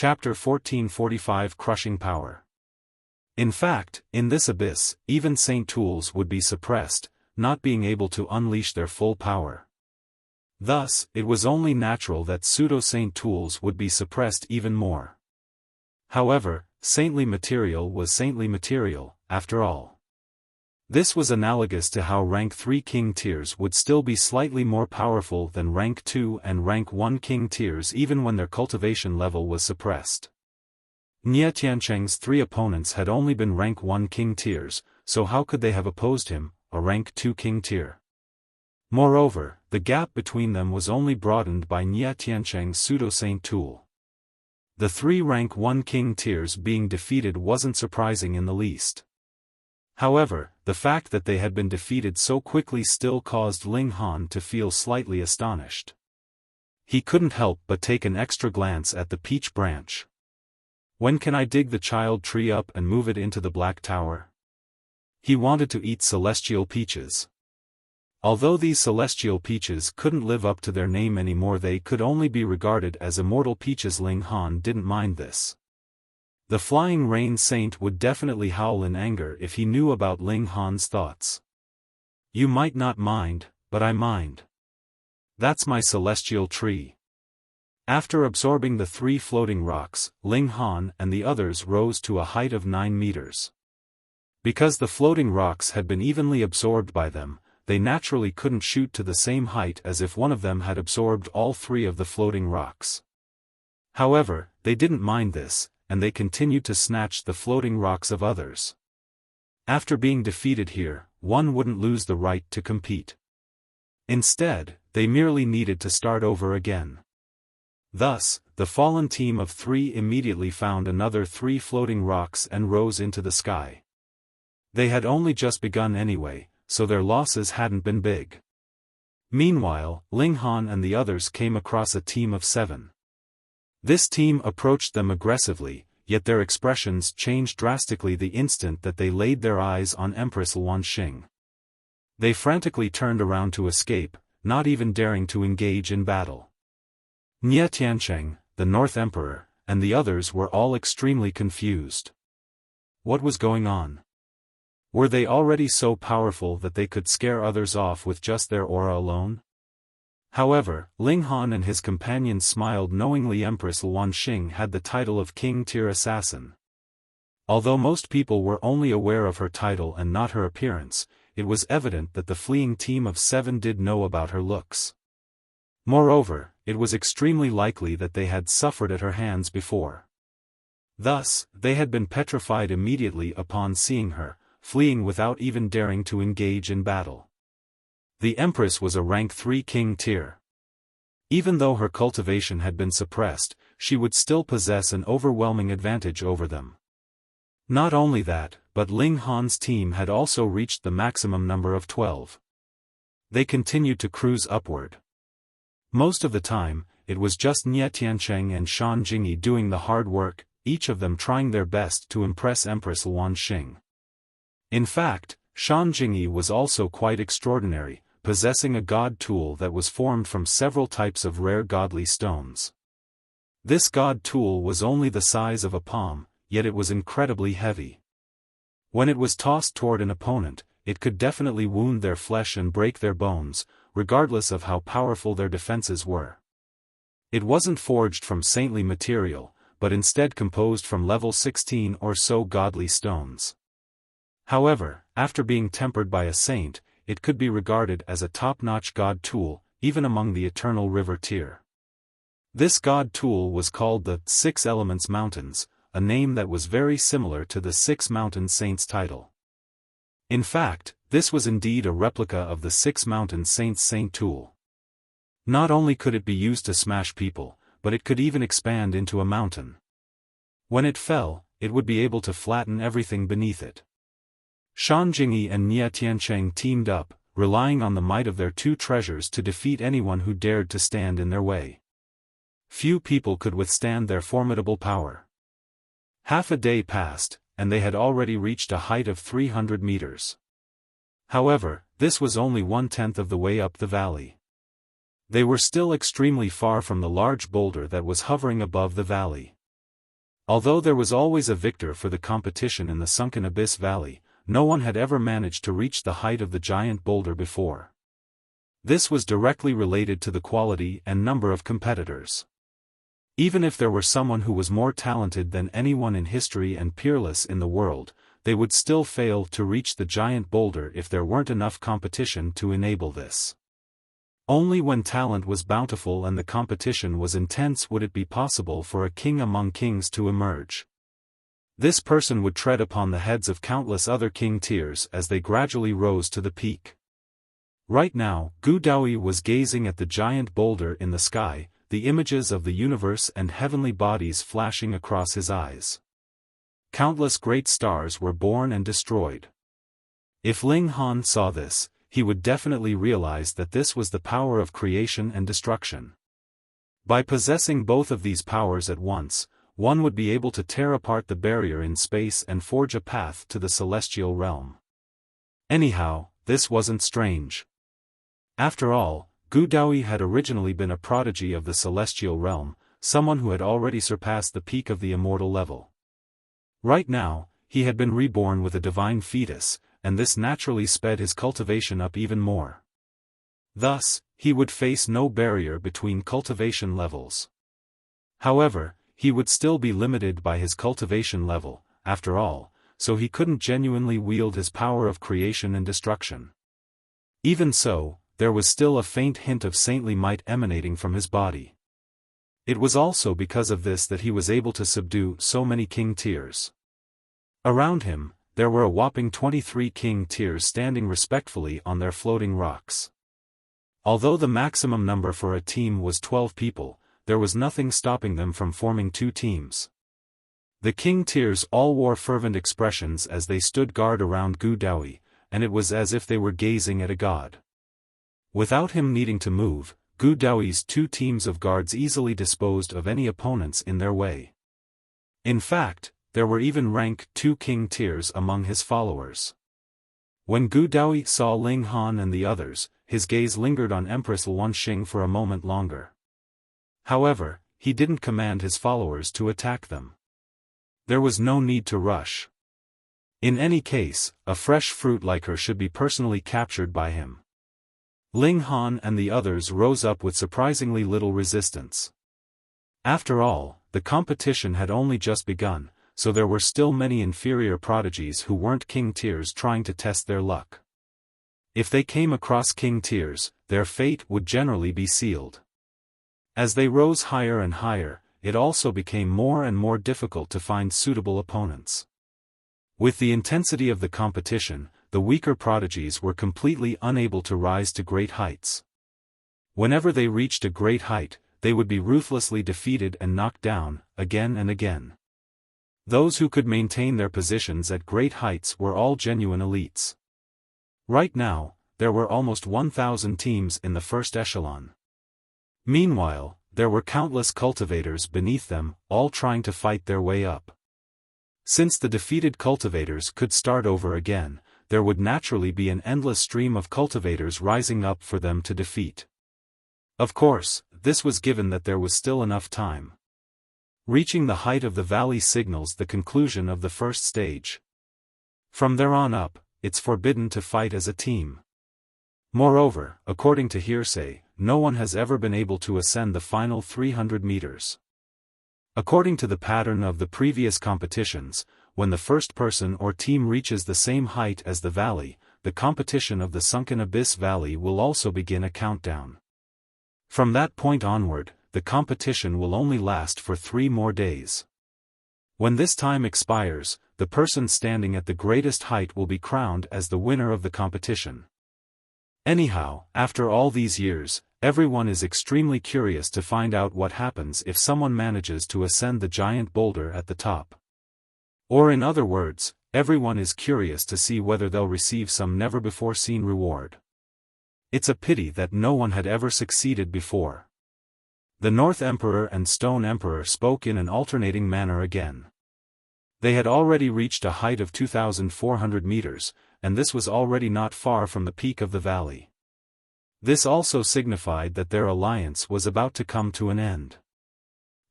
Chapter 1445 Crushing Power. In fact, in this abyss, even Saint tools would be suppressed, not being able to unleash their full power. Thus, it was only natural that pseudo-saint tools would be suppressed even more. However, saintly material was saintly material, after all. This was analogous to how rank 3 king tiers would still be slightly more powerful than rank 2 and rank 1 king tiers even when their cultivation level was suppressed. Nie Tiancheng's 3 opponents had only been rank 1 king tiers, so how could they have opposed him, a rank 2 king tier? Moreover, the gap between them was only broadened by Nie Tiancheng's pseudo-saint tool. The 3 rank 1 king tiers being defeated wasn't surprising in the least. However, the fact that they had been defeated so quickly still caused Ling Han to feel slightly astonished. He couldn't help but take an extra glance at the peach branch. When can I dig the child tree up and move it into the Black Tower? He wanted to eat celestial peaches. Although these celestial peaches couldn't live up to their name anymore, they could only be regarded as immortal peaches. Ling Han didn't mind this. The Flying Rain Saint would definitely howl in anger if he knew about Ling Han's thoughts. You might not mind, but I mind. That's my celestial tree. After absorbing the 3 floating rocks, Ling Han and the others rose to a height of 9 meters. Because the floating rocks had been evenly absorbed by them, they naturally couldn't shoot to the same height as if one of them had absorbed all 3 of the floating rocks. However, they didn't mind this, and they continued to snatch the floating rocks of others. After being defeated here, one wouldn't lose the right to compete. Instead, they merely needed to start over again. Thus, the fallen team of 3 immediately found another 3 floating rocks and rose into the sky. They had only just begun anyway, so their losses hadn't been big. Meanwhile, Ling Han and the others came across a team of 7. This team approached them aggressively, yet their expressions changed drastically the instant that they laid their eyes on Empress Luanxing. They frantically turned around to escape, not even daring to engage in battle. Nie Tiancheng, the North Emperor, and the others were all extremely confused. What was going on? Were they already so powerful that they could scare others off with just their aura alone? However, Ling Han and his companions smiled knowingly. Empress Luanxing had the title of King Tier Assassin. Although most people were only aware of her title and not her appearance, it was evident that the fleeing team of 7 did know about her looks. Moreover, it was extremely likely that they had suffered at her hands before. Thus, they had been petrified immediately upon seeing her, fleeing without even daring to engage in battle. The Empress was a rank 3 king tier. Even though her cultivation had been suppressed, she would still possess an overwhelming advantage over them. Not only that, but Ling Han's team had also reached the maximum number of 12. They continued to cruise upward. Most of the time, it was just Nie Tiancheng and Shan Jingyi doing the hard work, each of them trying their best to impress Empress Luanxing. In fact, Shan Jingyi was also quite extraordinary, possessing a god tool that was formed from several types of rare godly stones. This god tool was only the size of a palm, yet it was incredibly heavy. When it was tossed toward an opponent, it could definitely wound their flesh and break their bones, regardless of how powerful their defenses were. It wasn't forged from saintly material, but instead composed from level 16 or so godly stones. However, after being tempered by a saint, it could be regarded as a top-notch god tool, even among the Eternal River tier. This god tool was called the 6 Elements Mountains, a name that was very similar to the 6 Mountain Saints title. In fact, this was indeed a replica of the 6 Mountain Saints saint tool. Not only could it be used to smash people, but it could even expand into a mountain. When it fell, it would be able to flatten everything beneath it. Shan Jingyi and Nie Tiancheng teamed up, relying on the might of their 2 treasures to defeat anyone who dared to stand in their way. Few people could withstand their formidable power. Half a day passed, and they had already reached a height of 300 meters. However, this was only 1/10 of the way up the valley. They were still extremely far from the large boulder that was hovering above the valley. Although there was always a victor for the competition in the Sunken Abyss Valley, no one had ever managed to reach the height of the giant boulder before. This was directly related to the quality and number of competitors. Even if there were someone who was more talented than anyone in history and peerless in the world, they would still fail to reach the giant boulder if there weren't enough competition to enable this. Only when talent was bountiful and the competition was intense would it be possible for a king among kings to emerge. This person would tread upon the heads of countless other king tiers as they gradually rose to the peak. Right now, Daoyi was gazing at the giant boulder in the sky, the images of the universe and heavenly bodies flashing across his eyes. Countless great stars were born and destroyed. If Ling Han saw this, he would definitely realize that this was the power of creation and destruction. By possessing both of these powers at once, one would be able to tear apart the barrier in space and forge a path to the celestial realm. Anyhow, this wasn't strange. After all, Daoyi had originally been a prodigy of the celestial realm, someone who had already surpassed the peak of the immortal level. Right now, he had been reborn with a divine fetus, and this naturally sped his cultivation up even more. Thus, he would face no barrier between cultivation levels. However, he would still be limited by his cultivation level, after all, so he couldn't genuinely wield his power of creation and destruction. Even so, there was still a faint hint of saintly might emanating from his body. It was also because of this that he was able to subdue so many king tiers. Around him, there were a whopping 23 king tiers standing respectfully on their floating rocks. Although the maximum number for a team was 12 people, there was nothing stopping them from forming two teams. The king tiers all wore fervent expressions as they stood guard around Daoyi, and it was as if they were gazing at a god. Without him needing to move, Daoyi's two teams of guards easily disposed of any opponents in their way. In fact, there were even rank 2 king tiers among his followers. When Daoyi saw Ling Han and the others, his gaze lingered on Empress Luanxing for a moment longer. However, he didn't command his followers to attack them. There was no need to rush. In any case, a fresh fruit like her should be personally captured by him. Ling Han and the others rose up with surprisingly little resistance. After all, the competition had only just begun, so there were still many inferior prodigies who weren't king tiers trying to test their luck. If they came across king tiers, their fate would generally be sealed. As they rose higher and higher, it also became more and more difficult to find suitable opponents. With the intensity of the competition, the weaker prodigies were completely unable to rise to great heights. Whenever they reached a great height, they would be ruthlessly defeated and knocked down, again and again. Those who could maintain their positions at great heights were all genuine elites. Right now, there were almost 1,000 teams in the first echelon. Meanwhile, there were countless cultivators beneath them, all trying to fight their way up. Since the defeated cultivators could start over again, there would naturally be an endless stream of cultivators rising up for them to defeat. Of course, this was given that there was still enough time. Reaching the height of the valley signals the conclusion of the first stage. From there on up, it's forbidden to fight as a team. Moreover, according to hearsay, no one has ever been able to ascend the final 300 meters. According to the pattern of the previous competitions, when the first person or team reaches the same height as the valley, the competition of the Sunken Abyss Valley will also begin a countdown. From that point onward, the competition will only last for 3 more days. When this time expires, the person standing at the greatest height will be crowned as the winner of the competition. Anyhow, after all these years, everyone is extremely curious to find out what happens if someone manages to ascend the giant boulder at the top. Or in other words, everyone is curious to see whether they'll receive some never-before-seen reward. It's a pity that no one had ever succeeded before. The North Emperor and Stone Emperor spoke in an alternating manner again. They had already reached a height of 2,400 meters, and this was already not far from the peak of the valley. This also signified that their alliance was about to come to an end.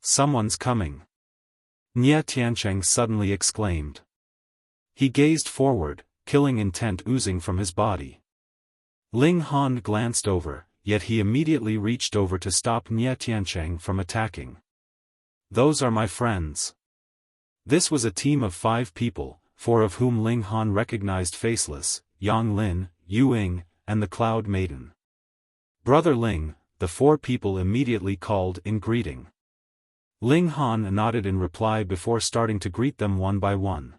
Someone's coming. Nie Tiancheng suddenly exclaimed. He gazed forward, killing intent oozing from his body. Ling Han glanced over, yet he immediately reached over to stop Nie Tiancheng from attacking. Those are my friends. This was a team of 5 people, 4 of whom Ling Han recognized Faceless, Yang Lin, Yu Ying, and the Cloud Maiden. Brother Ling, the 4 people immediately called in greeting. Ling Han nodded in reply before starting to greet them one by one.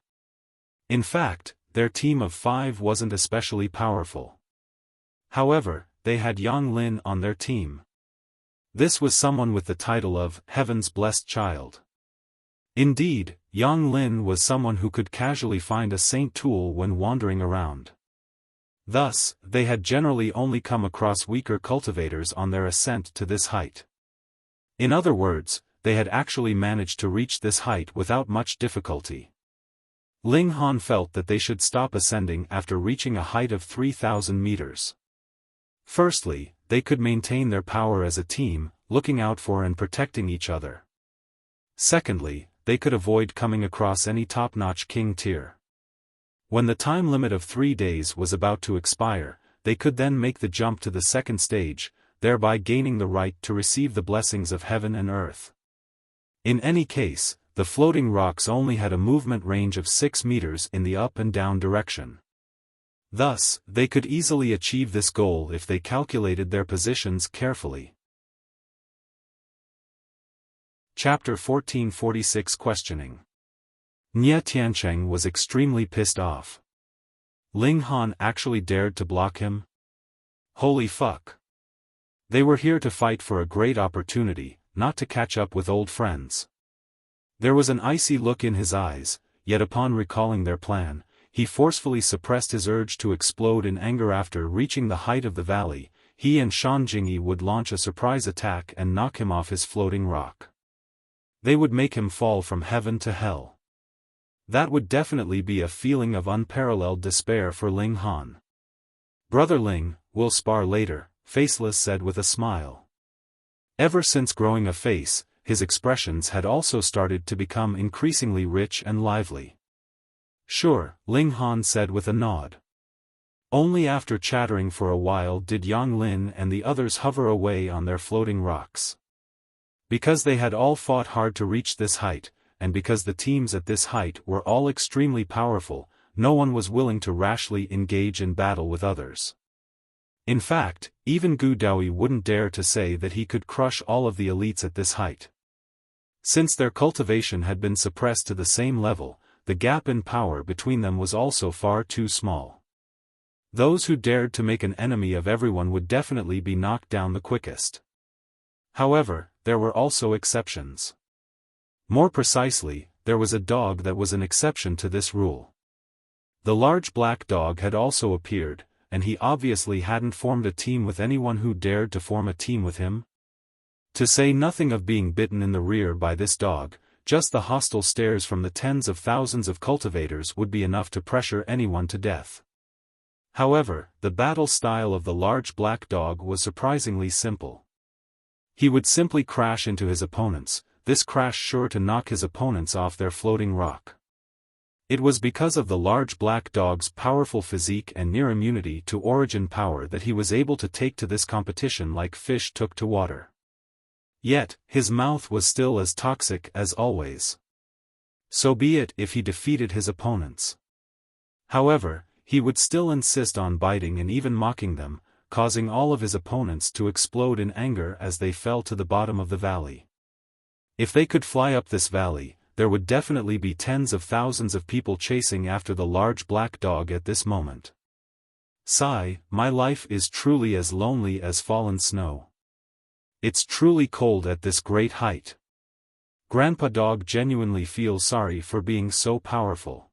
In fact, their team of 5 wasn't especially powerful. However, they had Yang Lin on their team. This was someone with the title of Heaven's Blessed Child. Indeed, Yang Lin was someone who could casually find a saint tool when wandering around. Thus, they had generally only come across weaker cultivators on their ascent to this height. In other words, they had actually managed to reach this height without much difficulty. Ling Han felt that they should stop ascending after reaching a height of 3,000 meters. Firstly, they could maintain their power as a team, looking out for and protecting each other. Secondly, they could avoid coming across any top-notch king tier. When the time limit of 3 days was about to expire, they could then make the jump to the second stage, thereby gaining the right to receive the blessings of heaven and earth. In any case, the floating rocks only had a movement range of 6 meters in the up and down direction. Thus, they could easily achieve this goal if they calculated their positions carefully. Chapter 1446 Questioning. Nie Tiancheng was extremely pissed off. Ling Han actually dared to block him? Holy fuck. They were here to fight for a great opportunity, not to catch up with old friends. There was an icy look in his eyes, yet upon recalling their plan, he forcefully suppressed his urge to explode in anger. After reaching the height of the valley, he and Shan Jingyi would launch a surprise attack and knock him off his floating rock. They would make him fall from heaven to hell. That would definitely be a feeling of unparalleled despair for Ling Han. Brother Ling, we'll spar later, Faceless said with a smile. Ever since growing a face, his expressions had also started to become increasingly rich and lively. Sure, Ling Han said with a nod. Only after chattering for a while did Yang Lin and the others hover away on their floating rocks. Because they had all fought hard to reach this height, and because the teams at this height were all extremely powerful, no one was willing to rashly engage in battle with others. In fact, even Gu Daoyi wouldn't dare to say that he could crush all of the elites at this height. Since their cultivation had been suppressed to the same level, the gap in power between them was also far too small. Those who dared to make an enemy of everyone would definitely be knocked down the quickest. However, there were also exceptions. More precisely, there was a dog that was an exception to this rule. The large black dog had also appeared, and he obviously hadn't formed a team with anyone who dared to form a team with him. To say nothing of being bitten in the rear by this dog, just the hostile stares from the tens of thousands of cultivators would be enough to pressure anyone to death. However, the battle style of the large black dog was surprisingly simple. He would simply crash into his opponents, this crash sure to knock his opponents off their floating rock. It was because of the large black dog's powerful physique and near immunity to origin power that he was able to take to this competition like fish took to water. Yet, his mouth was still as toxic as always. So be it if he defeated his opponents. However, he would still insist on biting and even mocking them, causing all of his opponents to explode in anger as they fell to the bottom of the valley. If they could fly up this valley, there would definitely be tens of thousands of people chasing after the large black dog at this moment. Sigh, my life is truly as lonely as fallen snow. It's truly cold at this great height. Grandpa Dog genuinely feels sorry for being so powerful.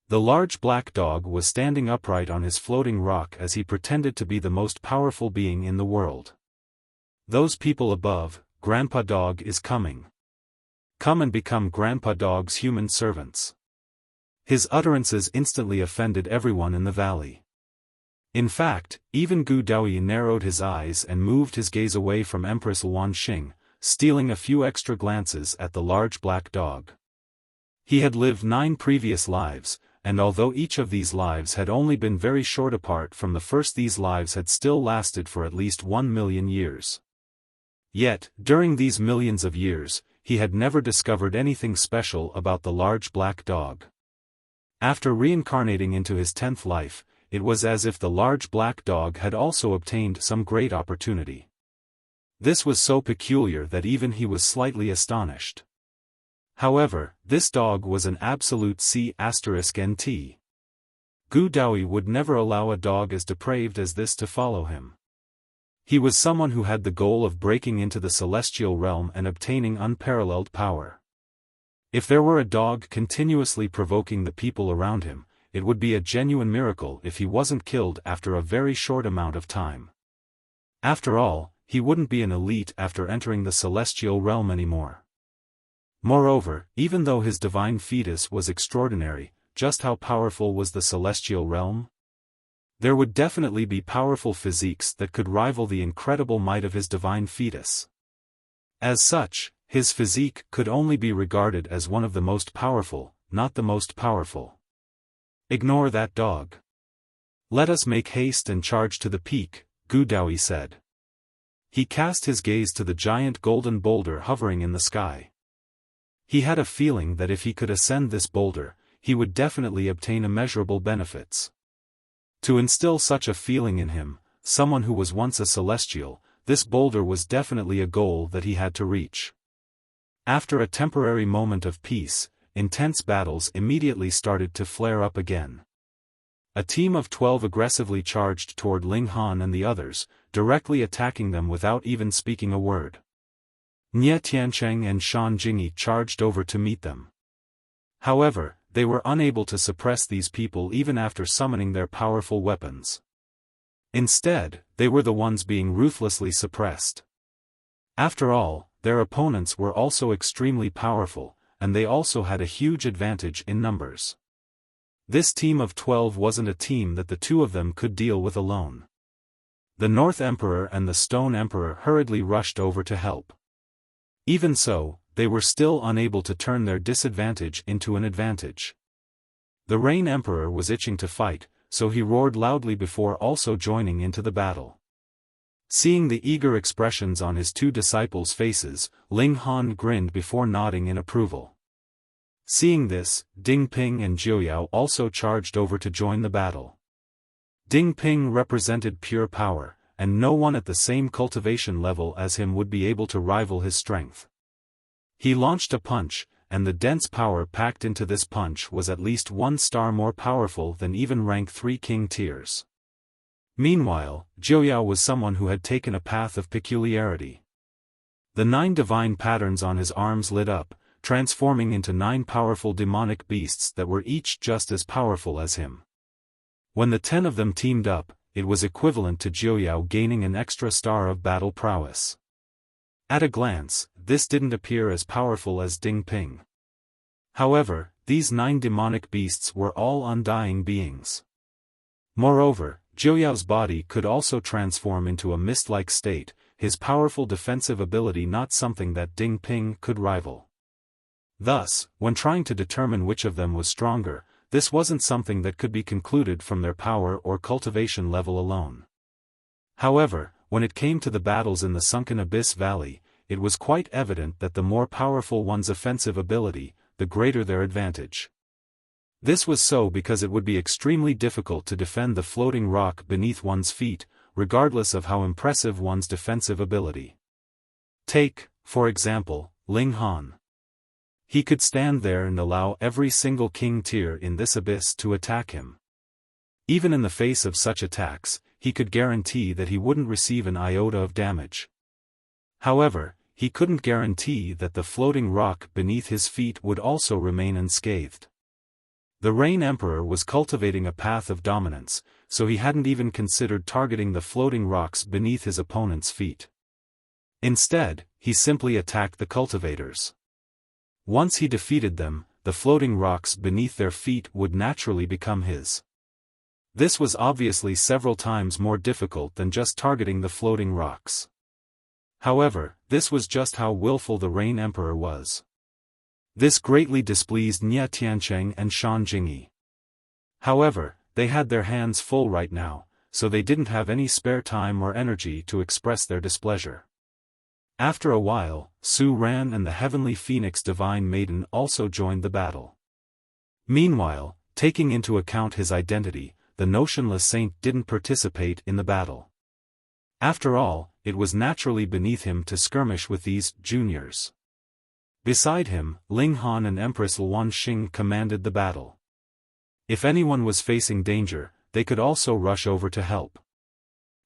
The large black dog was standing upright on his floating rock as he pretended to be the most powerful being in the world. Those people above, Grandpa Dog is coming. Come and become Grandpa Dog's human servants. His utterances instantly offended everyone in the valley. In fact, even Gu Daoyi narrowed his eyes and moved his gaze away from Empress Luan Xing, stealing a few extra glances at the large black dog. He had lived 9 previous lives, and although each of these lives had only been very short apart from the first, these lives had still lasted for at least 1 million years. Yet, during these millions of years, he had never discovered anything special about the large black dog. After reincarnating into his 10th life, it was as if the large black dog had also obtained some great opportunity. This was so peculiar that even he was slightly astonished. However, this dog was an absolute C**nt. Gu Daoyi would never allow a dog as depraved as this to follow him. He was someone who had the goal of breaking into the celestial realm and obtaining unparalleled power. If there were a dog continuously provoking the people around him, it would be a genuine miracle if he wasn't killed after a very short amount of time. After all, he wouldn't be an elite after entering the celestial realm anymore. Moreover, even though his divine fetus was extraordinary, just how powerful was the celestial realm? There would definitely be powerful physiques that could rival the incredible might of his divine fetus. As such, his physique could only be regarded as one of the most powerful, not the most powerful. Ignore that dog. Let us make haste and charge to the peak, Gu Daoyi said. He cast his gaze to the giant golden boulder hovering in the sky. He had a feeling that if he could ascend this boulder, he would definitely obtain immeasurable benefits. To instill such a feeling in him, someone who was once a celestial, this boulder was definitely a goal that he had to reach. After a temporary moment of peace, intense battles immediately started to flare up again. A team of 12 aggressively charged toward Ling Han and the others, directly attacking them without even speaking a word. Nie Tiancheng and Shan Jingyi charged over to meet them. However, they were unable to suppress these people even after summoning their powerful weapons. Instead, they were the ones being ruthlessly suppressed. After all, their opponents were also extremely powerful, and they also had a huge advantage in numbers. This team of 12 wasn't a team that the two of them could deal with alone. The North Emperor and the Stone Emperor hurriedly rushed over to help. Even so, they were still unable to turn their disadvantage into an advantage. The Rain Emperor was itching to fight, so he roared loudly before also joining into the battle. Seeing the eager expressions on his 2 disciples' faces, Ling Han grinned before nodding in approval. Seeing this, Ding Ping and Jiuyao also charged over to join the battle. Ding Ping represented pure power, and no one at the same cultivation level as him would be able to rival his strength. He launched a punch, and the dense power packed into this punch was at least 1 star more powerful than even rank 3 king tiers. Meanwhile, Jiuyao was someone who had taken a path of peculiarity. The 9 divine patterns on his arms lit up, transforming into 9 powerful demonic beasts that were each just as powerful as him. When the 10 of them teamed up, it was equivalent to Jiuyao gaining an extra star of battle prowess. At a glance, this didn't appear as powerful as Ding Ping. However, these 9 demonic beasts were all undying beings. Moreover, Jiuyao's body could also transform into a mist-like state, his powerful defensive ability not something that Ding Ping could rival. Thus, when trying to determine which of them was stronger, this wasn't something that could be concluded from their power or cultivation level alone. However, when it came to the battles in the Sunken Abyss Valley, it was quite evident that the more powerful one's offensive ability, the greater their advantage. This was so because it would be extremely difficult to defend the floating rock beneath one's feet, regardless of how impressive one's defensive ability. Take, for example, Ling Han. He could stand there and allow every single king tier in this abyss to attack him. Even in the face of such attacks, he could guarantee that he wouldn't receive an iota of damage. However, he couldn't guarantee that the floating rock beneath his feet would also remain unscathed. The Rain Emperor was cultivating a path of dominance, so he hadn't even considered targeting the floating rocks beneath his opponent's feet. Instead, he simply attacked the cultivators. Once he defeated them, the floating rocks beneath their feet would naturally become his. This was obviously several times more difficult than just targeting the floating rocks. However, this was just how willful the Rain Emperor was. This greatly displeased Nie Tiancheng and Shan Jingyi. However, they had their hands full right now, so they didn't have any spare time or energy to express their displeasure. After a while, Su Ran and the Heavenly Phoenix Divine Maiden also joined the battle. Meanwhile, taking into account his identity, the Notionless Saint didn't participate in the battle. After all, it was naturally beneath him to skirmish with these juniors. Beside him, Ling Han and Empress Luan Xing commanded the battle. If anyone was facing danger, they could also rush over to help.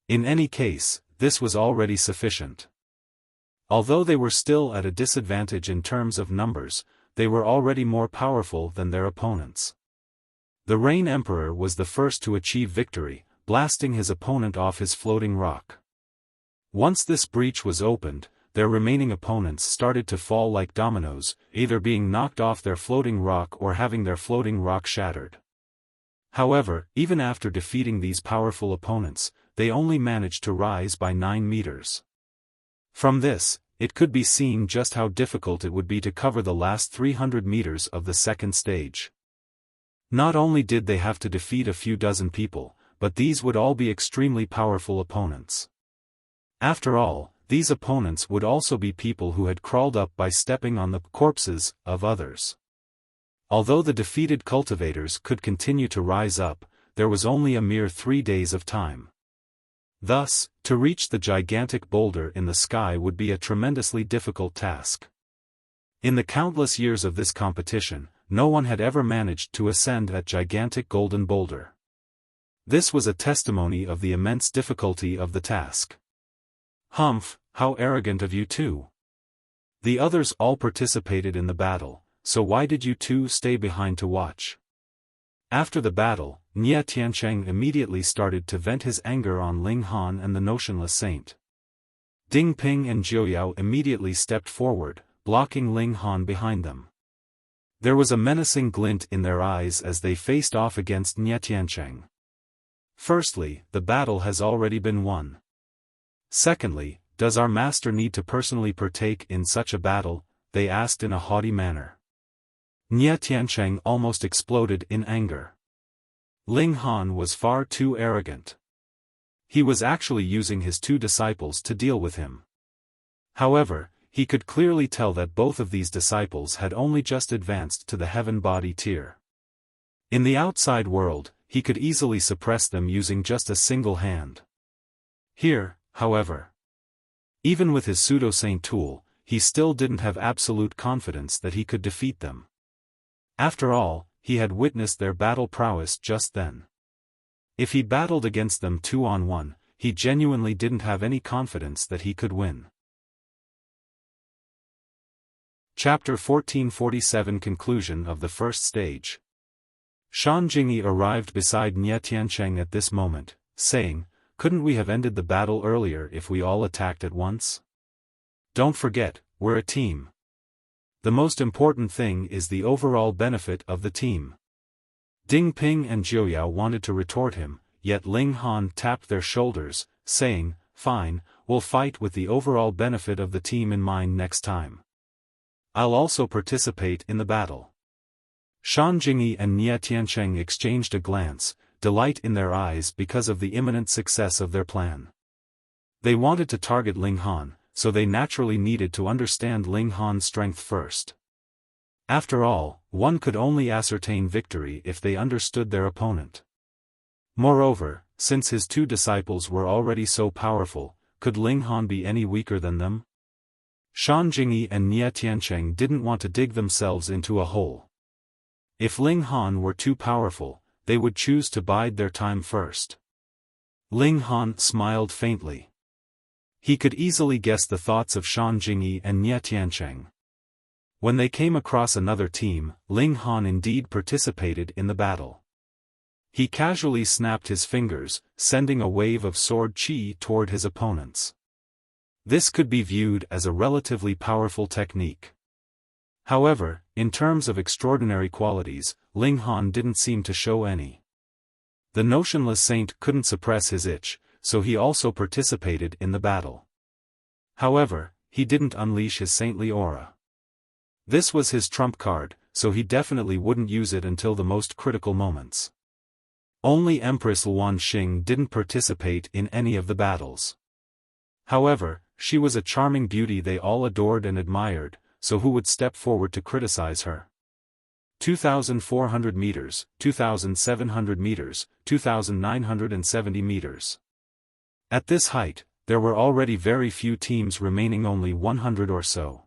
In any case, this was already sufficient. Although they were still at a disadvantage in terms of numbers, they were already more powerful than their opponents. The Rain Emperor was the first to achieve victory, blasting his opponent off his floating rock. Once this breach was opened, their remaining opponents started to fall like dominoes, either being knocked off their floating rock or having their floating rock shattered. However, even after defeating these powerful opponents, they only managed to rise by 9 meters. From this, it could be seen just how difficult it would be to cover the last 300 meters of the second stage. Not only did they have to defeat a few dozen people, but these would all be extremely powerful opponents. After all, these opponents would also be people who had crawled up by stepping on the corpses of others. Although the defeated cultivators could continue to rise up, there was only a mere 3 days of time. Thus, to reach the gigantic boulder in the sky would be a tremendously difficult task. In the countless years of this competition, no one had ever managed to ascend that gigantic golden boulder. This was a testimony of the immense difficulty of the task. Humph, how arrogant of you two! The others all participated in the battle, so why did you two stay behind to watch? After the battle, Nie Tiancheng immediately started to vent his anger on Ling Han and the Notionless Saint. Ding Ping and Jiuyao immediately stepped forward, blocking Ling Han behind them. There was a menacing glint in their eyes as they faced off against Nie Tiancheng. Firstly, the battle has already been won. Secondly, does our master need to personally partake in such a battle? They asked in a haughty manner. Nie Tiancheng almost exploded in anger. Ling Han was far too arrogant. He was actually using his 2 disciples to deal with him. However, he could clearly tell that both of these disciples had only just advanced to the heaven body tier. In the outside world, he could easily suppress them using just a single hand. Here, however, even with his pseudo-saint tool, he still didn't have absolute confidence that he could defeat them. After all, he had witnessed their battle prowess just then. If he battled against them 2-on-1, he genuinely didn't have any confidence that he could win. Chapter 1447 Conclusion of the First Stage. Shan Jingyi arrived beside Nie Tiancheng at this moment, saying, "Couldn't we have ended the battle earlier if we all attacked at once? Don't forget, we're a team. The most important thing is the overall benefit of the team." Ding Ping and Jiuyao wanted to retort him, yet Ling Han tapped their shoulders, saying, "Fine, we'll fight with the overall benefit of the team in mind next time. I'll also participate in the battle." Shan Jingyi and Nie Tiancheng exchanged a glance, delight in their eyes because of the imminent success of their plan. They wanted to target Ling Han, so they naturally needed to understand Ling Han's strength first. After all, one could only ascertain victory if they understood their opponent. Moreover, since his 2 disciples were already so powerful, could Ling Han be any weaker than them? Shan Jingyi and Nie Tiancheng didn't want to dig themselves into a hole. If Ling Han were too powerful, they would choose to bide their time first. Ling Han smiled faintly. He could easily guess the thoughts of Shan Jingyi and Nie Tiancheng. When they came across another team, Ling Han indeed participated in the battle. He casually snapped his fingers, sending a wave of sword chi toward his opponents. This could be viewed as a relatively powerful technique. However, in terms of extraordinary qualities, Ling Han didn't seem to show any. The Notionless Saint couldn't suppress his itch, so he also participated in the battle. However, he didn't unleash his saintly aura. This was his trump card, so he definitely wouldn't use it until the most critical moments. Only Empress Luanxing didn't participate in any of the battles. However, she was a charming beauty they all adored and admired, so who would step forward to criticize her? 2,400 meters, 2,700 meters, 2,970 meters. At this height, there were already very few teams remaining, only 100 or so.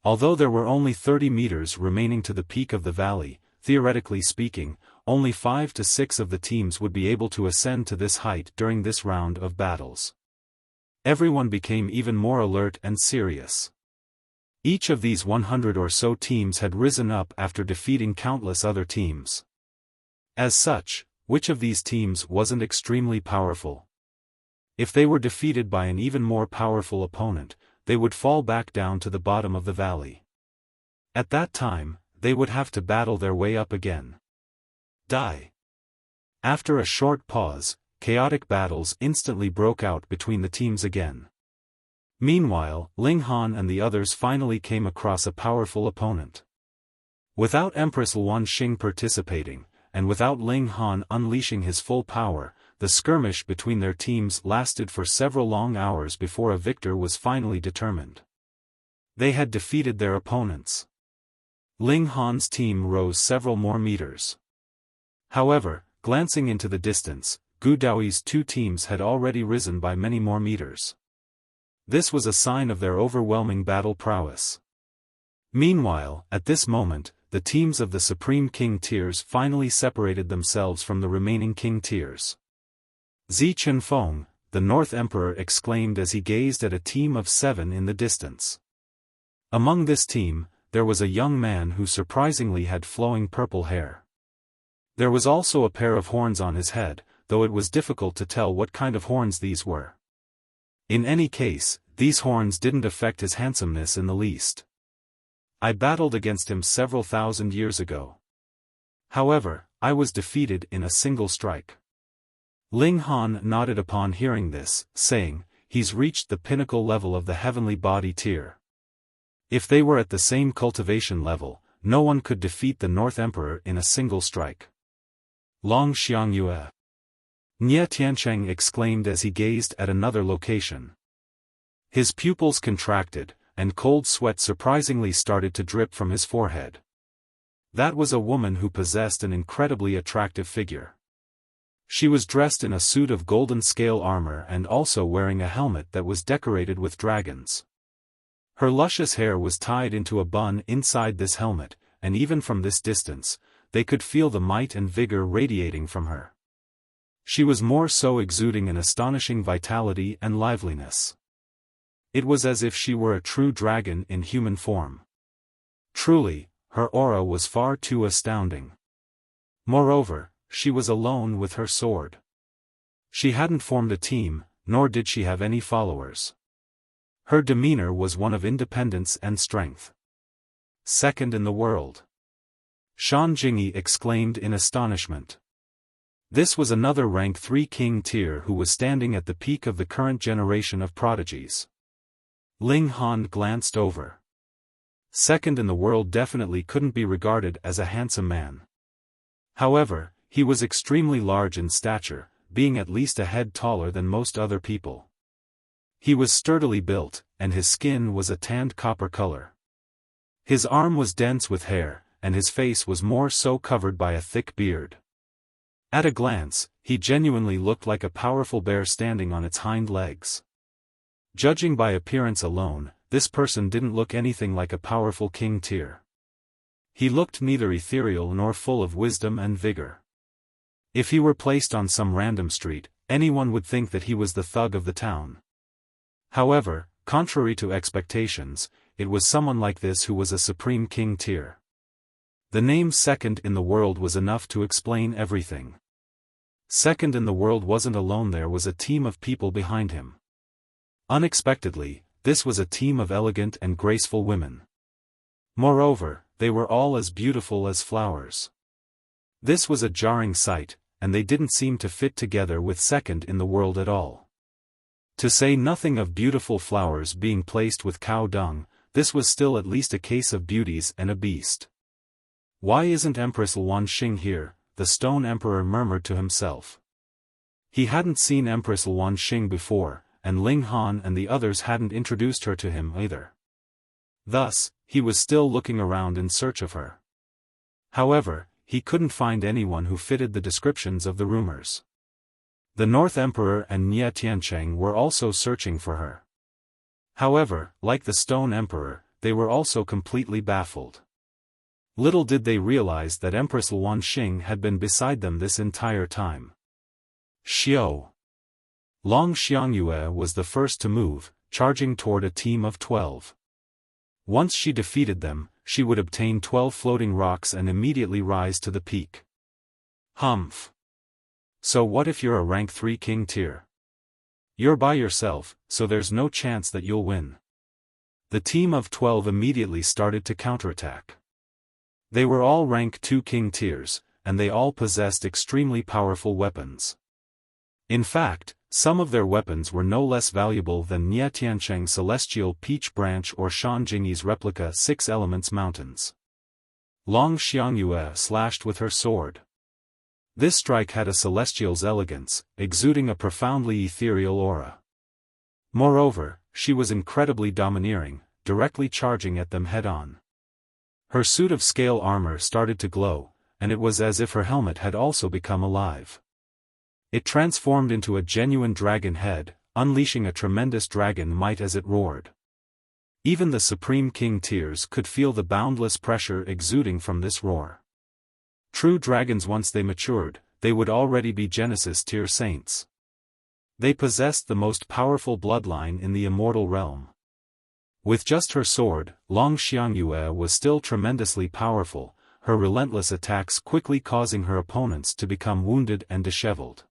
Although there were only 30 meters remaining to the peak of the valley, theoretically speaking, only 5 to 6 of the teams would be able to ascend to this height during this round of battles. Everyone became even more alert and serious. Each of these 100 or so teams had risen up after defeating countless other teams. As such, which of these teams wasn't extremely powerful? If they were defeated by an even more powerful opponent, they would fall back down to the bottom of the valley. At that time, they would have to battle their way up again. Die. After a short pause, chaotic battles instantly broke out between the teams again. Meanwhile, Ling Han and the others finally came across a powerful opponent. Without Empress Luanxing participating, and without Ling Han unleashing his full power, the skirmish between their teams lasted for several long hours before a victor was finally determined. They had defeated their opponents. Ling Han's team rose several more meters. However, glancing into the distance, Daoyi's two teams had already risen by many more meters. This was a sign of their overwhelming battle prowess. Meanwhile, at this moment, the teams of the Supreme King tiers finally separated themselves from the remaining King tiers. Zi Chenfeng, the North Emperor, exclaimed as he gazed at a team of 7 in the distance. Among this team, there was a young man who surprisingly had flowing purple hair. There was also a pair of horns on his head, though it was difficult to tell what kind of horns these were. In any case, these horns didn't affect his handsomeness in the least. I battled against him several thousand years ago. However, I was defeated in a single strike. Ling Han nodded upon hearing this, saying, "He's reached the pinnacle level of the heavenly body tier." If they were at the same cultivation level, no one could defeat the North Emperor in a single strike. Long Xiangyue. Nie Tiancheng exclaimed as he gazed at another location. His pupils contracted, and cold sweat surprisingly started to drip from his forehead. That was a woman who possessed an incredibly attractive figure. She was dressed in a suit of golden scale armor and also wearing a helmet that was decorated with dragons. Her luscious hair was tied into a bun inside this helmet, and even from this distance, they could feel the might and vigor radiating from her. She was more so exuding an astonishing vitality and liveliness. It was as if she were a true dragon in human form. Truly, her aura was far too astounding. Moreover, she was alone with her sword. She hadn't formed a team, nor did she have any followers. Her demeanor was one of independence and strength. Second in the world. Shan Jingyi exclaimed in astonishment. This was another rank 3 king tier who was standing at the peak of the current generation of prodigies. Ling Han glanced over. Second in the world definitely couldn't be regarded as a handsome man. However, he was extremely large in stature, being at least a head taller than most other people. He was sturdily built, and his skin was a tanned copper color. His arm was dense with hair, and his face was more so covered by a thick beard. At a glance, he genuinely looked like a powerful bear standing on its hind legs. Judging by appearance alone, this person didn't look anything like a powerful king tier. He looked neither ethereal nor full of wisdom and vigor. If he were placed on some random street, anyone would think that he was the thug of the town. However, contrary to expectations, it was someone like this who was a supreme king tier. The name second in the world was enough to explain everything. Second in the world wasn't alone, there was a team of people behind him. Unexpectedly, this was a team of elegant and graceful women. Moreover, they were all as beautiful as flowers. This was a jarring sight, and they didn't seem to fit together with second in the world at all. To say nothing of beautiful flowers being placed with cow dung, this was still at least a case of beauties and a beast. Why isn't Empress Luan Xing here? The Stone Emperor murmured to himself. He hadn't seen Empress Luan Xing before, and Ling Han and the others hadn't introduced her to him either. Thus, he was still looking around in search of her. However, he couldn't find anyone who fitted the descriptions of the rumors. The North Emperor and Nie Tiancheng were also searching for her. However, like the Stone Emperor, they were also completely baffled. Little did they realize that Empress Luan Xing had been beside them this entire time. Xiao. Long Xiangyue was the first to move, charging toward a team of 12. Once she defeated them, she would obtain 12 floating rocks and immediately rise to the peak. Humph. So what if you're a rank 3 king tier? You're by yourself, so there's no chance that you'll win. The team of 12 immediately started to counterattack. They were all rank 2 king tiers, and they all possessed extremely powerful weapons. In fact, some of their weapons were no less valuable than Nie Tiancheng's Celestial Peach Branch or Shan Jingyi's replica 6 Elements Mountains. Long Xiangyue slashed with her sword. This strike had a celestial's elegance, exuding a profoundly ethereal aura. Moreover, she was incredibly domineering, directly charging at them head-on. Her suit of scale armor started to glow, and it was as if her helmet had also become alive. It transformed into a genuine dragon head, unleashing a tremendous dragon might as it roared. Even the Supreme King tiers could feel the boundless pressure exuding from this roar. True dragons, once they matured, they would already be Genesis tier saints. They possessed the most powerful bloodline in the immortal realm. With just her sword, Long Xiangyue was still tremendously powerful, her relentless attacks quickly causing her opponents to become wounded and disheveled.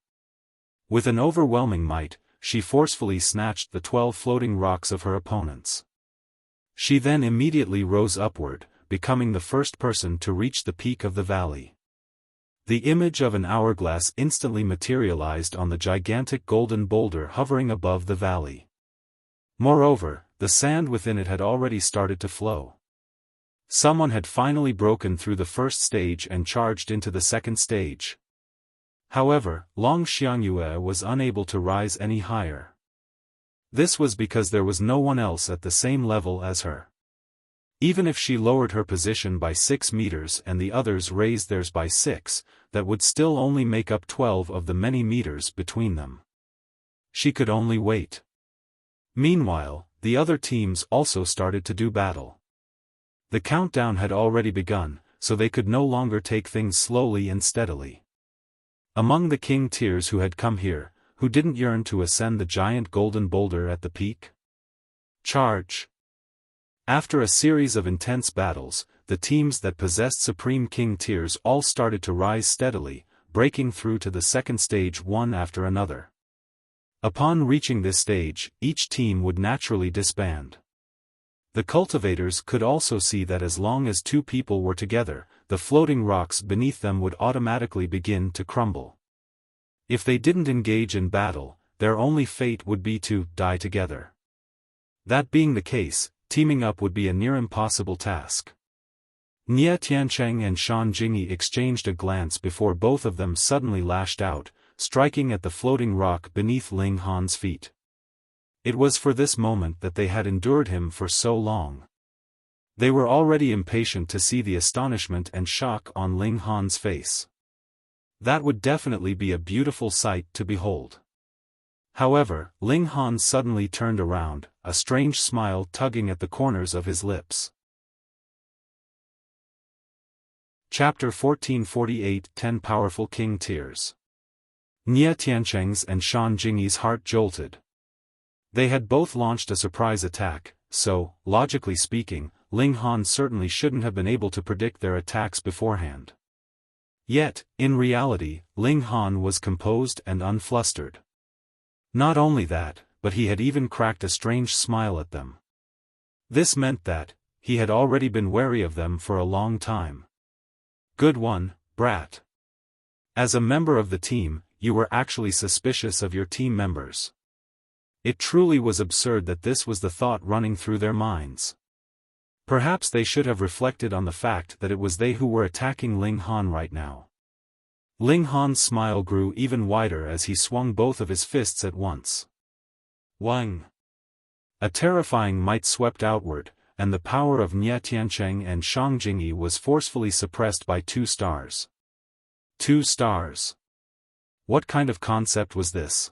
With an overwhelming might, she forcefully snatched the 12 floating rocks of her opponents. She then immediately rose upward, becoming the first person to reach the peak of the valley. The image of an hourglass instantly materialized on the gigantic golden boulder hovering above the valley. Moreover, the sand within it had already started to flow. Someone had finally broken through the first stage and charged into the second stage. However, Long Xiangyue was unable to rise any higher. This was because there was no one else at the same level as her. Even if she lowered her position by 6 meters and the others raised theirs by 6, that would still only make up 12 of the many meters between them. She could only wait. Meanwhile, the other teams also started to do battle. The countdown had already begun, so they could no longer take things slowly and steadily. Among the king tiers who had come here, who didn't yearn to ascend the giant golden boulder at the peak? Charge! After a series of intense battles, the teams that possessed Supreme King tiers all started to rise steadily, breaking through to the second stage one after another. Upon reaching this stage, each team would naturally disband. The cultivators could also see that as long as 2 people were together, the floating rocks beneath them would automatically begin to crumble. If they didn't engage in battle, their only fate would be to die together. That being the case, teaming up would be a near impossible task. Nie Tiancheng and Shan Jingyi exchanged a glance before both of them suddenly lashed out, striking at the floating rock beneath Ling Han's feet. It was for this moment that they had endured him for so long. They were already impatient to see the astonishment and shock on Ling Han's face. That would definitely be a beautiful sight to behold. However, Ling Han suddenly turned around, a strange smile tugging at the corners of his lips. Chapter 1448 10 Powerful King Tears. Nie Tiancheng's and Shan Jingyi's heart jolted. They had both launched a surprise attack, so, logically speaking, Ling Han certainly shouldn't have been able to predict their attacks beforehand. Yet, in reality, Ling Han was composed and unflustered. Not only that, but he had even cracked a strange smile at them. This meant that, he had already been wary of them for a long time. Good one, brat. As a member of the team, you were actually suspicious of your team members. It truly was absurd that this was the thought running through their minds. Perhaps they should have reflected on the fact that it was they who were attacking Ling Han right now. Ling Han's smile grew even wider as he swung both of his fists at once. Wang! A terrifying might swept outward, and the power of Nie Tiancheng and Shang Jingyi was forcefully suppressed by 2 stars. 2 stars. What kind of concept was this?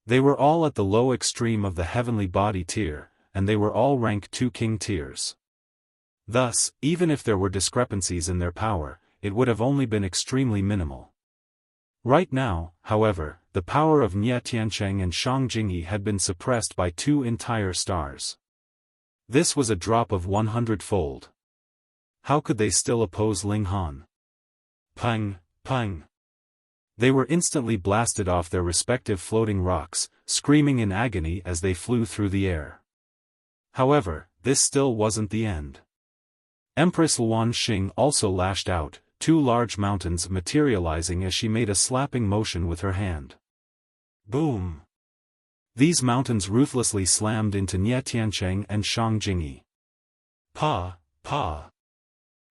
They were all at the low extreme of the heavenly body tier, and they were all rank 2 king tiers. Thus, even if there were discrepancies in their power, it would have only been extremely minimal. Right now, however, the power of Nie Tiancheng and Shang Jingyi had been suppressed by 2 entire stars. This was a drop of 100-fold. How could they still oppose Ling Han? Pang, pang. They were instantly blasted off their respective floating rocks, screaming in agony as they flew through the air. However, this still wasn't the end. Empress Luan Xing also lashed out, 2 large mountains materializing as she made a slapping motion with her hand. Boom! These mountains ruthlessly slammed into Nie Tiancheng and Shang Jingyi. Pa, pa!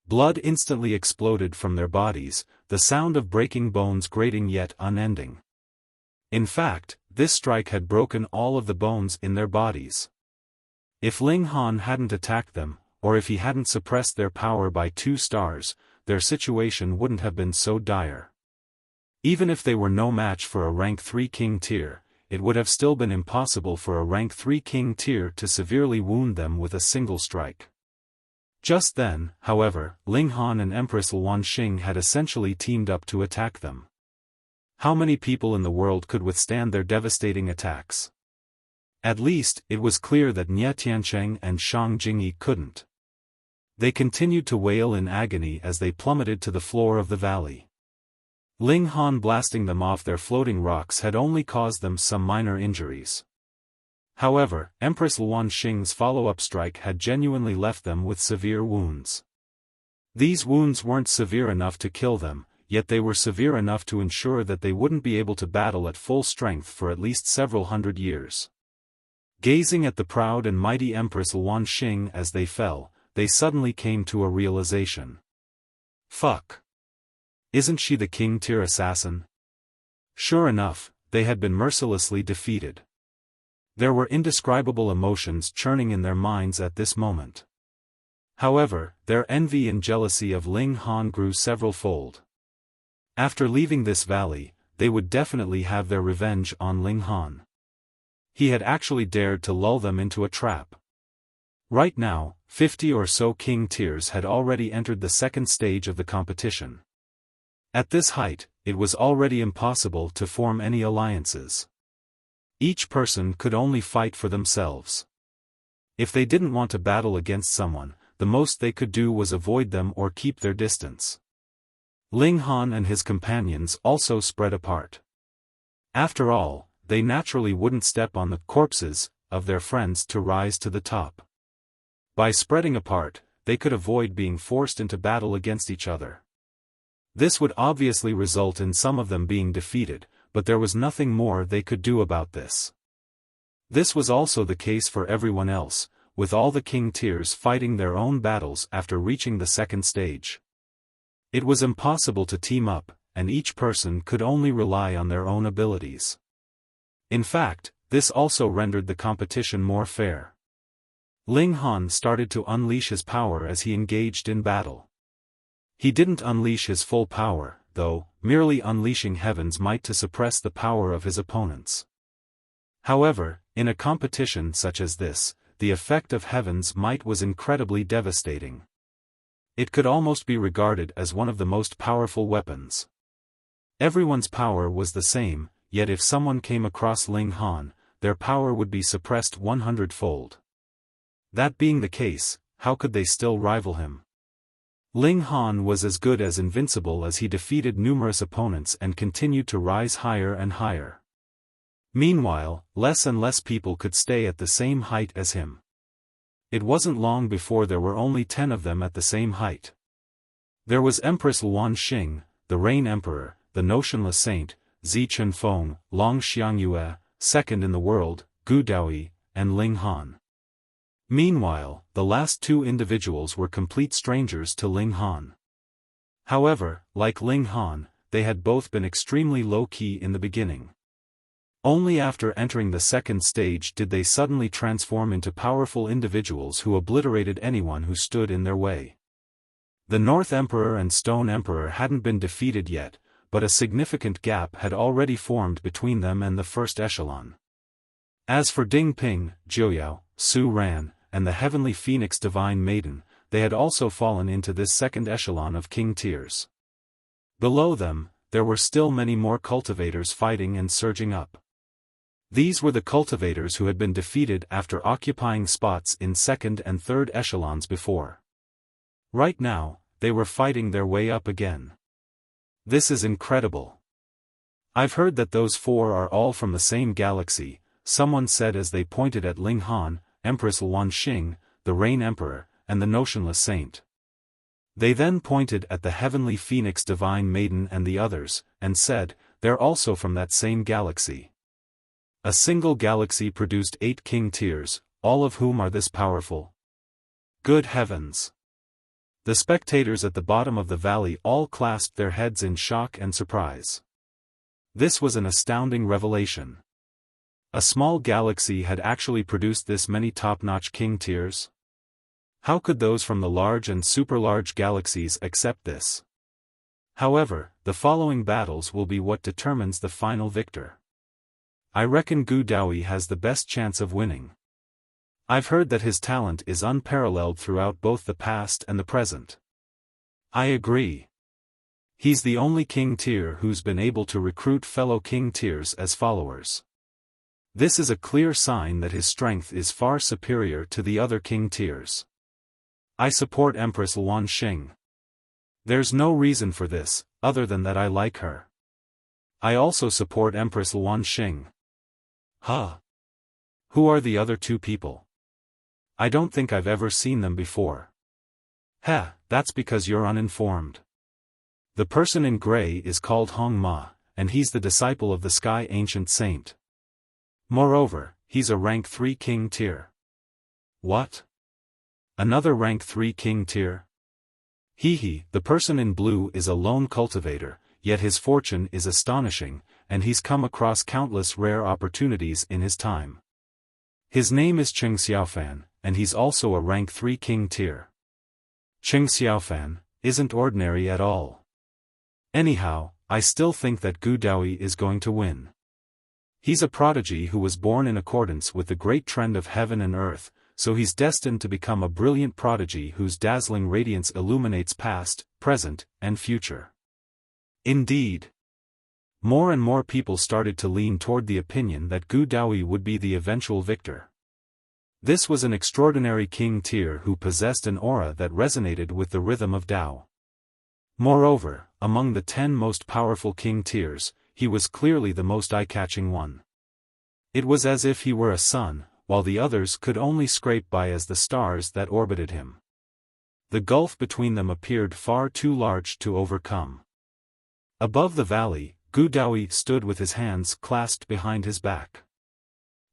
Blood instantly exploded from their bodies, the sound of breaking bones grating yet unending. In fact, this strike had broken all of the bones in their bodies. If Ling Han hadn't attacked them, or if he hadn't suppressed their power by 2 stars, their situation wouldn't have been so dire. Even if they were no match for a rank 3 king tier, it would have still been impossible for a rank 3 king tier to severely wound them with a single strike. Just then, however, Ling Han and Empress Luan Xing had essentially teamed up to attack them. How many people in the world could withstand their devastating attacks? At least, it was clear that Nie Tiancheng and Shang Jingyi couldn't. They continued to wail in agony as they plummeted to the floor of the valley. Ling Han blasting them off their floating rocks had only caused them some minor injuries. However, Empress Luan Xing's follow-up strike had genuinely left them with severe wounds. These wounds weren't severe enough to kill them, yet they were severe enough to ensure that they wouldn't be able to battle at full strength for at least several hundred years. Gazing at the proud and mighty Empress Luan Xing as they fell, they suddenly came to a realization. Fuck! Isn't she the king-tier assassin? Sure enough, they had been mercilessly defeated. There were indescribable emotions churning in their minds at this moment. However, their envy and jealousy of Ling Han grew several-fold. After leaving this valley, they would definitely have their revenge on Ling Han. He had actually dared to lull them into a trap. Right now, 50 or so king tiers had already entered the second stage of the competition. At this height, it was already impossible to form any alliances. Each person could only fight for themselves. If they didn't want to battle against someone, the most they could do was avoid them or keep their distance. Ling Han and his companions also spread apart. After all, they naturally wouldn't step on the corpses of their friends to rise to the top. By spreading apart, they could avoid being forced into battle against each other. This would obviously result in some of them being defeated, but there was nothing more they could do about this. This was also the case for everyone else, with all the king tiers fighting their own battles after reaching the second stage. It was impossible to team up, and each person could only rely on their own abilities. In fact, this also rendered the competition more fair. Ling Han started to unleash his power as he engaged in battle. He didn't unleash his full power, though, merely unleashing heaven's might to suppress the power of his opponents. However, in a competition such as this, the effect of heaven's might was incredibly devastating. It could almost be regarded as one of the most powerful weapons. Everyone's power was the same, yet if someone came across Ling Han, their power would be suppressed 100-fold. That being the case, how could they still rival him? Ling Han was as good as invincible as he defeated numerous opponents and continued to rise higher and higher. Meanwhile, less and less people could stay at the same height as him. It wasn't long before there were only 10 of them at the same height. There was Empress Luan Xing, the Rain Emperor, the Notionless Saint, Zi Chunfeng, Long Xiangyue, second in the world, Gu Daoyi, and Ling Han. Meanwhile, the last two individuals were complete strangers to Ling Han. However, like Ling Han, they had both been extremely low-key in the beginning. Only after entering the second stage did they suddenly transform into powerful individuals who obliterated anyone who stood in their way. The North Emperor and Stone Emperor hadn't been defeated yet, but a significant gap had already formed between them and the first echelon. As for Ding Ping, Jiuyao, Su Ran, and the Heavenly Phoenix Divine Maiden, they had also fallen into this second echelon of king tiers. Below them, there were still many more cultivators fighting and surging up. These were the cultivators who had been defeated after occupying spots in second and third echelons before. Right now, they were fighting their way up again. This is incredible. I've heard that those four are all from the same galaxy, someone said as they pointed at Ling Han, Empress Luan Xing, the Rain Emperor, and the Notionless Saint. They then pointed at the Heavenly Phoenix Divine Maiden and the others, and said, they're also from that same galaxy. A single galaxy produced 8 king tiers, all of whom are this powerful. Good heavens! The spectators at the bottom of the valley all clasped their heads in shock and surprise. This was an astounding revelation. A small galaxy had actually produced this many top-notch king tiers? How could those from the large and super-large galaxies accept this? However, the following battles will be what determines the final victor. I reckon Gu Daoyi has the best chance of winning. I've heard that his talent is unparalleled throughout both the past and the present. I agree. He's the only king tier who's been able to recruit fellow king tiers as followers. This is a clear sign that his strength is far superior to the other king tiers. I support Empress Luan Xing. There's no reason for this, other than that I like her. I also support Empress Luan Xing. Huh? Who are the other two people? I don't think I've ever seen them before. Heh, that's because you're uninformed. The person in gray is called Hong Ma, and he's the disciple of the Sky Ancient Saint. Moreover, he's a rank 3 king tier. What? Another rank 3 king tier? The person in blue is a lone cultivator, yet his fortune is astonishing, and he's come across countless rare opportunities in his time. His name is Xiaofan, and he's also a rank 3 king tier. Xiaofan isn't ordinary at all. Anyhow, I still think that Gu Daoyi is going to win. He's a prodigy who was born in accordance with the great trend of heaven and earth, so he's destined to become a brilliant prodigy whose dazzling radiance illuminates past, present, and future. Indeed. More and more people started to lean toward the opinion that Gu Daoyi would be the eventual victor. This was an extraordinary king tier who possessed an aura that resonated with the rhythm of Tao. Moreover, among the 10 most powerful king tiers, he was clearly the most eye-catching one. It was as if he were a sun, while the others could only scrape by as the stars that orbited him. The gulf between them appeared far too large to overcome. Above the valley, Gu Daoyi stood with his hands clasped behind his back.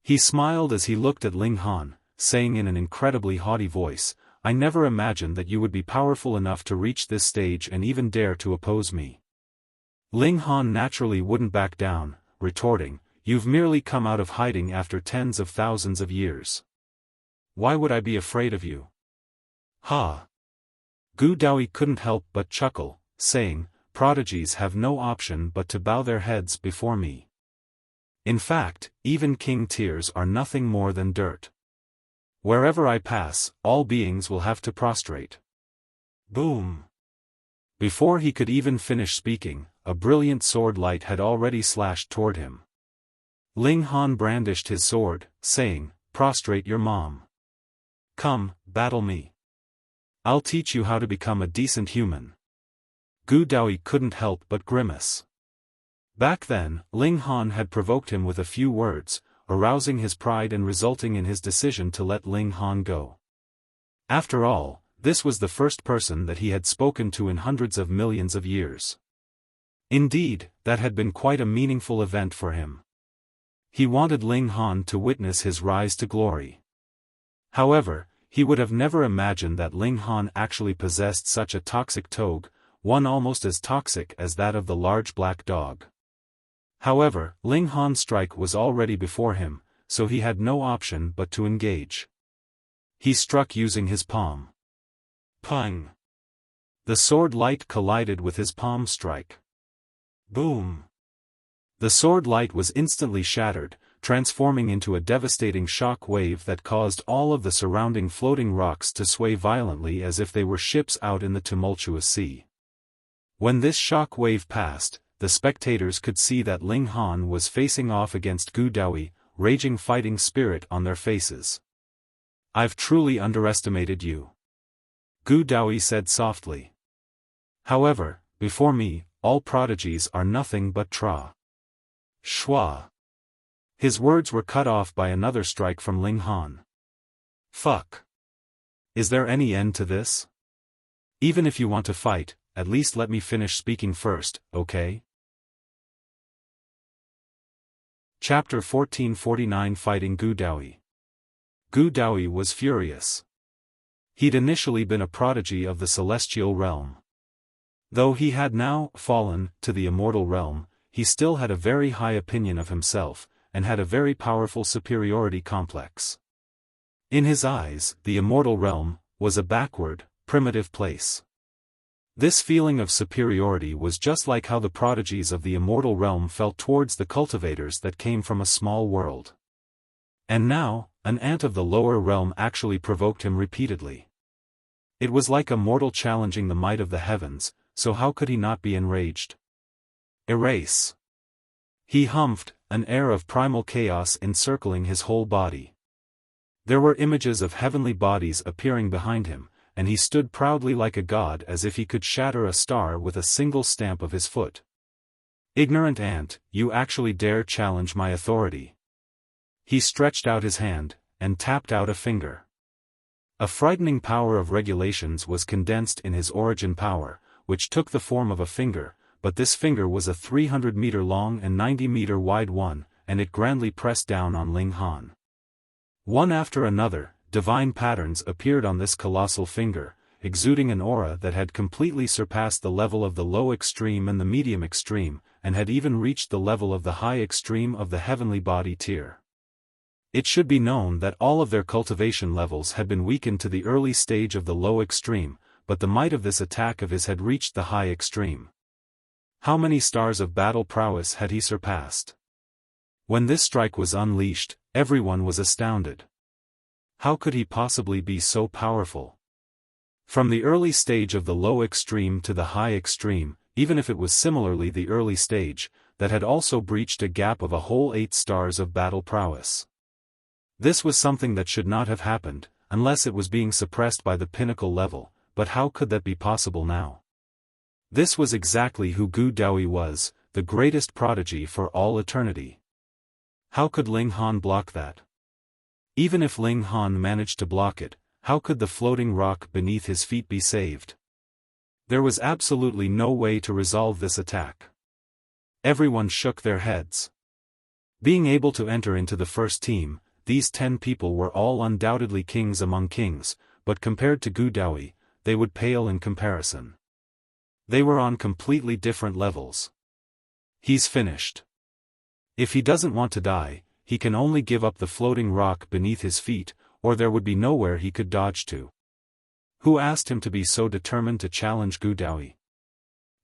He smiled as he looked at Ling Han, saying in an incredibly haughty voice, I never imagined that you would be powerful enough to reach this stage and even dare to oppose me. Ling Han naturally wouldn't back down, retorting, you've merely come out of hiding after tens of thousands of years. Why would I be afraid of you? Ha! Gu Daoyi couldn't help but chuckle, saying, prodigies have no option but to bow their heads before me. In fact, even king tiers are nothing more than dirt. Wherever I pass, all beings will have to prostrate. Boom! Before he could even finish speaking, a brilliant sword light had already slashed toward him. Ling Han brandished his sword, saying, prostrate your mom. Come, battle me. I'll teach you how to become a decent human. Gu Daoyi couldn't help but grimace. Back then, Ling Han had provoked him with a few words, arousing his pride and resulting in his decision to let Ling Han go. After all, this was the first person that he had spoken to in hundreds of millions of years. Indeed, that had been quite a meaningful event for him. He wanted Ling Han to witness his rise to glory. However, he would have never imagined that Ling Han actually possessed such a toxic togue, one almost as toxic as that of the large black dog. However, Ling Han's strike was already before him, so he had no option but to engage. He struck using his palm. Pung! The sword light collided with his palm strike. Boom! The sword light was instantly shattered, transforming into a devastating shock wave that caused all of the surrounding floating rocks to sway violently as if they were ships out in the tumultuous sea. When this shock wave passed, the spectators could see that Ling Han was facing off against Gu Daoyi, raging fighting spirit on their faces. "I've truly underestimated you," Gu Daoyi said softly. "However, before me, all prodigies are nothing but tra." Shua. His words were cut off by another strike from Ling Han. "Fuck. Is there any end to this? Even if you want to fight, at least let me finish speaking first, okay?" Chapter 1449 Fighting Gu Daoyi. Gu Daoyi was furious. He'd initially been a prodigy of the celestial realm. Though he had now fallen to the immortal realm, he still had a very high opinion of himself, and had a very powerful superiority complex. In his eyes, the immortal realm was a backward, primitive place. This feeling of superiority was just like how the prodigies of the immortal realm felt towards the cultivators that came from a small world. And now, an ant of the lower realm actually provoked him repeatedly. It was like a mortal challenging the might of the heavens, so how could he not be enraged? "Erase!" He humphed, an air of primal chaos encircling his whole body. There were images of heavenly bodies appearing behind him, and he stood proudly like a god as if he could shatter a star with a single stamp of his foot. "Ignorant ant, you actually dare challenge my authority." He stretched out his hand, and tapped out a finger. A frightening power of regulations was condensed in his origin power, which took the form of a finger, but this finger was a 300-meter long and 90-meter wide one, and it grandly pressed down on Ling Han. One after another, divine patterns appeared on this colossal finger, exuding an aura that had completely surpassed the level of the low extreme and the medium extreme, and had even reached the level of the high extreme of the heavenly body tier. It should be known that all of their cultivation levels had been weakened to the early stage of the low extreme, but the might of this attack of his had reached the high extreme. How many stars of battle prowess had he surpassed? When this strike was unleashed, everyone was astounded. How could he possibly be so powerful? From the early stage of the low extreme to the high extreme, even if it was similarly the early stage, that had also breached a gap of a whole 8 stars of battle prowess. This was something that should not have happened, unless it was being suppressed by the pinnacle level, but how could that be possible now? This was exactly who Gu Daoyi was, the greatest prodigy for all eternity. How could Ling Han block that? Even if Ling Han managed to block it, how could the floating rock beneath his feet be saved? There was absolutely no way to resolve this attack. Everyone shook their heads. Being able to enter into the first team, these 10 people were all undoubtedly kings among kings, but compared to Gu Daoyi, they would pale in comparison. They were on completely different levels. He's finished. If he doesn't want to die, he can only give up the floating rock beneath his feet, or there would be nowhere he could dodge to. Who asked him to be so determined to challenge Gu Daoyi?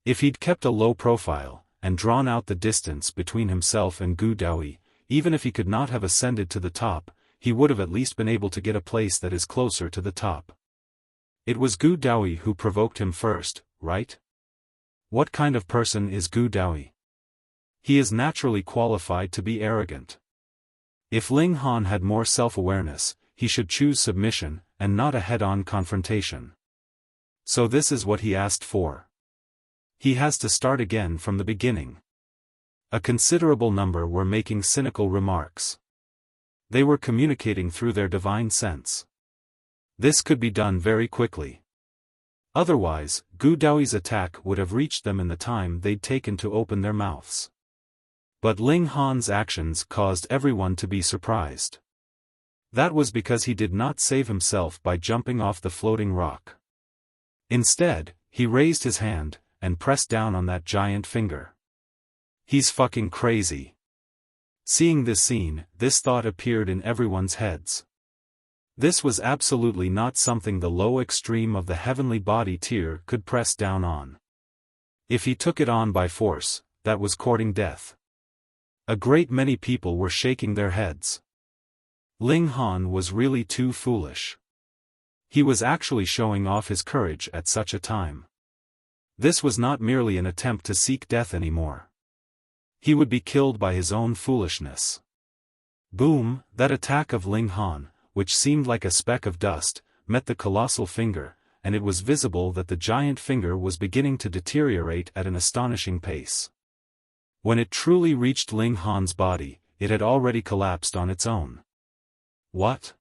If he'd kept a low profile, and drawn out the distance between himself and Gu Daoyi, even if he could not have ascended to the top, he would have at least been able to get a place that is closer to the top. It was Gu Daoyi who provoked him first, right? What kind of person is Gu Daoyi? He is naturally qualified to be arrogant. If Ling Han had more self-awareness, he should choose submission, and not a head-on confrontation. So this is what he asked for. He has to start again from the beginning. A considerable number were making cynical remarks. They were communicating through their divine sense. This could be done very quickly. Otherwise, Gu Daoyi's attack would have reached them in the time they'd taken to open their mouths. But Ling Han's actions caused everyone to be surprised. That was because he did not save himself by jumping off the floating rock. Instead, he raised his hand, and pressed down on that giant finger. He's fucking crazy. Seeing this scene, this thought appeared in everyone's heads. This was absolutely not something the low extreme of the heavenly body tier could press down on. If he took it on by force, that was courting death. A great many people were shaking their heads. Ling Han was really too foolish. He was actually showing off his courage at such a time. This was not merely an attempt to seek death anymore. He would be killed by his own foolishness. Boom, that attack of Ling Han, which seemed like a speck of dust, met the colossal finger, and it was visible that the giant finger was beginning to deteriorate at an astonishing pace. When it truly reached Ling Han's body, it had already collapsed on its own. What?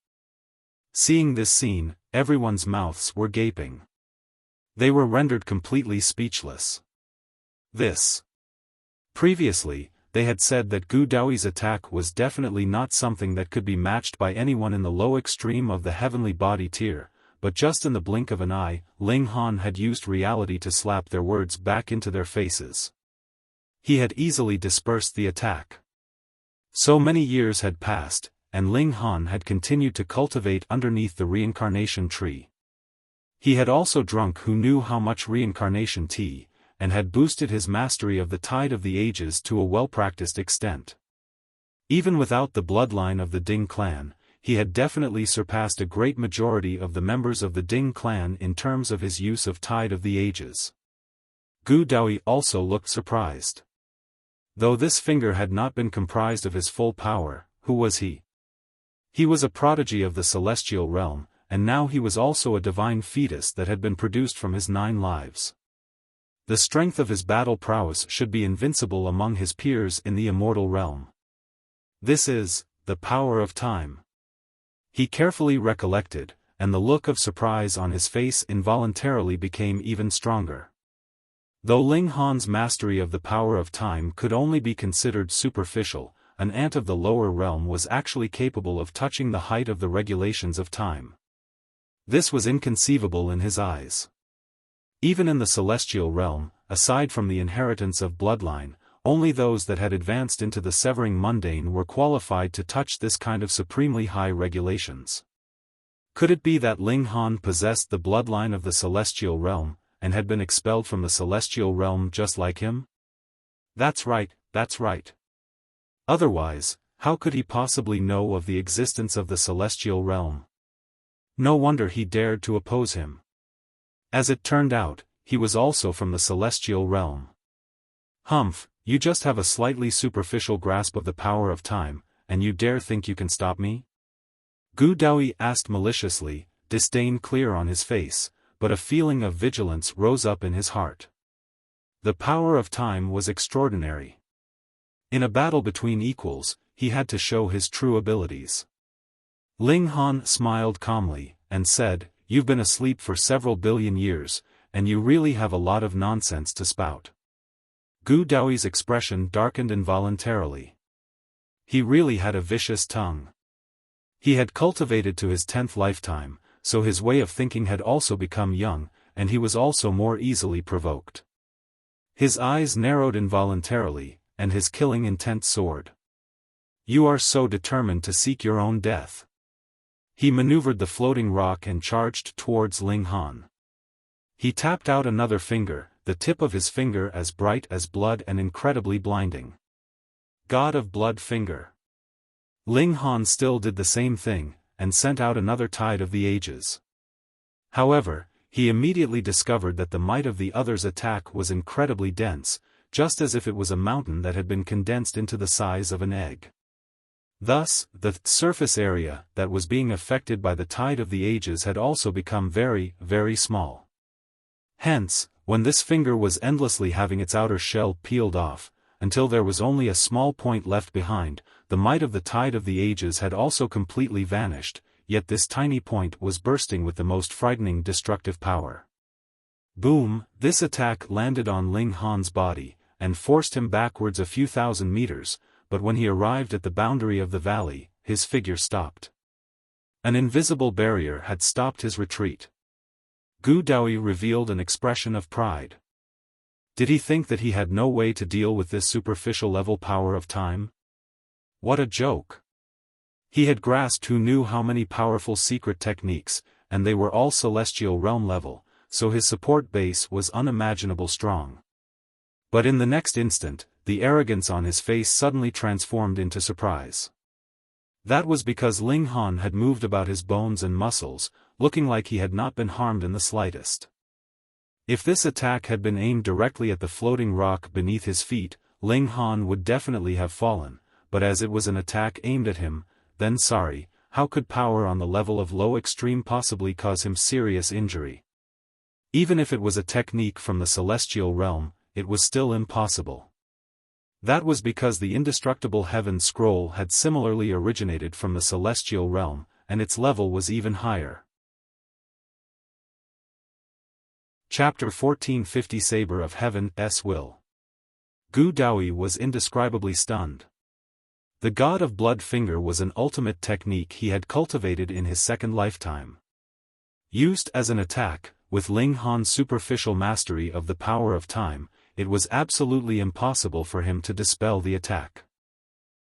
Seeing this scene, everyone's mouths were gaping. They were rendered completely speechless. Previously, they had said that Gu Daoyi's attack was definitely not something that could be matched by anyone in the low extreme of the heavenly body tier, but just in the blink of an eye, Ling Han had used reality to slap their words back into their faces. He had easily dispersed the attack. So many years had passed, and Ling Han had continued to cultivate underneath the reincarnation tree. He had also drunk who knew how much reincarnation tea, and had boosted his mastery of the tide of the ages to a well-practiced extent. Even without the bloodline of the Ding clan, he had definitely surpassed a great majority of the members of the Ding clan in terms of his use of tide of the ages. Gu Daoyi also looked surprised. Though this finger had not been comprised of his full power, who was he? He was a prodigy of the celestial realm, and now he was also a divine fetus that had been produced from his 9 lives. The strength of his battle prowess should be invincible among his peers in the immortal realm. This is the power of time. He carefully recollected, and the look of surprise on his face involuntarily became even stronger. Though Ling Han's mastery of the power of time could only be considered superficial, an ant of the lower realm was actually capable of touching the height of the regulations of time. This was inconceivable in his eyes. Even in the celestial realm, aside from the inheritance of bloodline, only those that had advanced into the severing mundane were qualified to touch this kind of supremely high regulations. Could it be that Ling Han possessed the bloodline of the celestial realm, and had been expelled from the celestial realm just like him? That's right. Otherwise, how could he possibly know of the existence of the celestial realm? No wonder he dared to oppose him. As it turned out, he was also from the celestial realm. Humph, you just have a slightly superficial grasp of the power of time, and you dare think you can stop me? Gu Daoyi asked maliciously, disdain clear on his face, but a feeling of vigilance rose up in his heart. The power of time was extraordinary. In a battle between equals, he had to show his true abilities. Ling Han smiled calmly, and said, "You've been asleep for several billion years, and you really have a lot of nonsense to spout." Gu Daoyi's expression darkened involuntarily. He really had a vicious tongue. He had cultivated to his 10th lifetime, so his way of thinking had also become young, and he was also more easily provoked. His eyes narrowed involuntarily, and his killing intent soared. "You are so determined to seek your own death." He maneuvered the floating rock and charged towards Ling Han. He tapped out another finger, the tip of his finger as bright as blood and incredibly blinding. God of Blood Finger. Ling Han still did the same thing, and sent out another tide of the ages. However, he immediately discovered that the might of the other's attack was incredibly dense, just as if it was a mountain that had been condensed into the size of an egg. Thus, the surface area that was being affected by the tide of the ages had also become very, very small. Hence, when this finger was endlessly having its outer shell peeled off, until there was only a small point left behind, the might of the tide of the ages had also completely vanished, yet this tiny point was bursting with the most frightening destructive power. Boom, this attack landed on Ling Han's body, and forced him backwards a few thousand meters, but when he arrived at the boundary of the valley, his figure stopped. An invisible barrier had stopped his retreat. Gu Daoyi revealed an expression of pride. Did he think that he had no way to deal with this superficial level power of time? What a joke! He had grasped who knew how many powerful secret techniques, and they were all celestial realm level, so his support base was unimaginable strong. But in the next instant, the arrogance on his face suddenly transformed into surprise. That was because Ling Han had moved about his bones and muscles, looking like he had not been harmed in the slightest. If this attack had been aimed directly at the floating rock beneath his feet, Ling Han would definitely have fallen, but as it was an attack aimed at him, then how could power on the level of low extreme possibly cause him serious injury? Even if it was a technique from the celestial realm, it was still impossible. That was because the indestructible heaven scroll had similarly originated from the celestial realm, and its level was even higher. Chapter 1450 Saber of Heaven's Will. Gu Daoyi was indescribably stunned. The God of Blood Finger was an ultimate technique he had cultivated in his second lifetime. Used as an attack, with Ling Han's superficial mastery of the power of time, it was absolutely impossible for him to dispel the attack.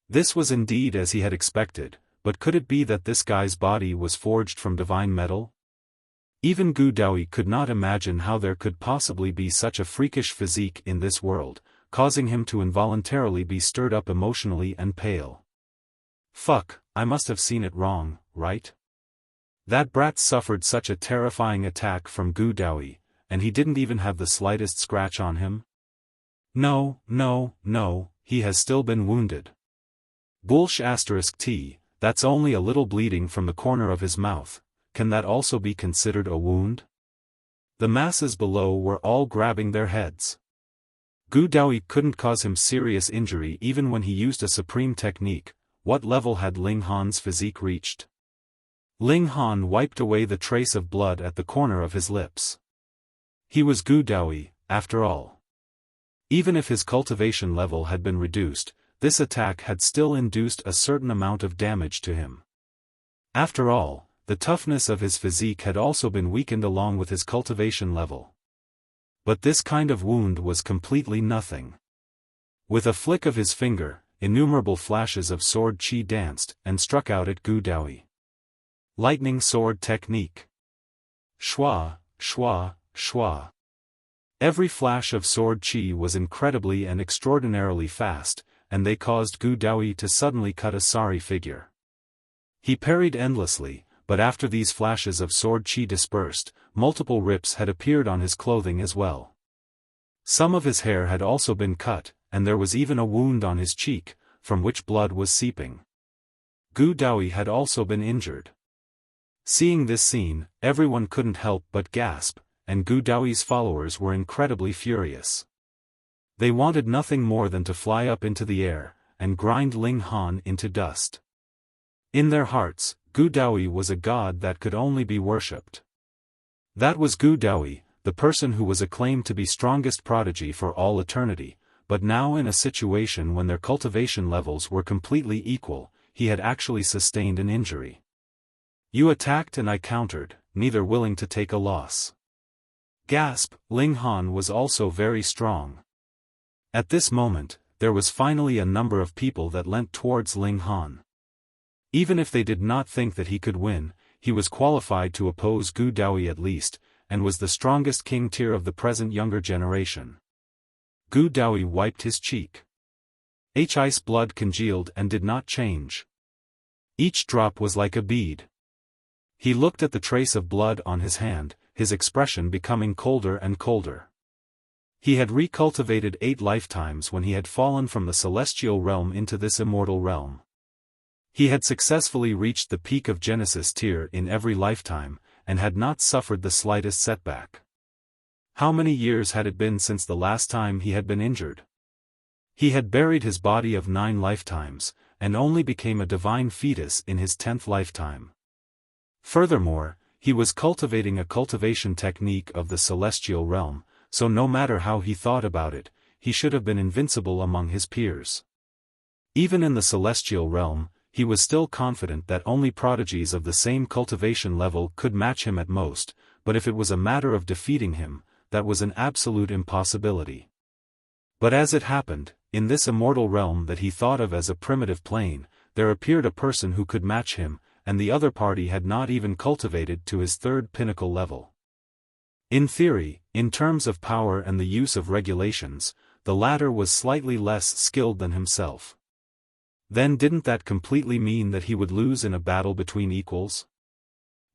This was indeed as he had expected, but could it be that this guy's body was forged from divine metal? Even Gu Daoyi could not imagine how there could possibly be such a freakish physique in this world, causing him to involuntarily be stirred up emotionally and pale. Fuck, I must have seen it wrong, right? That brat suffered such a terrifying attack from Gu Daoyi, and he didn't even have the slightest scratch on him? No, he has still been wounded. Bullsh*t, that's only a little bleeding from the corner of his mouth, can that also be considered a wound? The masses below were all grabbing their heads. Gu Daoyi couldn't cause him serious injury even when he used a supreme technique. What level had Ling Han's physique reached? Ling Han wiped away the trace of blood at the corner of his lips. He was Gu Daoyi, after all. Even if his cultivation level had been reduced, this attack had still induced a certain amount of damage to him. After all, the toughness of his physique had also been weakened along with his cultivation level. But this kind of wound was completely nothing. With a flick of his finger, innumerable flashes of sword chi danced and struck out at Gu Daoyi. Lightning sword technique. Shwa, shwa, shwa. Every flash of sword chi was incredibly and extraordinarily fast, and they caused Gu Daoyi to suddenly cut a sorry figure. He parried endlessly, but after these flashes of sword chi dispersed, multiple rips had appeared on his clothing as well. Some of his hair had also been cut, and there was even a wound on his cheek, from which blood was seeping. Gu Daoyi had also been injured. Seeing this scene, everyone couldn't help but gasp, and Gu Daoyi's followers were incredibly furious. They wanted nothing more than to fly up into the air, and grind Ling Han into dust. In their hearts, Gu Daoyi was a god that could only be worshipped. That was Gu Daoyi, the person who was acclaimed to be strongest prodigy for all eternity, but now in a situation when their cultivation levels were completely equal, he had actually sustained an injury. You attacked and I countered, neither willing to take a loss. Gasp, Ling Han was also very strong. At this moment, there was finally a number of people that leant towards Ling Han. Even if they did not think that he could win, he was qualified to oppose Gu Daoyi at least, and was the strongest king tier of the present younger generation. Gu Daoyi wiped his cheek. Ice blood congealed and did not change. Each drop was like a bead. He looked at the trace of blood on his hand, his expression becoming colder and colder. He had recultivated 8 lifetimes when he had fallen from the celestial realm into this immortal realm. He had successfully reached the peak of Genesis tier in every lifetime, and had not suffered the slightest setback. How many years had it been since the last time he had been injured? He had buried his body of 9 lifetimes, and only became a divine fetus in his 10th lifetime. Furthermore, he was cultivating a cultivation technique of the celestial realm, so no matter how he thought about it, he should have been invincible among his peers. Even in the celestial realm, he was still confident that only prodigies of the same cultivation level could match him at most, but if it was a matter of defeating him, that was an absolute impossibility. But as it happened, in this immortal realm that he thought of as a primitive plane, there appeared a person who could match him, and the other party had not even cultivated to his third pinnacle level. In theory, in terms of power and the use of regulations, the latter was slightly less skilled than himself. Then didn't that completely mean that he would lose in a battle between equals?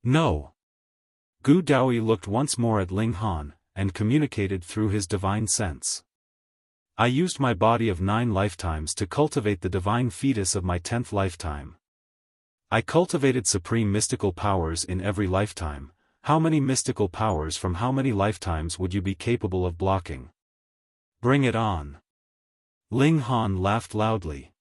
No. Gu Daoyi looked once more at Ling Han, and communicated through his divine sense. I used my body of 9 lifetimes to cultivate the divine fetus of my 10th lifetime. I cultivated supreme mystical powers in every lifetime. How many mystical powers from how many lifetimes would you be capable of blocking? Bring it on. Ling Han laughed loudly.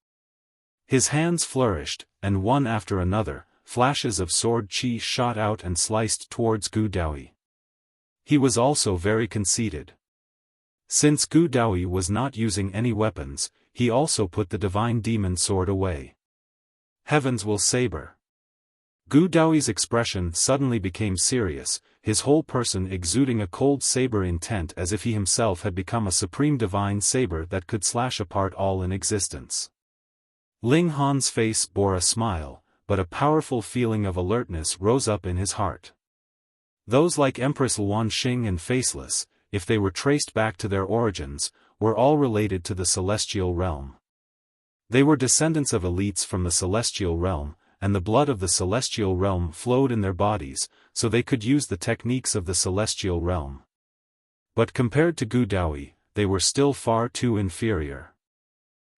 His hands flourished, and one after another, flashes of sword chi shot out and sliced towards Gu Daoyi. He was also very conceited. Since Gu Daoyi was not using any weapons, he also put the divine demon sword away. Heavens will Saber. Gu Daoyi's expression suddenly became serious, his whole person exuding a cold saber intent as if he himself had become a supreme divine saber that could slash apart all in existence. Ling Han's face bore a smile, but a powerful feeling of alertness rose up in his heart. Those like Empress Luan Xing and Faceless, if they were traced back to their origins, were all related to the celestial realm. They were descendants of elites from the celestial realm, and the blood of the celestial realm flowed in their bodies, so they could use the techniques of the celestial realm. But compared to Gu Daoyi, they were still far too inferior.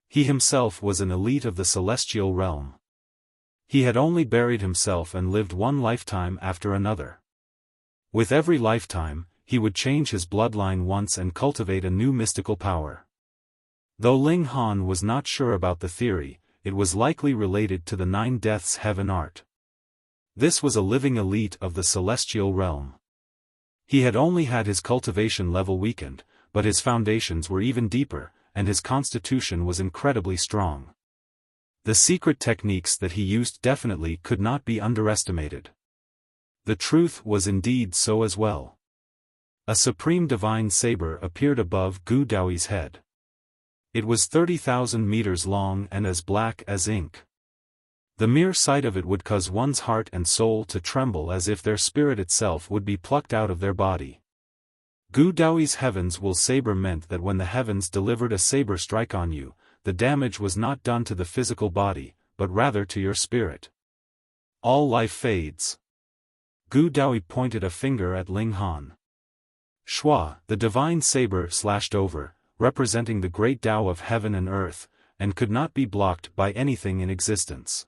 He himself was an elite of the celestial realm. He had only buried himself and lived one lifetime after another. With every lifetime, he would change his bloodline once and cultivate a new mystical power. Though Ling Han was not sure about the theory, it was likely related to the 9 Deaths Heaven art. This was a living elite of the celestial realm. He had only had his cultivation level weakened, but his foundations were even deeper, and his constitution was incredibly strong. The secret techniques that he used definitely could not be underestimated. The truth was indeed so as well. A supreme divine saber appeared above Gu Daoyi's head. It was 30,000 meters long and as black as ink. The mere sight of it would cause one's heart and soul to tremble as if their spirit itself would be plucked out of their body. Gu Daoyi's heavens will saber meant that when the heavens delivered a saber strike on you, the damage was not done to the physical body, but rather to your spirit. All life fades. Gu Daoyi pointed a finger at Ling Han. Shua, the divine saber slashed over, representing the great Tao of heaven and earth, and could not be blocked by anything in existence.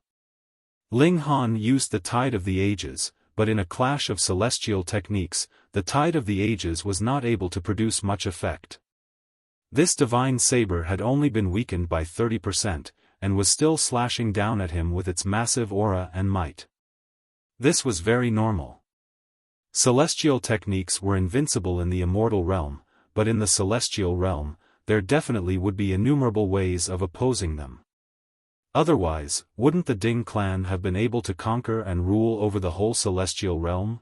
Ling Han used the tide of the ages, but in a clash of celestial techniques, the tide of the ages was not able to produce much effect. This divine saber had only been weakened by 30%, and was still slashing down at him with its massive aura and might. This was very normal. Celestial techniques were invincible in the immortal realm, but in the celestial realm, there definitely would be innumerable ways of opposing them. Otherwise, wouldn't the Ding clan have been able to conquer and rule over the whole celestial realm?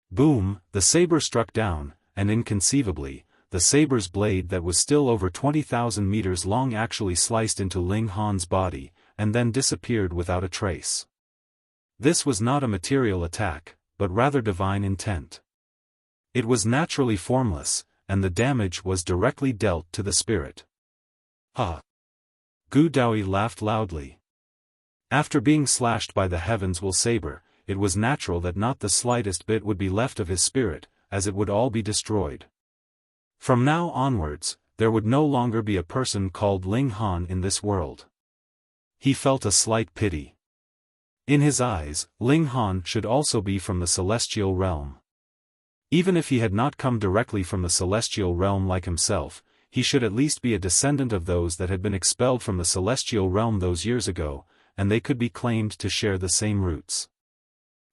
Boom, the saber struck down, and inconceivably, the saber's blade that was still over 20,000 meters long actually sliced into Ling Han's body, and then disappeared without a trace. This was not a material attack, but rather divine intent. It was naturally formless, and the damage was directly dealt to the spirit. Ha! Gu Daoyi laughed loudly. After being slashed by the heavens will saber, it was natural that not the slightest bit would be left of his spirit, as it would all be destroyed. From now onwards, there would no longer be a person called Ling Han in this world. He felt a slight pity. In his eyes, Ling Han should also be from the celestial realm. Even if he had not come directly from the celestial realm like himself, he should at least be a descendant of those that had been expelled from the celestial realm those years ago, and they could be claimed to share the same roots.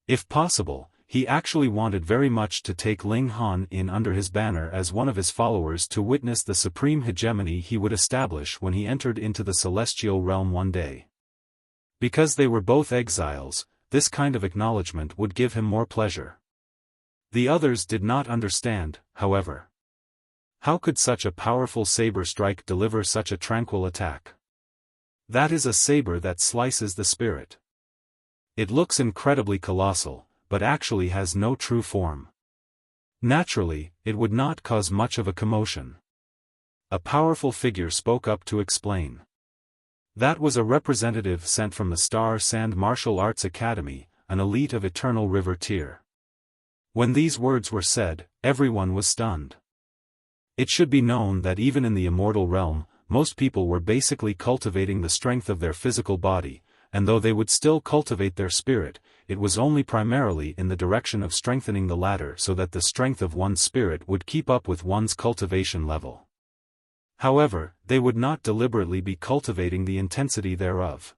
If possible, he actually wanted very much to take Ling Han in under his banner as one of his followers to witness the supreme hegemony he would establish when he entered into the celestial realm one day. Because they were both exiles, this kind of acknowledgement would give him more pleasure. The others did not understand, however. How could such a powerful saber strike deliver such a tranquil attack? That is a saber that slices the spirit. It looks incredibly colossal, but actually has no true form. Naturally, it would not cause much of a commotion. A powerful figure spoke up to explain. That was a representative sent from the Star Sand Martial Arts Academy, an elite of Eternal River tier. When these words were said, everyone was stunned. It should be known that even in the immortal realm, most people were basically cultivating the strength of their physical body, and though they would still cultivate their spirit, it was only primarily in the direction of strengthening the latter so that the strength of one's spirit would keep up with one's cultivation level. However, they would not deliberately be cultivating the intensity thereof.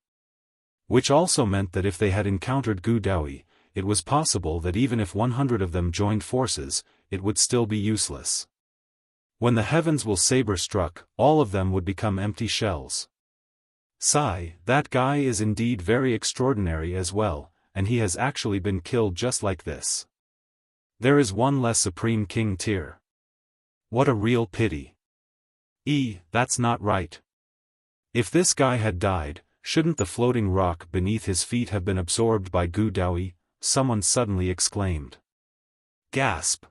Which also meant that if they had encountered Gu Daoyi, it was possible that even if 100 of them joined forces, it would still be useless. When the heavens will saber struck, all of them would become empty shells. Sigh, that guy is indeed very extraordinary as well, and he has actually been killed just like this. There is one less Supreme King tier. What a real pity. That's not right. If this guy had died, shouldn't the floating rock beneath his feet have been absorbed by Gu Daoyi? Someone suddenly exclaimed. Gasp!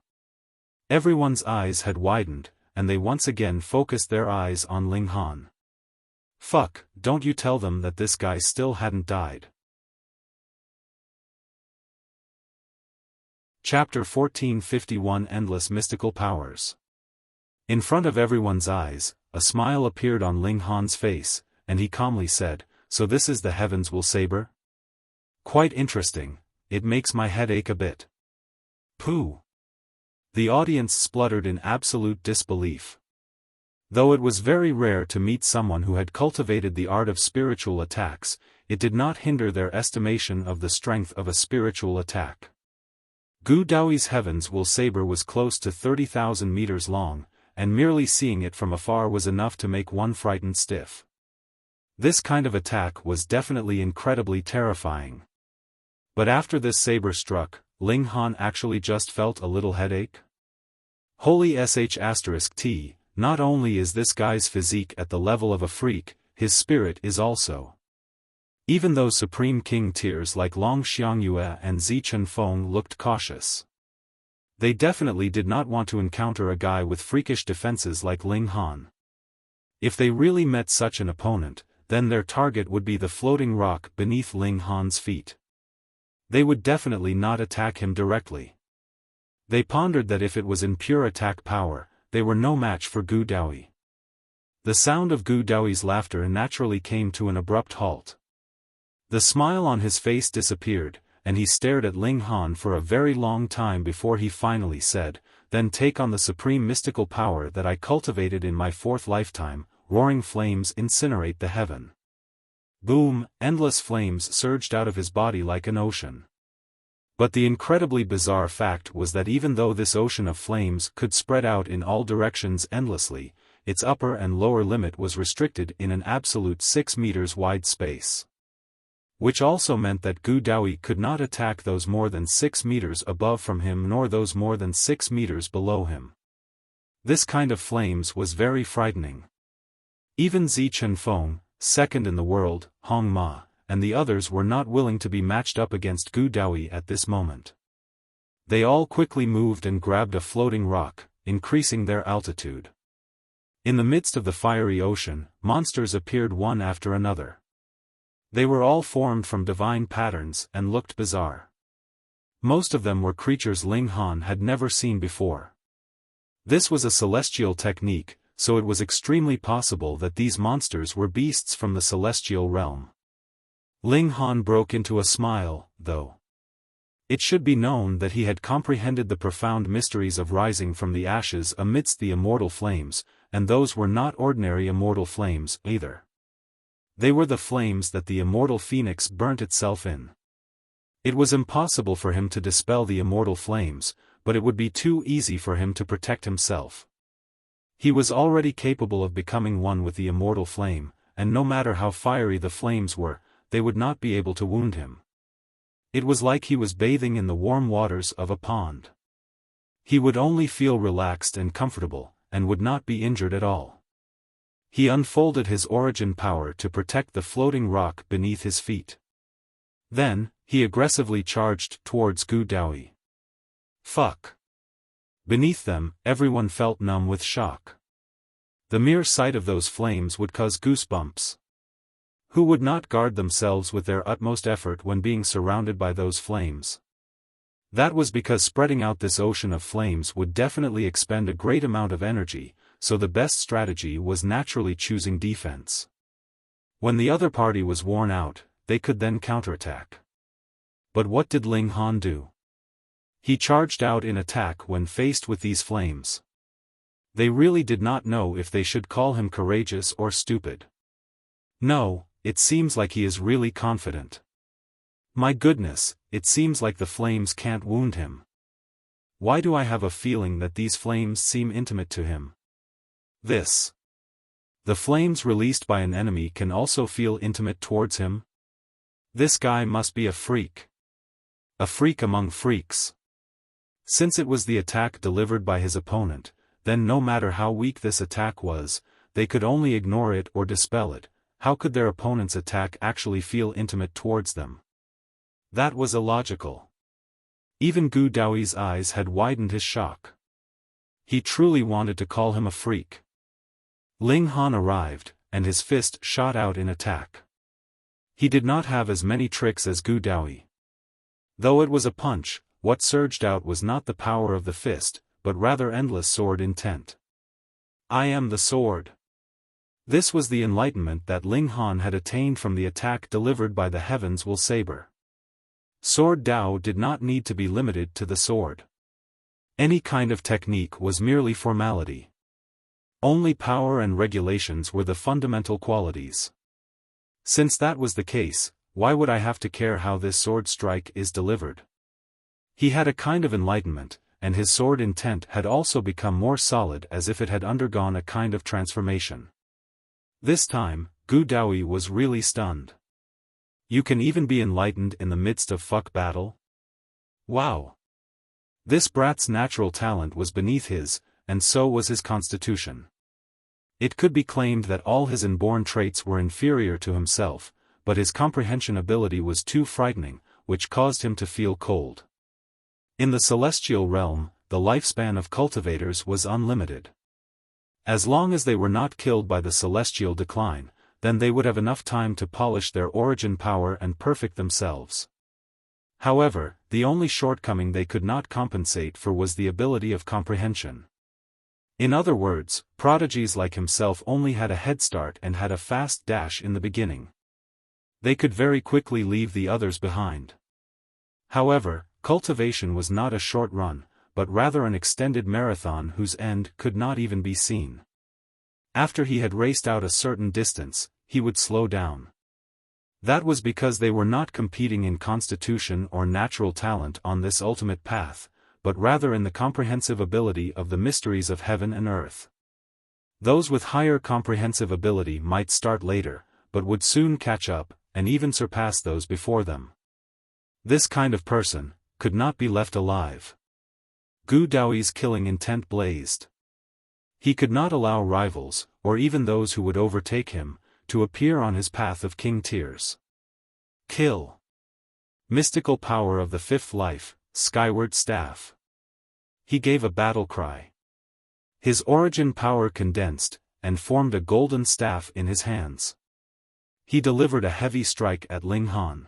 Everyone's eyes had widened, and they once again focused their eyes on Ling Han. Fuck, don't you tell them that this guy still hadn't died. Chapter 1451 Endless Mystical Powers. In front of everyone's eyes, a smile appeared on Ling Han's face, and he calmly said, "So this is the Heavens Will Saber? Quite interesting, it makes my head ache a bit." Pooh! The audience spluttered in absolute disbelief. Though it was very rare to meet someone who had cultivated the art of spiritual attacks, it did not hinder their estimation of the strength of a spiritual attack. Gu Daoyi's Heavens Will Saber was close to 30,000 meters long, and merely seeing it from afar was enough to make one frightened stiff. This kind of attack was definitely incredibly terrifying. But after this saber struck, Ling Han actually just felt a little headache. Holy sh*t, not only is this guy's physique at the level of a freak, his spirit is also. Even though Supreme King tiers like Long Xiangyue and Zi Chunfeng looked cautious. They definitely did not want to encounter a guy with freakish defenses like Ling Han. If they really met such an opponent, then their target would be the floating rock beneath Ling Han's feet. They would definitely not attack him directly. They pondered that if it was in pure attack power, they were no match for Gu Daoyi. The sound of Gu Daoyi's laughter naturally came to an abrupt halt. The smile on his face disappeared, and he stared at Ling Han for a very long time before he finally said, "Then take on the supreme mystical power that I cultivated in my 4th lifetime, roaring flames incinerate the heaven." Boom, endless flames surged out of his body like an ocean. But the incredibly bizarre fact was that even though this ocean of flames could spread out in all directions endlessly, its upper and lower limit was restricted in an absolute 6 meters wide space. Which also meant that Gu Daoyi could not attack those more than 6 meters above from him nor those more than 6 meters below him. This kind of flames was very frightening. Even Zi Chunfeng, second in the world, Hong Ma, and the others were not willing to be matched up against Gu Daoyi at this moment. They all quickly moved and grabbed a floating rock, increasing their altitude. In the midst of the fiery ocean, monsters appeared one after another. They were all formed from divine patterns and looked bizarre. Most of them were creatures Ling Han had never seen before. This was a celestial technique, so it was extremely possible that these monsters were beasts from the celestial realm. Ling Han broke into a smile, though. It should be known that he had comprehended the profound mysteries of rising from the ashes amidst the immortal flames, and those were not ordinary immortal flames, either. They were the flames that the immortal phoenix burnt itself in. It was impossible for him to dispel the immortal flames, but it would be too easy for him to protect himself. He was already capable of becoming one with the immortal flame, and no matter how fiery the flames were, they would not be able to wound him. It was like he was bathing in the warm waters of a pond. He would only feel relaxed and comfortable, and would not be injured at all. He unfolded his origin power to protect the floating rock beneath his feet. Then, he aggressively charged towards Gu Daoyi. Fuck. Beneath them, everyone felt numb with shock. The mere sight of those flames would cause goosebumps. Who would not guard themselves with their utmost effort when being surrounded by those flames? That was because spreading out this ocean of flames would definitely expend a great amount of energy, so the best strategy was naturally choosing defense. When the other party was worn out, they could then counterattack. But what did Ling Han do? He charged out in attack when faced with these flames. They really did not know if they should call him courageous or stupid. No, it seems like he is really confident. My goodness, it seems like the flames can't wound him. Why do I have a feeling that these flames seem intimate to him? The flames released by an enemy can also feel intimate towards him? This guy must be a freak. A freak among freaks. Since it was the attack delivered by his opponent, then no matter how weak this attack was, they could only ignore it or dispel it. How could their opponent's attack actually feel intimate towards them? That was illogical. Even Gu Daoyi's eyes had widened his shock. He truly wanted to call him a freak. Ling Han arrived, and his fist shot out in attack. He did not have as many tricks as Gu Daoyi. Though it was a punch, what surged out was not the power of the fist, but rather endless sword intent. I am the sword. This was the enlightenment that Ling Han had attained from the attack delivered by the Heavens Will Saber. Sword Dao did not need to be limited to the sword. Any kind of technique was merely formality. Only power and regulations were the fundamental qualities. Since that was the case, why would I have to care how this sword strike is delivered? He had a kind of enlightenment, and his sword intent had also become more solid as if it had undergone a kind of transformation. This time, Gu Daoyi was really stunned. You can even be enlightened in the midst of fuck battle? Wow! This brat's natural talent was beneath his, and so was his constitution. It could be claimed that all his inborn traits were inferior to himself, but his comprehension ability was too frightening, which caused him to feel cold. In the celestial realm, the lifespan of cultivators was unlimited. As long as they were not killed by the celestial decline, then they would have enough time to polish their origin power and perfect themselves. However, the only shortcoming they could not compensate for was the ability of comprehension. In other words, prodigies like himself only had a head start and had a fast dash in the beginning. They could very quickly leave the others behind. However, cultivation was not a short run, but rather an extended marathon whose end could not even be seen. After he had raced out a certain distance, he would slow down. That was because they were not competing in constitution or natural talent on this ultimate path, but rather in the comprehensive ability of the mysteries of heaven and earth. Those with higher comprehensive ability might start later, but would soon catch up, and even surpass those before them. This kind of person could not be left alive. Gu Daoyi's killing intent blazed. He could not allow rivals, or even those who would overtake him, to appear on his path of king tears. Kill. Mystical power of the fifth life, skyward staff. He gave a battle cry. His origin power condensed, and formed a golden staff in his hands. He delivered a heavy strike at Ling Han.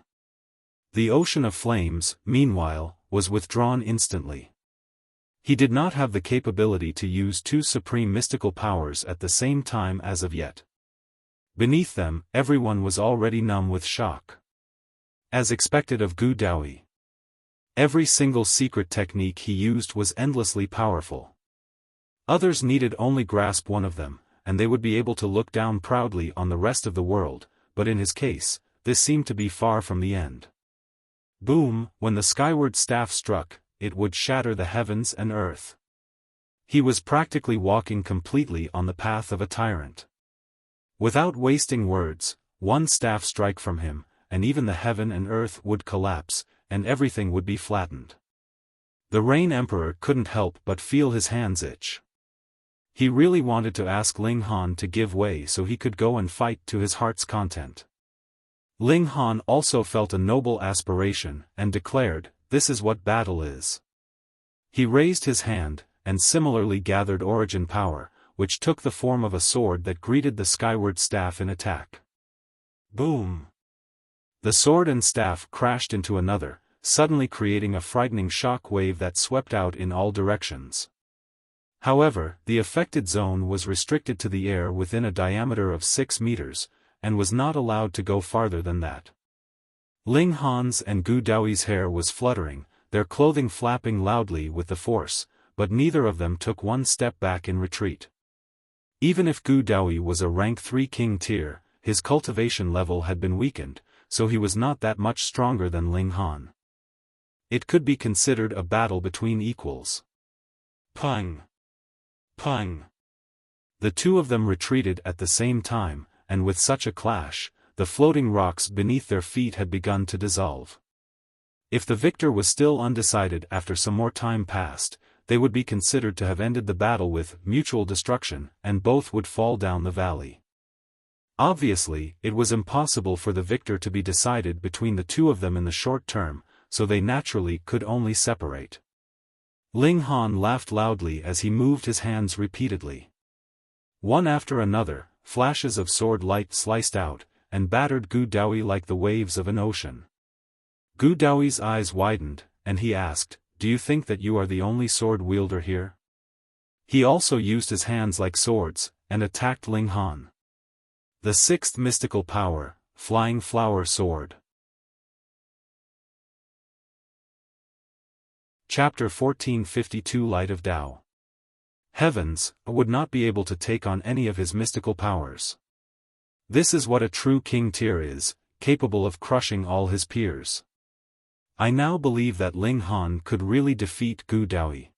The ocean of flames, meanwhile, was withdrawn instantly. He did not have the capability to use two supreme mystical powers at the same time as of yet. Beneath them, everyone was already numb with shock. As expected of Gu Daoyi. Every single secret technique he used was endlessly powerful. Others needed only grasp one of them, and they would be able to look down proudly on the rest of the world, but in his case, this seemed to be far from the end. Boom, when the skyward staff struck, it would shatter the heavens and earth. He was practically walking completely on the path of a tyrant. Without wasting words, one staff strike from him, and even the heaven and earth would collapse, and everything would be flattened. The Rain Emperor couldn't help but feel his hands itch. He really wanted to ask Ling Han to give way so he could go and fight to his heart's content. Ling Han also felt a noble aspiration, and declared, "This is what battle is." He raised his hand, and similarly gathered origin power, which took the form of a sword that greeted the skyward staff in attack. Boom! The sword and staff crashed into another, suddenly creating a frightening shock wave that swept out in all directions. However, the affected zone was restricted to the air within a diameter of 6 meters, and was not allowed to go farther than that. Ling Han's and Gu Daoyi's hair was fluttering, their clothing flapping loudly with the force, but neither of them took one step back in retreat. Even if Gu Daoyi was a rank 3 king tier, his cultivation level had been weakened, so he was not that much stronger than Ling Han. It could be considered a battle between equals. Pung! Pung! The two of them retreated at the same time, and with such a clash, the floating rocks beneath their feet had begun to dissolve. If the victor was still undecided after some more time passed, they would be considered to have ended the battle with mutual destruction, and both would fall down the valley. Obviously, it was impossible for the victor to be decided between the two of them in the short term, so they naturally could only separate. Ling Han laughed loudly as he moved his hands repeatedly. One after another, flashes of sword light sliced out, and battered Gu Daoyi like the waves of an ocean. Gu Daoyi's eyes widened, and he asked, "Do you think that you are the only sword wielder here?" He also used his hands like swords, and attacked Ling Han. The sixth mystical power, Flying Flower Sword. Chapter 1452 Light of Tao. Heavens, would not be able to take on any of his mystical powers. This is what a true king tier is, capable of crushing all his peers. I now believe that Ling Han could really defeat Gu Daoyi.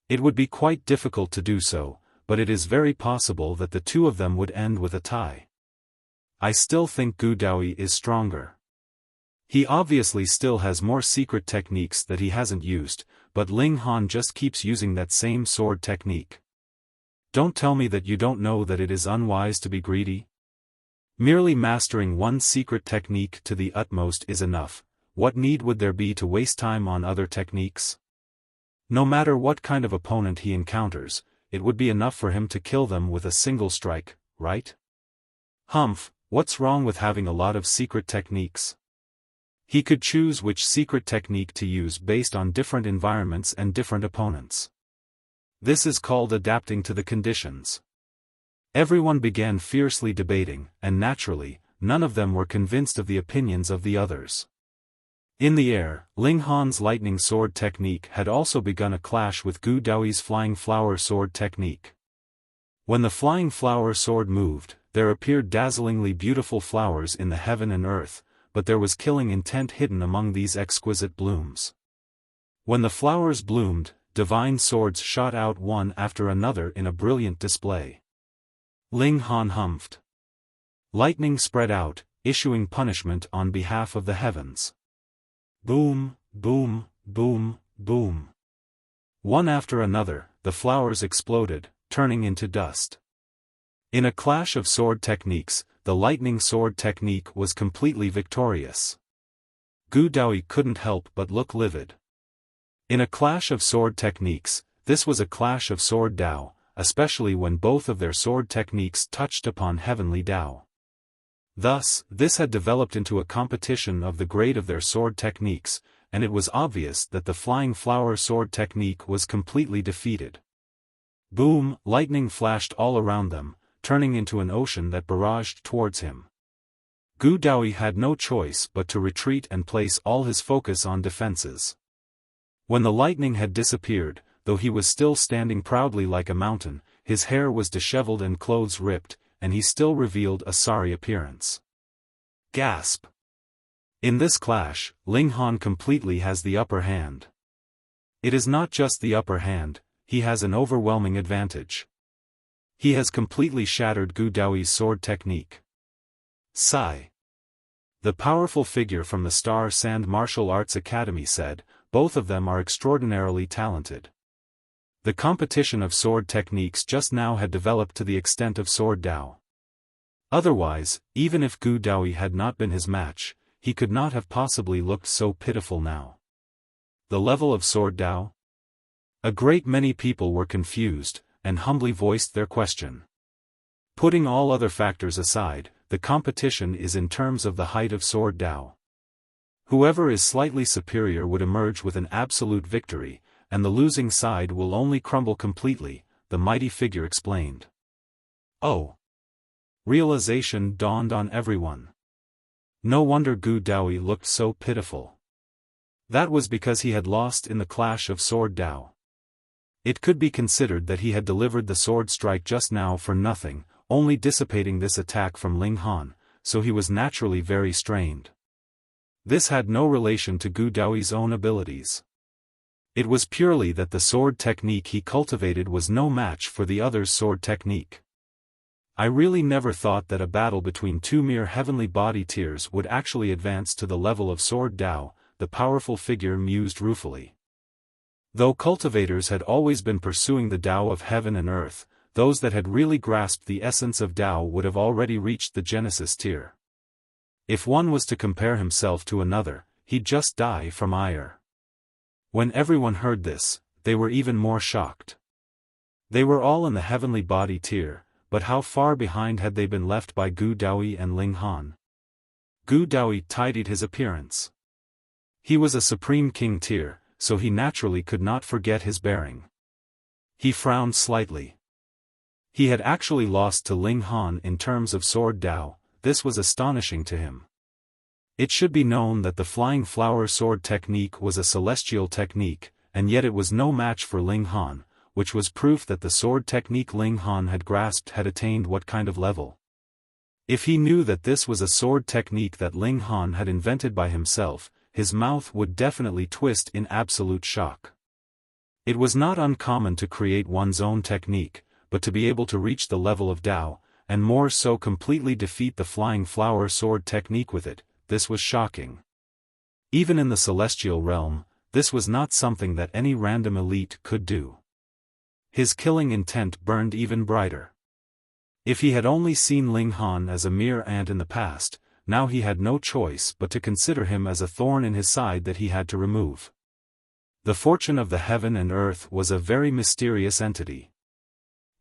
It would be quite difficult to do so, but it is very possible that the two of them would end with a tie. I still think Gu Daoyi is stronger. He obviously still has more secret techniques that he hasn't used, but Ling Han just keeps using that same sword technique. Don't tell me that you don't know that it is unwise to be greedy. Merely mastering one secret technique to the utmost is enough. What need would there be to waste time on other techniques? No matter what kind of opponent he encounters, it would be enough for him to kill them with a single strike, right? Humph, what's wrong with having a lot of secret techniques? He could choose which secret technique to use based on different environments and different opponents. This is called adapting to the conditions. Everyone began fiercely debating, and naturally, none of them were convinced of the opinions of the others. In the air, Ling Han's lightning sword technique had also begun a clash with Gu Daoyi's flying flower sword technique. When the flying flower sword moved, there appeared dazzlingly beautiful flowers in the heaven and earth, but there was killing intent hidden among these exquisite blooms. When the flowers bloomed, divine swords shot out one after another in a brilliant display. Ling Han humphed. Lightning spread out, issuing punishment on behalf of the heavens. Boom, boom, boom, boom. One after another, the flowers exploded, turning into dust. In a clash of sword techniques, the lightning sword technique was completely victorious. Gu Daoyi couldn't help but look livid. In a clash of sword techniques, this was a clash of sword Tao, especially when both of their sword techniques touched upon heavenly Tao. Thus, this had developed into a competition of the grade of their sword techniques, and it was obvious that the flying flower sword technique was completely defeated. Boom, lightning flashed all around them, turning into an ocean that barraged towards him. Gu Daoyi had no choice but to retreat and place all his focus on defenses. When the lightning had disappeared, though he was still standing proudly like a mountain, his hair was disheveled and clothes ripped, and he still revealed a sorry appearance. Gasp! In this clash, Ling Han completely has the upper hand. It is not just the upper hand, he has an overwhelming advantage. He has completely shattered Gu Daoyi's sword technique. Sigh. The powerful figure from the Star Sand Martial Arts Academy said, "Both of them are extraordinarily talented." The competition of sword techniques just now had developed to the extent of sword Dao. Otherwise, even if Gu Daoyi had not been his match, he could not have possibly looked so pitiful now. The level of sword Dao? A great many people were confused, and humbly voiced their question. Putting all other factors aside, the competition is in terms of the height of sword Dao. Whoever is slightly superior would emerge with an absolute victory, and the losing side will only crumble completely, the mighty figure explained. Oh! Realization dawned on everyone. No wonder Gu Daoyi looked so pitiful. That was because he had lost in the clash of sword Dao. It could be considered that he had delivered the sword strike just now for nothing, only dissipating this attack from Ling Han, so he was naturally very strained. This had no relation to Gu Daoyi's own abilities. It was purely that the sword technique he cultivated was no match for the other's sword technique. I really never thought that a battle between two mere heavenly body tiers would actually advance to the level of sword Dao, the powerful figure mused ruefully. Though cultivators had always been pursuing the Dao of heaven and earth, those that had really grasped the essence of Dao would have already reached the Genesis tier. If one was to compare himself to another, he'd just die from ire. When everyone heard this, they were even more shocked. They were all in the heavenly body tier, but how far behind had they been left by Gu Daoyi and Ling Han? Gu Daoyi tidied his appearance. He was a Supreme King tier, so he naturally could not forget his bearing. He frowned slightly. He had actually lost to Ling Han in terms of sword Dao. This was astonishing to him. It should be known that the Flying Flower sword technique was a celestial technique, and yet it was no match for Ling Han, which was proof that the sword technique Ling Han had grasped had attained what kind of level. If he knew that this was a sword technique that Ling Han had invented by himself, his mouth would definitely twist in absolute shock. It was not uncommon to create one's own technique, but to be able to reach the level of Dao, and more so completely defeat the Flying Flower sword technique with it, this was shocking. Even in the celestial realm, this was not something that any random elite could do. His killing intent burned even brighter. If he had only seen Ling Han as a mere ant in the past, now he had no choice but to consider him as a thorn in his side that he had to remove. The fortune of the heaven and earth was a very mysterious entity.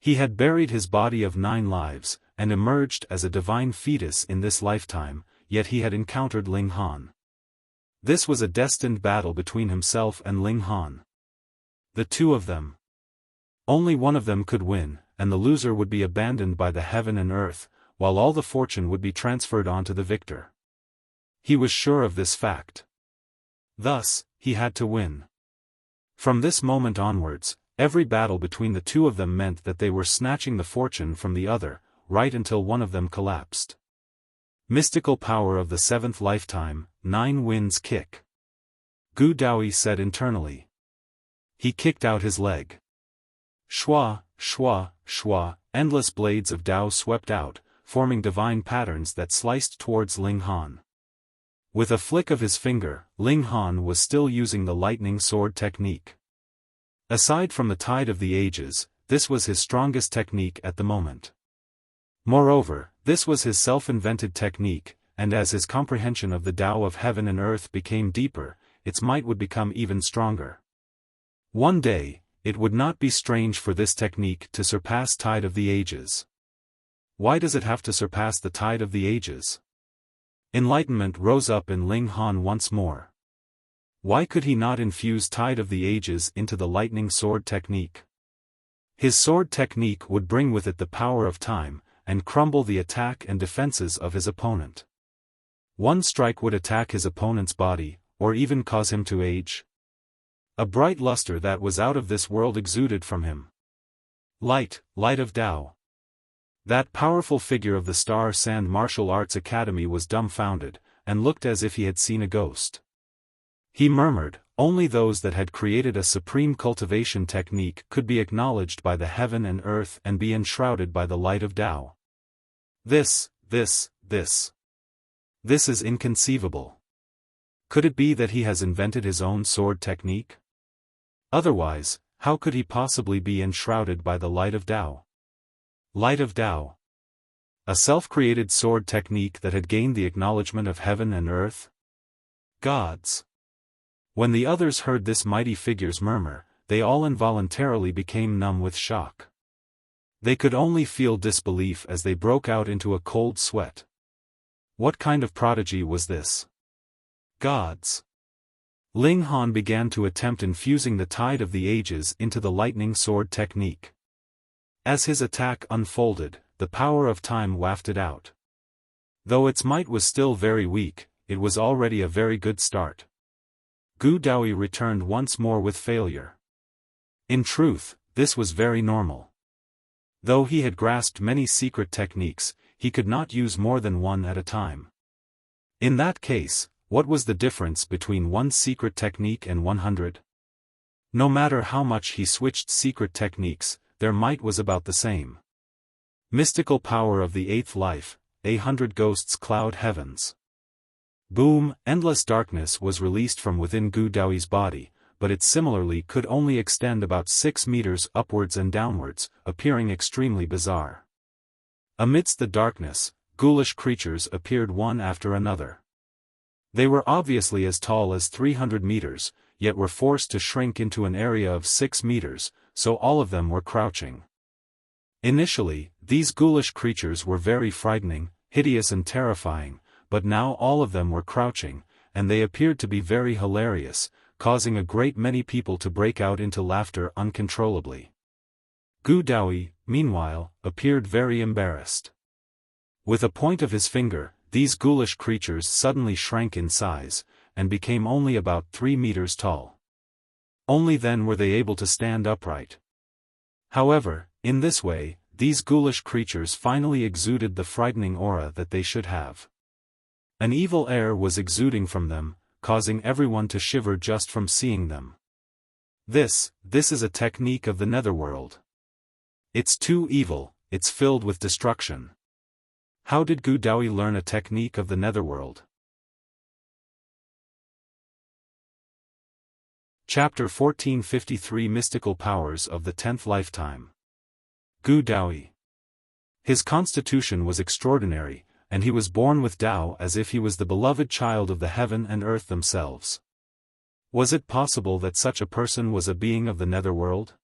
He had buried his body of 9 lives, and emerged as a divine fetus in this lifetime, yet he had encountered Ling Han. This was a destined battle between himself and Ling Han. The two of them. Only one of them could win, and the loser would be abandoned by the heaven and earth, while all the fortune would be transferred onto the victor. He was sure of this fact. Thus, he had to win. From this moment onwards, every battle between the two of them meant that they were snatching the fortune from the other, right until one of them collapsed. Mystical power of the 7th lifetime, 9 winds kick. Gu Daoyi said internally. He kicked out his leg. Shwa, shwa, shwa, endless blades of Dao swept out, forming divine patterns that sliced towards Ling Han. With a flick of his finger, Ling Han was still using the lightning sword technique. Aside from the Tide of the Ages, this was his strongest technique at the moment. Moreover, this was his self-invented technique, and as his comprehension of the Tao of heaven and earth became deeper, its might would become even stronger. One day, it would not be strange for this technique to surpass Tide of the Ages. Why does it have to surpass the Tide of the Ages? Enlightenment rose up in Ling Han once more. Why could he not infuse Tide of the Ages into the lightning sword technique? His sword technique would bring with it the power of time, and crumble the attack and defenses of his opponent. One strike would attack his opponent's body, or even cause him to age. A bright luster that was out of this world exuded from him. Light, light of Tao. That powerful figure of the Star Sand Martial Arts Academy was dumbfounded, and looked as if he had seen a ghost. He murmured, only those that had created a supreme cultivation technique could be acknowledged by the heaven and earth and be enshrouded by the light of Tao. This. This is inconceivable. Could it be that he has invented his own sword technique? Otherwise, how could he possibly be enshrouded by the light of Tao? Light of Tao. A self-created sword technique that had gained the acknowledgement of heaven and earth? Gods. When the others heard this mighty figure's murmur, they all involuntarily became numb with shock. They could only feel disbelief as they broke out into a cold sweat. What kind of prodigy was this? Gods. Ling Han began to attempt infusing the tide of the ages into the lightning sword technique. As his attack unfolded, the power of time wafted out. Though its might was still very weak, it was already a very good start. Gu Daoyi returned once more with failure. In truth, this was very normal. Though he had grasped many secret techniques, he could not use more than one at a time. In that case, what was the difference between one secret technique and 100? No matter how much he switched secret techniques, their might was about the same. Mystical power of the eighth life, 100 ghosts cloud heavens. Boom, endless darkness was released from within Gu Daoyi's body, but it similarly could only extend about 6 meters upwards and downwards, appearing extremely bizarre. Amidst the darkness, ghoulish creatures appeared one after another. They were obviously as tall as 300 meters, yet were forced to shrink into an area of 6 meters, so all of them were crouching. Initially, these ghoulish creatures were very frightening, hideous and terrifying, but now all of them were crouching, and they appeared to be very hilarious, causing a great many people to break out into laughter uncontrollably. Gu Daoyi, meanwhile, appeared very embarrassed. With a point of his finger, these ghoulish creatures suddenly shrank in size, and became only about 3 meters tall. Only then were they able to stand upright. However, in this way, these ghoulish creatures finally exuded the frightening aura that they should have. An evil air was exuding from them, causing everyone to shiver just from seeing them. This is a technique of the netherworld. It's too evil, it's filled with destruction. How did Gu Daoyi learn a technique of the netherworld? Chapter 1453 Mystical Powers of the 10th Lifetime. Gu Daoyi. His constitution was extraordinary, and he was born with Tao as if he was the beloved child of the heaven and earth themselves. Was it possible that such a person was a being of the netherworld?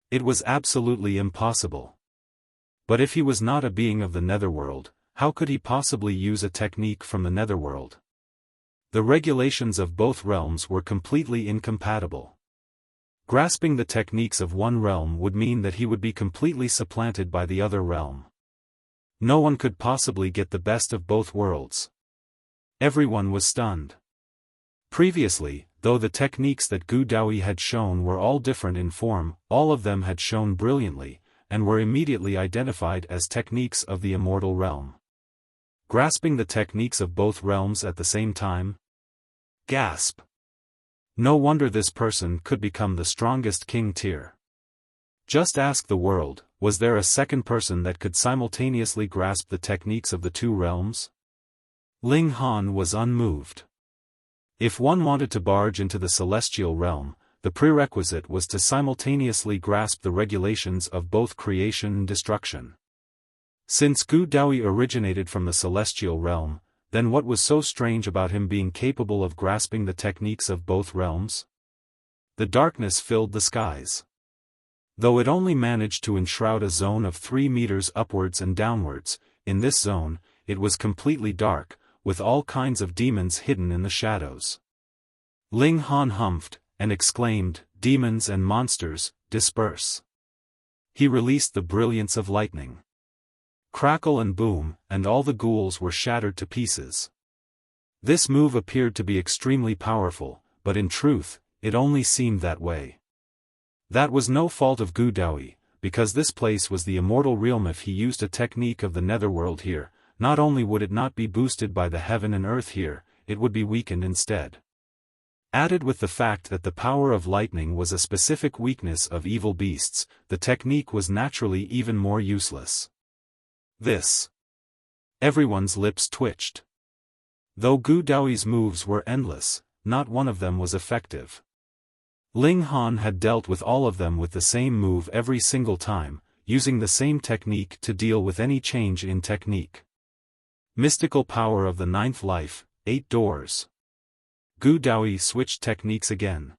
It was absolutely impossible. But if he was not a being of the netherworld, how could he possibly use a technique from the netherworld? The regulations of both realms were completely incompatible. Grasping the techniques of one realm would mean that he would be completely supplanted by the other realm. No one could possibly get the best of both worlds. Everyone was stunned. Previously, though the techniques that Gu Daoyi had shown were all different in form, all of them had shown brilliantly, and were immediately identified as techniques of the immortal realm. Grasping the techniques of both realms at the same time? Gasp! No wonder this person could become the strongest king tier. Just ask the world, was there a second person that could simultaneously grasp the techniques of the two realms? Ling Han was unmoved. If one wanted to barge into the celestial realm, the prerequisite was to simultaneously grasp the regulations of both creation and destruction. Since Gu Daoyi originated from the celestial realm, then what was so strange about him being capable of grasping the techniques of both realms? The darkness filled the skies. Though it only managed to enshroud a zone of 3 meters upwards and downwards, in this zone, it was completely dark, with all kinds of demons hidden in the shadows. Ling Han humphed, and exclaimed, "Demons and monsters, disperse." He released the brilliance of lightning. Crackle and boom, and all the ghouls were shattered to pieces. This move appeared to be extremely powerful, but in truth, it only seemed that way. That was no fault of Gu Daoyi, because this place was the immortal realm. If he used a technique of the netherworld here, not only would it not be boosted by the heaven and earth here, it would be weakened instead. Added with the fact that the power of lightning was a specific weakness of evil beasts, the technique was naturally even more useless. Everyone's lips twitched. Though Gu Daoyi's moves were endless, not one of them was effective. Ling Han had dealt with all of them with the same move every single time, using the same technique to deal with any change in technique. Mystical power of the ninth life, 8 doors. Gu Daoyi switched techniques again.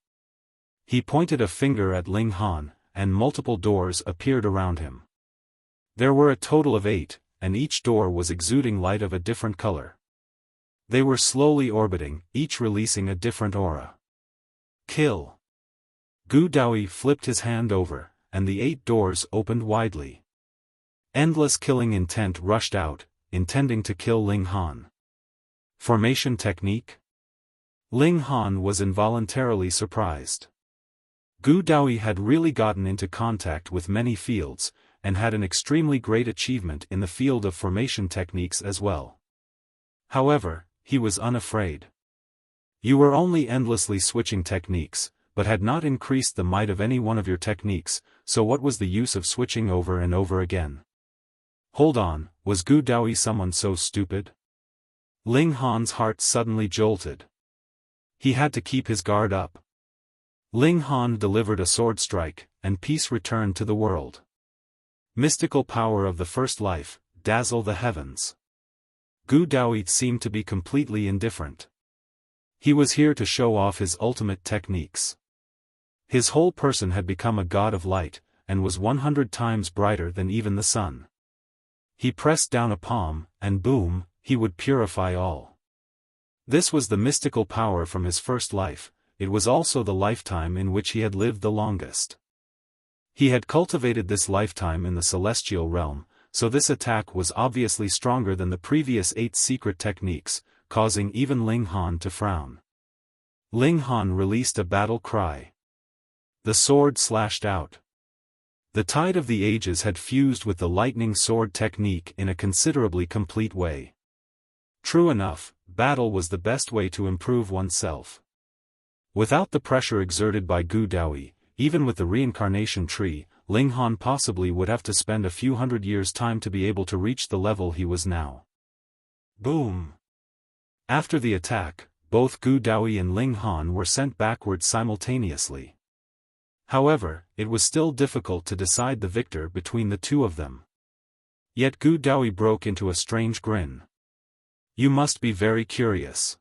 He pointed a finger at Ling Han, and multiple doors appeared around him. There were a total of 8, and each door was exuding light of a different color. They were slowly orbiting, each releasing a different aura. Kill. Gu Daoyi flipped his hand over, and the 8 doors opened widely. Endless killing intent rushed out, intending to kill Ling Han. Formation technique? Ling Han was involuntarily surprised. Gu Daoyi had really gotten into contact with many fields, and had an extremely great achievement in the field of formation techniques as well. However, he was unafraid. You were only endlessly switching techniques, but had not increased the might of any one of your techniques, so what was the use of switching over and over again? Hold on, was Gu Daoyi someone so stupid? Ling Han's heart suddenly jolted. He had to keep his guard up. Ling Han delivered a sword strike, and peace returned to the world. Mystical power of the first life, dazzle the heavens. Gu Daoyi seemed to be completely indifferent. He was here to show off his ultimate techniques. His whole person had become a god of light, and was 100 times brighter than even the sun. He pressed down a palm, and boom, he would purify all. This was the mystical power from his first life, it was also the lifetime in which he had lived the longest. He had cultivated this lifetime in the celestial realm, so this attack was obviously stronger than the previous 8 secret techniques, causing even Ling Han to frown. Ling Han released a battle cry. The sword slashed out. The tide of the ages had fused with the lightning sword technique in a considerably complete way. True enough, battle was the best way to improve oneself. Without the pressure exerted by Gu Daoyi, even with the reincarnation tree, Ling Han possibly would have to spend a few hundred years' time to be able to reach the level he was now. Boom! After the attack, both Gu Daoyi and Ling Han were sent backwards simultaneously. However, it was still difficult to decide the victor between the two of them. Yet Gu Daoyi broke into a strange grin. You must be very curious.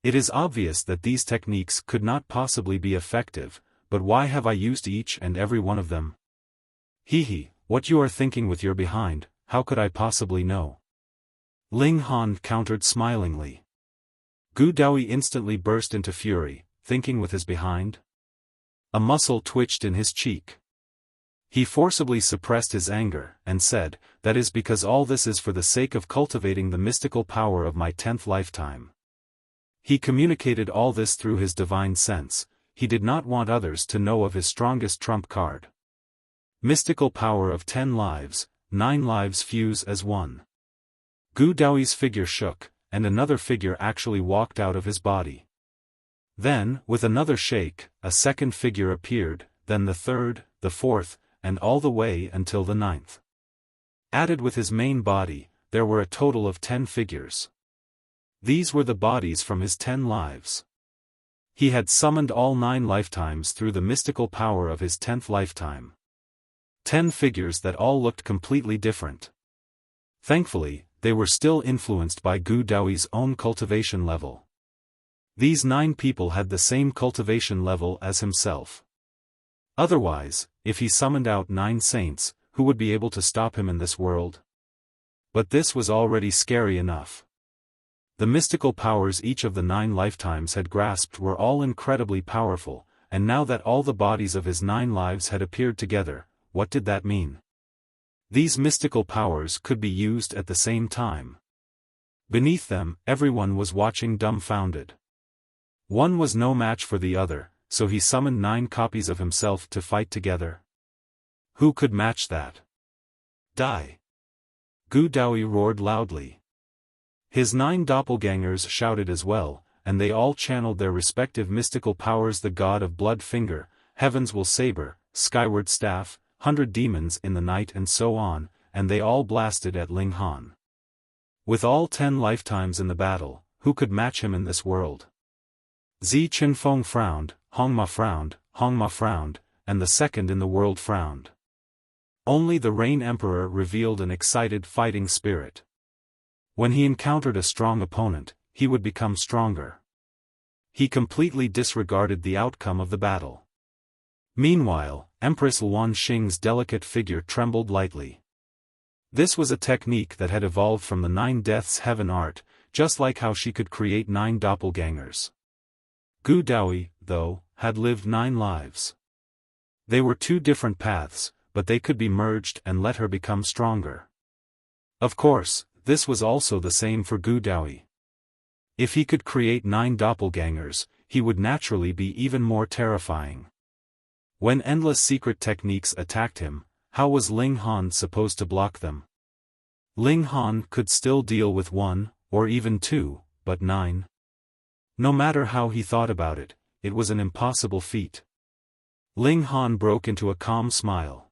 It is obvious that these techniques could not possibly be effective, but why have I used each and every one of them? Hehe, what you are thinking with your behind, how could I possibly know? Ling Han countered smilingly. Gu Daoyi instantly burst into fury, thinking with his behind? A muscle twitched in his cheek. He forcibly suppressed his anger, and said, that is because all this is for the sake of cultivating the mystical power of my 10th lifetime. He communicated all this through his divine sense, he did not want others to know of his strongest trump card. Mystical power of 10 lives, 9 lives fuse as one. Gu Daoyi's figure shook, and another figure actually walked out of his body. Then, with another shake, a second figure appeared, then the third, the fourth, and all the way until the 9th. Added with his main body, there were a total of 10 figures. These were the bodies from his 10 lives. He had summoned all 9 lifetimes through the mystical power of his 10th lifetime. 10 figures that all looked completely different. Thankfully, they were still influenced by Gu Daoyi's own cultivation level. These 9 people had the same cultivation level as himself. Otherwise, if he summoned out 9 saints, who would be able to stop him in this world? But this was already scary enough. The mystical powers each of the 9 lifetimes had grasped were all incredibly powerful, and now that all the bodies of his 9 lives had appeared together, what did that mean? These mystical powers could be used at the same time. Beneath them, everyone was watching dumbfounded. One was no match for the other, so he summoned 9 copies of himself to fight together. Who could match that? Die! Gu Daoyi roared loudly. His 9 doppelgangers shouted as well, and they all channeled their respective mystical powers. The god of blood finger, heavens will saber, skyward staff, 100 demons in the night, and so on, and they all blasted at Ling Han. With all 10 lifetimes in the battle, who could match him in this world? Zi Qinfeng frowned, Hongma frowned, and the second in the world frowned. Only the Rain Emperor revealed an excited fighting spirit. When he encountered a strong opponent, he would become stronger. He completely disregarded the outcome of the battle. Meanwhile, Empress Luan Xing's delicate figure trembled lightly. This was a technique that had evolved from the 9 Deaths Heaven art, just like how she could create 9 doppelgangers. Gu Daoyi, though, had lived 9 lives. They were 2 different paths, but they could be merged and let her become stronger. Of course, this was also the same for Gu Daoyi. If he could create 9 doppelgangers, he would naturally be even more terrifying. When endless secret techniques attacked him, how was Ling Han supposed to block them? Ling Han could still deal with 1, or even 2, but 9? No matter how he thought about it, it was an impossible feat. Ling Han broke into a calm smile.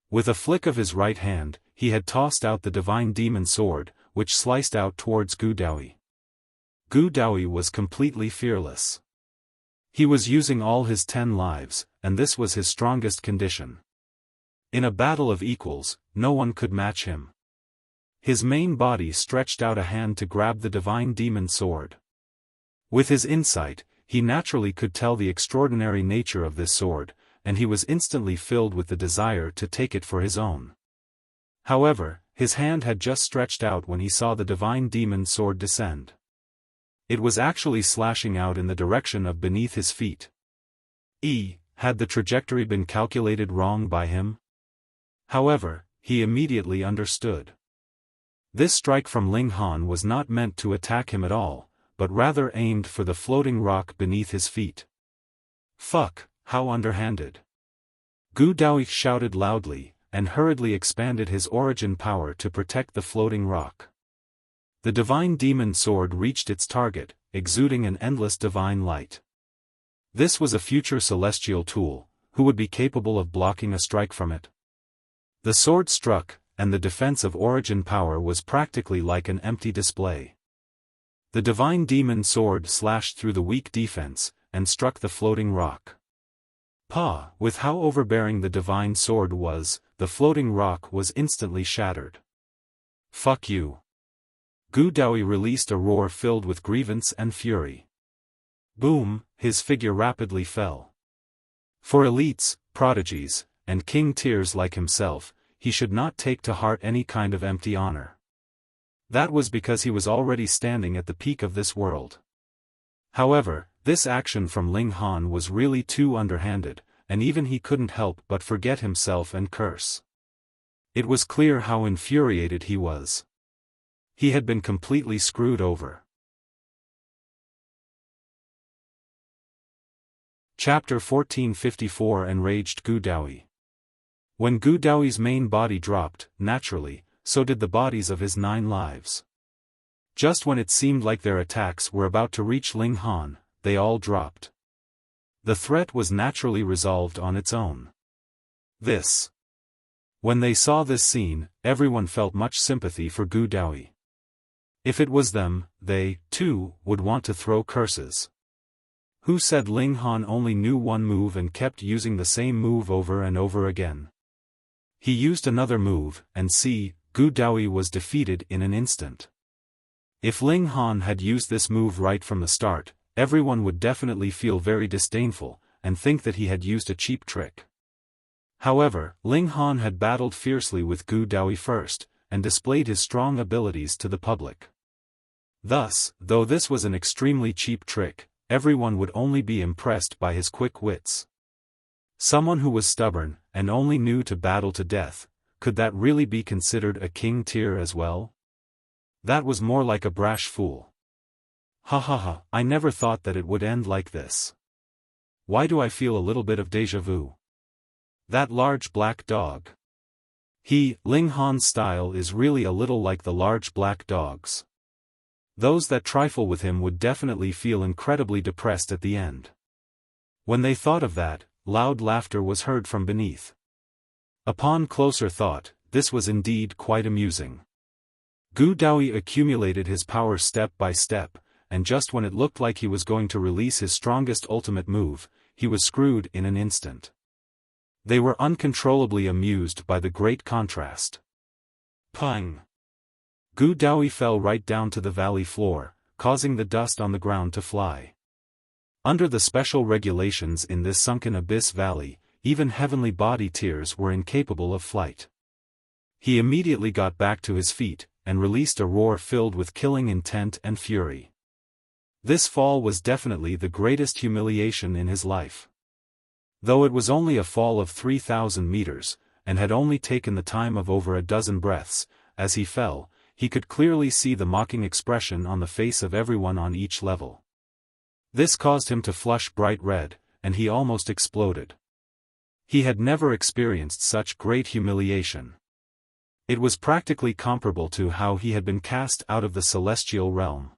With a flick of his right hand, he had tossed out the divine demon sword, which sliced out towards Gu Daoyi. Gu Daoyi was completely fearless. He was using all his 10 lives, and this was his strongest condition. In a battle of equals, no one could match him. His main body stretched out a hand to grab the divine demon sword. With his insight, he naturally could tell the extraordinary nature of this sword, and he was instantly filled with the desire to take it for his own. However, his hand had just stretched out when he saw the divine demon sword descend. It was actually slashing out in the direction of beneath his feet. Had the trajectory been calculated wrong by him? However, he immediately understood. This strike from Ling Han was not meant to attack him at all, but rather aimed for the floating rock beneath his feet. Fuck, how underhanded. Gu Daoyi shouted loudly, and hurriedly expanded his origin power to protect the floating rock. The divine demon sword reached its target, exuding an endless divine light. This was a future celestial tool, who would be capable of blocking a strike from it. The sword struck, and the defense of origin power was practically like an empty display. The divine demon sword slashed through the weak defense, and struck the floating rock. With how overbearing the divine sword was, the floating rock was instantly shattered. Fuck you. Gu Daoyi released a roar filled with grievance and fury. Boom, his figure rapidly fell. For elites, prodigies, and king tiers like himself, he should not take to heart any kind of empty honor. That was because he was already standing at the peak of this world. However, this action from Ling Han was really too underhanded, and even he couldn't help but forget himself and curse. It was clear how infuriated he was. He had been completely screwed over. Chapter 1454 Enraged Gu Daoyi. When Gu Daoyi's main body dropped, naturally, so did the bodies of his 9 lives. Just when it seemed like their attacks were about to reach Ling Han, they all dropped. The threat was naturally resolved on its own. When they saw this scene, everyone felt much sympathy for Gu Daoyi. If it was them, they, too, would want to throw curses. Who said Ling Han only knew one move and kept using the same move over and over again? He used another move, and see, Gu Daoyi was defeated in an instant. If Ling Han had used this move right from the start, everyone would definitely feel very disdainful, and think that he had used a cheap trick. However, Ling Han had battled fiercely with Gu Daoyi first, and displayed his strong abilities to the public. Thus, though this was an extremely cheap trick, everyone would only be impressed by his quick wits. Someone who was stubborn, and only knew to battle to death, could that really be considered a king tier as well? That was more like a brash fool. I never thought that it would end like this. Why do I feel a little bit of déjà vu? That large black dog. Ling Han's style is really a little like the large black dogs. Those that trifle with him would definitely feel incredibly depressed at the end. When they thought of that, loud laughter was heard from beneath. Upon closer thought, this was indeed quite amusing. Gu Daoyi accumulated his power step by step, and just when it looked like he was going to release his strongest ultimate move, he was screwed in an instant. They were uncontrollably amused by the great contrast. Pang! Gu Daoyi fell right down to the valley floor, causing the dust on the ground to fly. Under the special regulations in this sunken abyss valley, even heavenly body tiers were incapable of flight. He immediately got back to his feet, and released a roar filled with killing intent and fury. This fall was definitely the greatest humiliation in his life. Though it was only a fall of 3,000 meters, and had only taken the time of over a dozen breaths, as he fell, he could clearly see the mocking expression on the face of everyone on each level. This caused him to flush bright red, and he almost exploded. He had never experienced such great humiliation. It was practically comparable to how he had been cast out of the celestial realm.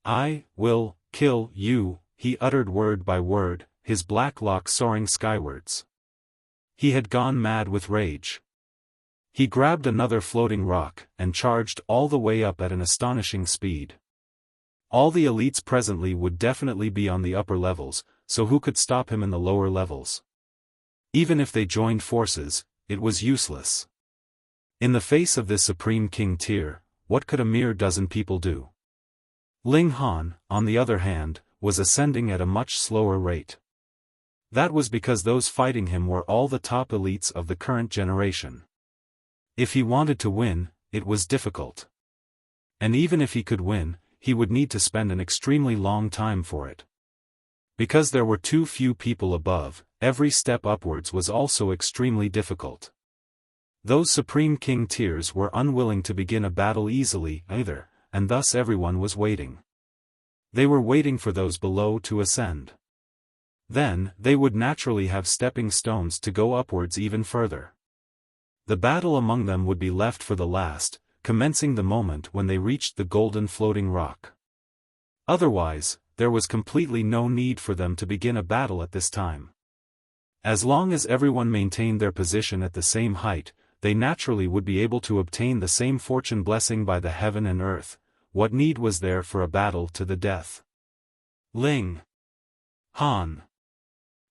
"I will kill you," he uttered word by word, his black locks soaring skywards. He had gone mad with rage. He grabbed another floating rock, and charged all the way up at an astonishing speed. All the elites presently would definitely be on the upper levels, so who could stop him in the lower levels? Even if they joined forces, it was useless. In the face of this Supreme King tier, what could a mere dozen people do? Ling Han, on the other hand, was ascending at a much slower rate. That was because those fighting him were all the top elites of the current generation. If he wanted to win, it was difficult. And even if he could win, he would need to spend an extremely long time for it. Because there were too few people above, every step upwards was also extremely difficult. Those Supreme King tiers were unwilling to begin a battle easily either, and thus everyone was waiting. They were waiting for those below to ascend. Then, they would naturally have stepping stones to go upwards even further. The battle among them would be left for the last, commencing the moment when they reached the golden floating rock. Otherwise, there was completely no need for them to begin a battle at this time. As long as everyone maintained their position at the same height, they naturally would be able to obtain the same fortune blessing by the heaven and earth. What need was there for a battle to the death? Ling Han.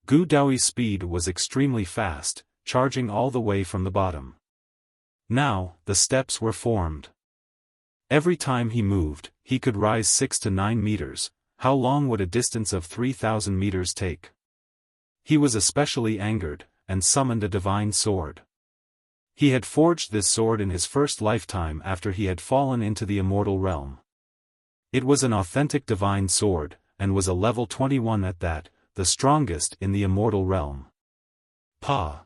Gu Daoyi's speed was extremely fast, charging all the way from the bottom. Now, the steps were formed. Every time he moved, he could rise 6 to 9 meters. How long would a distance of 3,000 meters take? He was especially angered, and summoned a divine sword. He had forged this sword in his first lifetime after he had fallen into the immortal realm. It was an authentic divine sword, and was a level 21 at that, the strongest in the immortal realm. Pa!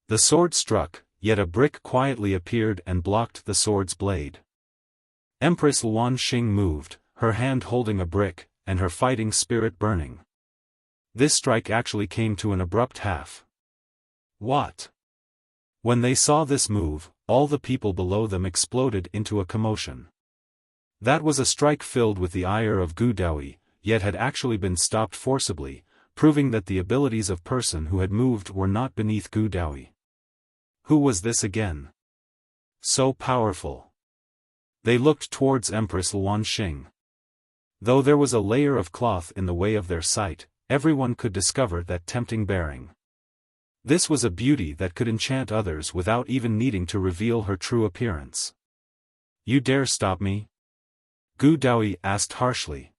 The sword struck, yet a brick quietly appeared and blocked the sword's blade. Empress Luan Xing moved, her hand holding a brick, and her fighting spirit burning. This strike actually came to an abrupt half. What? When they saw this move, all the people below them exploded into a commotion. That was a strike filled with the ire of Gu Daoyi, yet had actually been stopped forcibly, proving that the abilities of person who had moved were not beneath Gu Daoyi. Who was this again? So powerful. They looked towards Empress Luan Xing. Though there was a layer of cloth in the way of their sight, everyone could discover that tempting bearing. This was a beauty that could enchant others without even needing to reveal her true appearance. "You dare stop me?" Gu Daoyi asked harshly.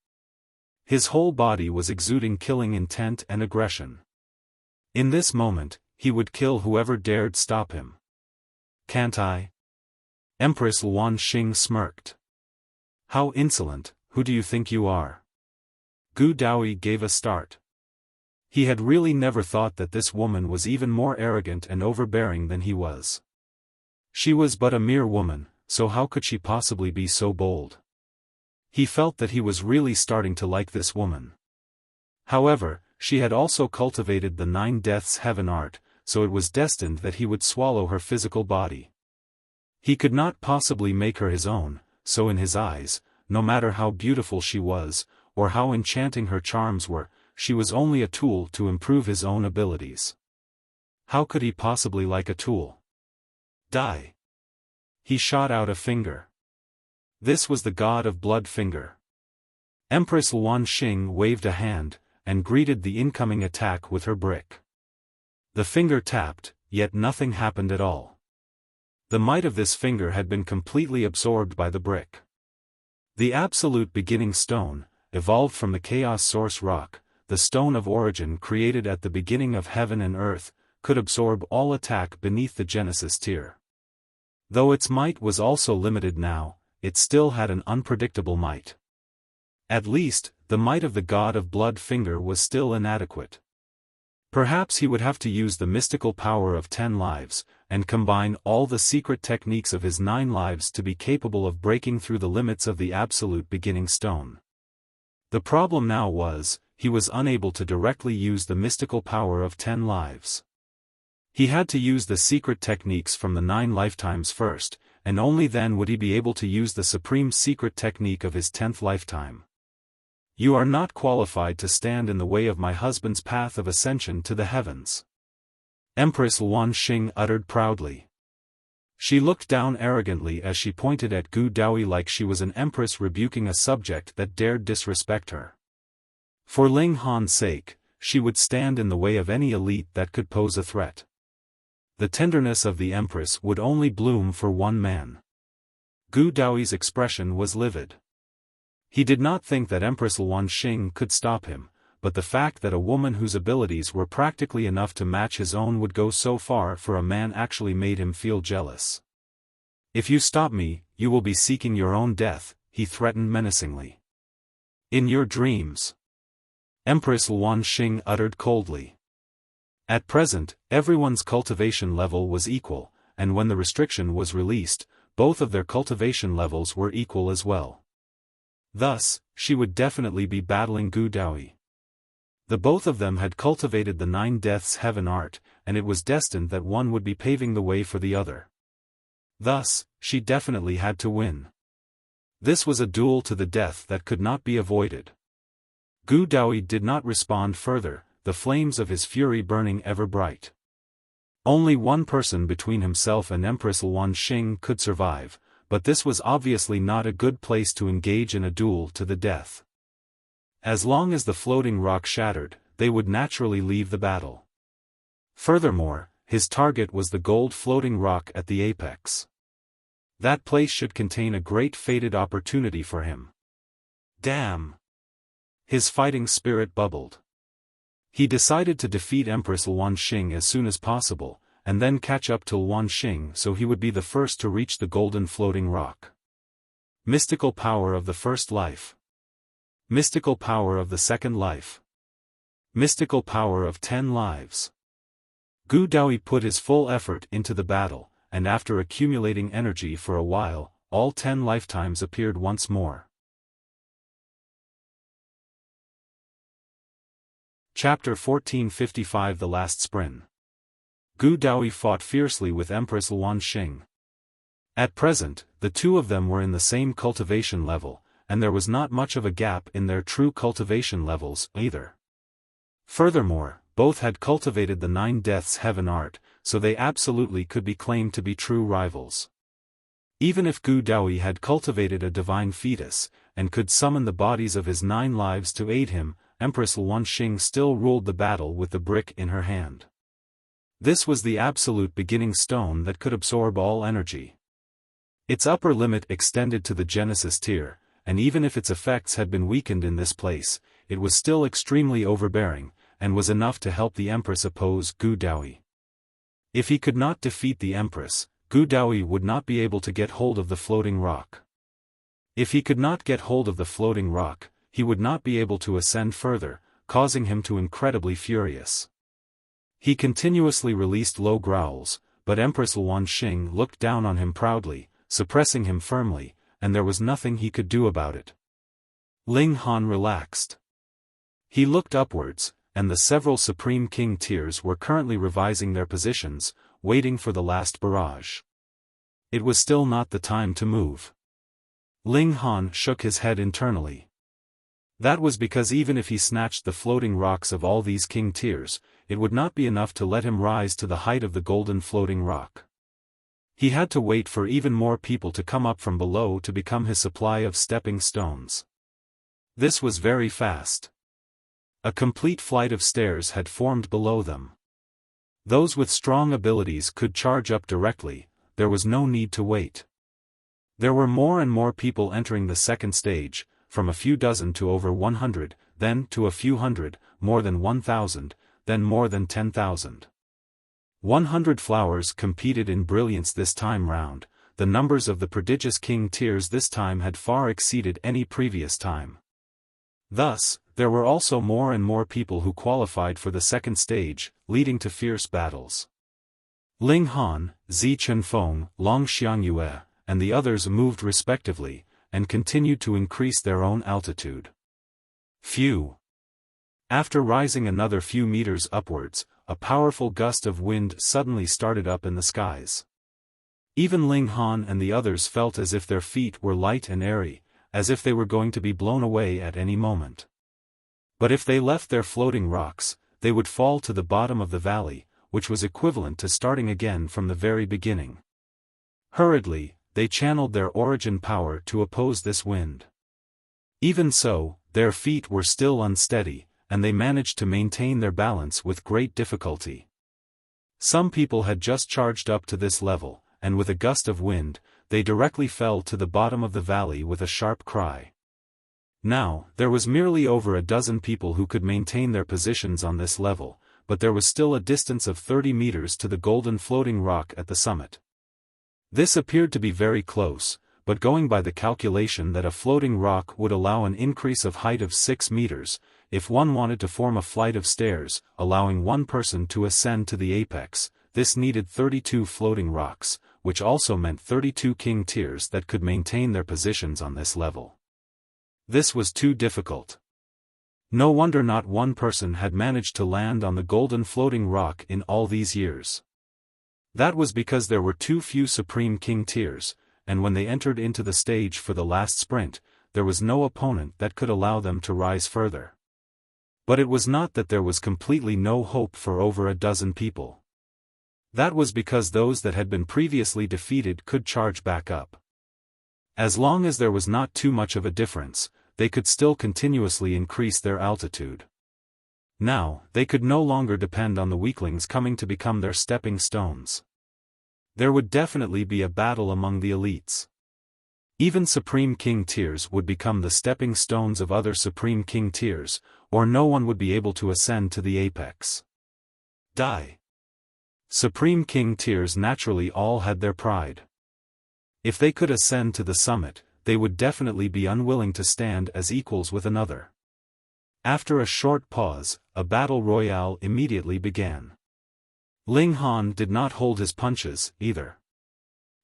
His whole body was exuding killing intent and aggression. In this moment, he would kill whoever dared stop him. "Can't I?" Empress Luan Xing smirked. "How insolent, who do you think you are?" Gu Daoyi gave a start. He had really never thought that this woman was even more arrogant and overbearing than he was. She was but a mere woman, so how could she possibly be so bold? He felt that he was really starting to like this woman. However, she had also cultivated the 9 Deaths Heaven art, so it was destined that he would swallow her physical body. He could not possibly make her his own, so in his eyes, no matter how beautiful she was, or how enchanting her charms were, she was only a tool to improve his own abilities. How could he possibly like a tool? Die! He shot out a finger. This was the god of blood finger. Empress Luan Xing waved a hand, and greeted the incoming attack with her brick. The finger tapped, yet nothing happened at all. The might of this finger had been completely absorbed by the brick. The absolute beginning stone, evolved from the chaos source rock, the stone of origin created at the beginning of heaven and earth, could absorb all attack beneath the Genesis tier. Though its might was also limited now, it still had an unpredictable might. At least, the might of the god of blood finger was still inadequate. Perhaps he would have to use the mystical power of 10 lives, and combine all the secret techniques of his 9 lives to be capable of breaking through the limits of the absolute beginning stone. The problem now was, he was unable to directly use the mystical power of 10 lives. He had to use the secret techniques from the 9 lifetimes first, and only then would he be able to use the supreme secret technique of his 10th lifetime. You are not qualified to stand in the way of my husband's path of ascension to the heavens. Empress Luan Xing uttered proudly. She looked down arrogantly as she pointed at Gu Daoyi like she was an empress rebuking a subject that dared disrespect her. For Ling Han's sake, she would stand in the way of any elite that could pose a threat. The tenderness of the empress would only bloom for one man. Gu Daoyi's expression was livid. He did not think that Empress Luan Xing could stop him, but the fact that a woman whose abilities were practically enough to match his own would go so far for a man actually made him feel jealous. If you stop me, you will be seeking your own death, he threatened menacingly. In your dreams. Empress Luan Xing uttered coldly. At present, everyone's cultivation level was equal, and when the restriction was released, both of their cultivation levels were equal as well. Thus, she would definitely be battling Gu Daoyi. The both of them had cultivated the 9 deaths heaven art, and it was destined that one would be paving the way for the other. Thus, she definitely had to win. This was a duel to the death that could not be avoided. Gu Daoyi did not respond further, the flames of his fury burning ever bright. Only one person between himself and Empress Luan Xing could survive, but this was obviously not a good place to engage in a duel to the death. As long as the floating rock shattered, they would naturally leave the battle. Furthermore, his target was the gold floating rock at the apex. That place should contain a great fated opportunity for him. Damn! His fighting spirit bubbled. He decided to defeat Empress Luan Xing as soon as possible, and then catch up to Luan Xing so he would be the first to reach the golden floating rock. Mystical power of the first life. Mystical power of the second life. Mystical power of 10 lives. Gu Daoyi put his full effort into the battle, and after accumulating energy for a while, all 10 lifetimes appeared once more. Chapter 1455 The Last Sprin. Gu Daoyi fought fiercely with Empress Luan Xing. At present, the two of them were in the same cultivation level, and there was not much of a gap in their true cultivation levels, either. Furthermore, both had cultivated the 9 deaths heaven art, so they absolutely could be claimed to be true rivals. Even if Gu Daoyi had cultivated a divine fetus, and could summon the bodies of his 9 lives to aid him, Empress Luan Xing still ruled the battle with the brick in her hand. This was the absolute beginning stone that could absorb all energy. Its upper limit extended to the Genesis tier, and even if its effects had been weakened in this place, it was still extremely overbearing, and was enough to help the Empress oppose Gu Daoyi. If he could not defeat the Empress, Gu Daoyi would not be able to get hold of the floating rock. If he could not get hold of the floating rock, he would not be able to ascend further, causing him to incredibly furious. He continuously released low growls, but Empress Luan Xing looked down on him proudly, suppressing him firmly, and there was nothing he could do about it. Ling Han relaxed. He looked upwards, and the several Supreme King tiers were currently revising their positions, waiting for the last barrage. It was still not the time to move. Ling Han shook his head internally. That was because even if he snatched the floating rocks of all these king tiers, it would not be enough to let him rise to the height of the golden floating rock. He had to wait for even more people to come up from below to become his supply of stepping stones. This was very fast. A complete flight of stairs had formed below them. Those with strong abilities could charge up directly, there was no need to wait. There were more and more people entering the second stage, from a few dozen to over 100, then to a few hundred, more than 1,000, then more than 10,000. 100 flowers competed in brilliance this time round. The numbers of the prodigious king tiers this time had far exceeded any previous time. Thus, there were also more and more people who qualified for the second stage, leading to fierce battles. Ling Han, Zi Chunfeng, Long Xiangyue, and the others moved respectively, and continued to increase their own altitude. Phew! After rising another few meters upwards, a powerful gust of wind suddenly started up in the skies. Even Ling Han and the others felt as if their feet were light and airy, as if they were going to be blown away at any moment. But if they left their floating rocks, they would fall to the bottom of the valley, which was equivalent to starting again from the very beginning. Hurriedly, they channeled their origin power to oppose this wind. Even so, their feet were still unsteady, and they managed to maintain their balance with great difficulty. Some people had just charged up to this level, and with a gust of wind, they directly fell to the bottom of the valley with a sharp cry. Now, there was merely over a dozen people who could maintain their positions on this level, but there was still a distance of 30 meters to the golden floating rock at the summit. This appeared to be very close, but going by the calculation that a floating rock would allow an increase of height of 6 meters, if one wanted to form a flight of stairs, allowing one person to ascend to the apex, this needed 32 floating rocks, which also meant 32 king tiers that could maintain their positions on this level. This was too difficult. No wonder not one person had managed to land on the golden floating rock in all these years. That was because there were too few supreme king tiers, and when they entered into the stage for the last sprint, there was no opponent that could allow them to rise further. But it was not that there was completely no hope for over a dozen people. That was because those that had been previously defeated could charge back up. As long as there was not too much of a difference, they could still continuously increase their altitude. Now, they could no longer depend on the weaklings coming to become their stepping stones. There would definitely be a battle among the elites. Even Supreme King tiers would become the stepping stones of other Supreme King tiers, or no one would be able to ascend to the apex. Die. Supreme King tiers naturally all had their pride. If they could ascend to the summit, they would definitely be unwilling to stand as equals with another. After a short pause, a battle royale immediately began. Ling Han did not hold his punches, either.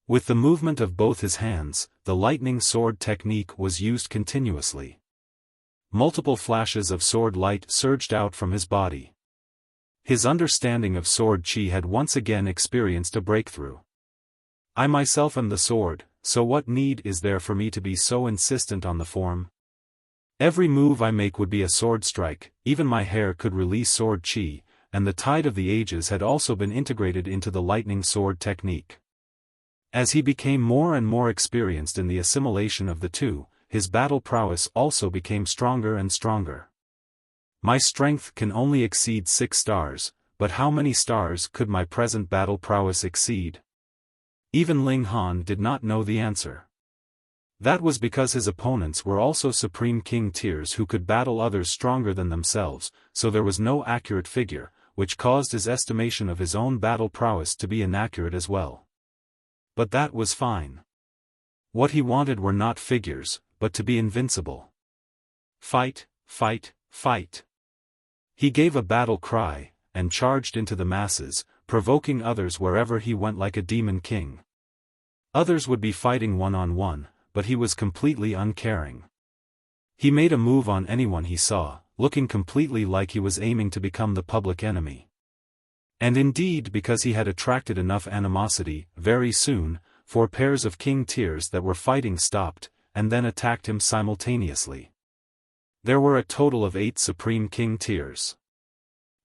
With the movement of both his hands, the lightning sword technique was used continuously. Multiple flashes of sword light surged out from his body. His understanding of sword chi had once again experienced a breakthrough. I myself am the sword, so what need is there for me to be so insistent on the form? Every move I make would be a sword strike, even my hair could release sword chi, and the tide of the ages had also been integrated into the lightning sword technique. As he became more and more experienced in the assimilation of the two, his battle prowess also became stronger and stronger. My strength can only exceed 6 stars, but how many stars could my present battle prowess exceed? Even Ling Han did not know the answer. That was because his opponents were also Supreme King tiers who could battle others stronger than themselves, so there was no accurate figure, which caused his estimation of his own battle prowess to be inaccurate as well. But that was fine. What he wanted were not figures, but to be invincible. Fight, fight, fight. He gave a battle cry, and charged into the masses, provoking others wherever he went like a demon king. Others would be fighting one-on-one, but he was completely uncaring. He made a move on anyone he saw, looking completely like he was aiming to become the public enemy. And indeed, because he had attracted enough animosity, very soon, 4 pairs of king tiers that were fighting stopped, and then attacked him simultaneously. There were a total of 8 Supreme King tiers,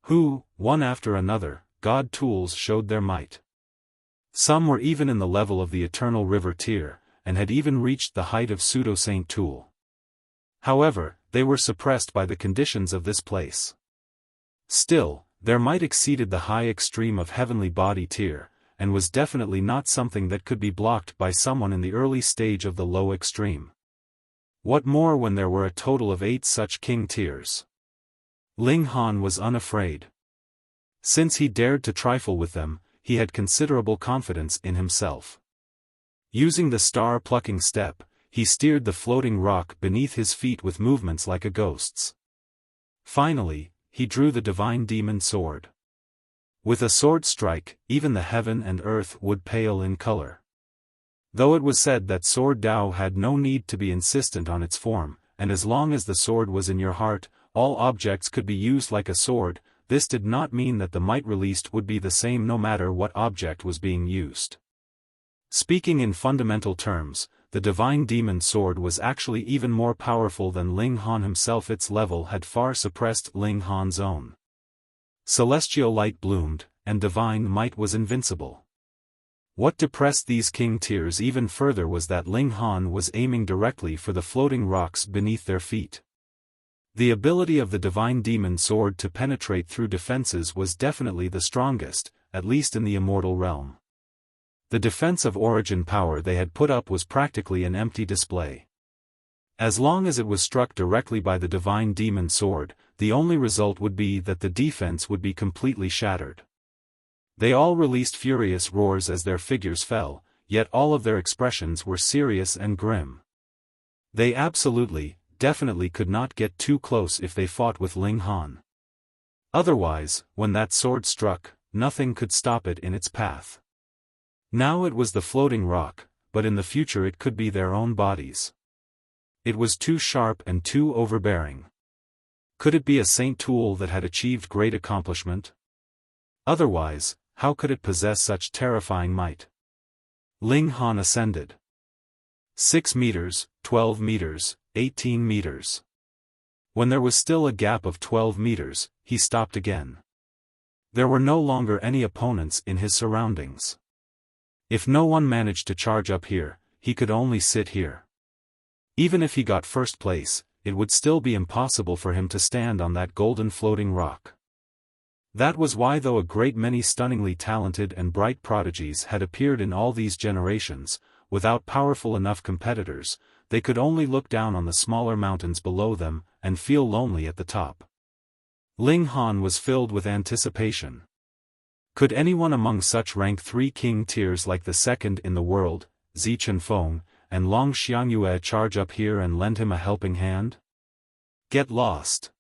who, one after another, God tools showed their might. Some were even in the level of the Eternal River tier, and had even reached the height of Pseudo-Saint Tool. However, they were suppressed by the conditions of this place. Still, their might exceeded the high extreme of Heavenly Body tier, and was definitely not something that could be blocked by someone in the early stage of the low extreme. What more when there were a total of 8 such king tiers? Ling Han was unafraid. Since he dared to trifle with them, he had considerable confidence in himself. Using the star-plucking step, he steered the floating rock beneath his feet with movements like a ghost's. Finally, he drew the divine demon sword. With a sword strike, even the heaven and earth would pale in color. Though it was said that sword Dao had no need to be insistent on its form, and as long as the sword was in your heart, all objects could be used like a sword, this did not mean that the might released would be the same no matter what object was being used. Speaking in fundamental terms, the divine demon sword was actually even more powerful than Ling Han himself. Its level had far suppressed Ling Han's own. Celestial light bloomed, and divine might was invincible. What depressed these king tiers even further was that Ling Han was aiming directly for the floating rocks beneath their feet. The ability of the divine demon sword to penetrate through defenses was definitely the strongest, at least in the immortal realm. The defense of origin power they had put up was practically an empty display. As long as it was struck directly by the divine demon sword, the only result would be that the defense would be completely shattered. They all released furious roars as their figures fell, yet all of their expressions were serious and grim. They absolutely, definitely could not get too close if they fought with Ling Han. Otherwise, when that sword struck, nothing could stop it in its path. Now it was the floating rock, but in the future it could be their own bodies. It was too sharp and too overbearing. Could it be a saint tool that had achieved great accomplishment? Otherwise, how could it possess such terrifying might? Ling Han ascended. 6 meters, 12 meters, 18 meters. When there was still a gap of 12 meters, he stopped again. There were no longer any opponents in his surroundings. If no one managed to charge up here, he could only sit here. Even if he got first place, it would still be impossible for him to stand on that golden floating rock. That was why, though a great many stunningly talented and bright prodigies had appeared in all these generations, without powerful enough competitors, they could only look down on the smaller mountains below them, and feel lonely at the top. Ling Han was filled with anticipation. Could anyone among such rank 3 king tiers like the second in the world, Zi Chenfeng, and Long Xiangyue charge up here and lend him a helping hand? Get lost.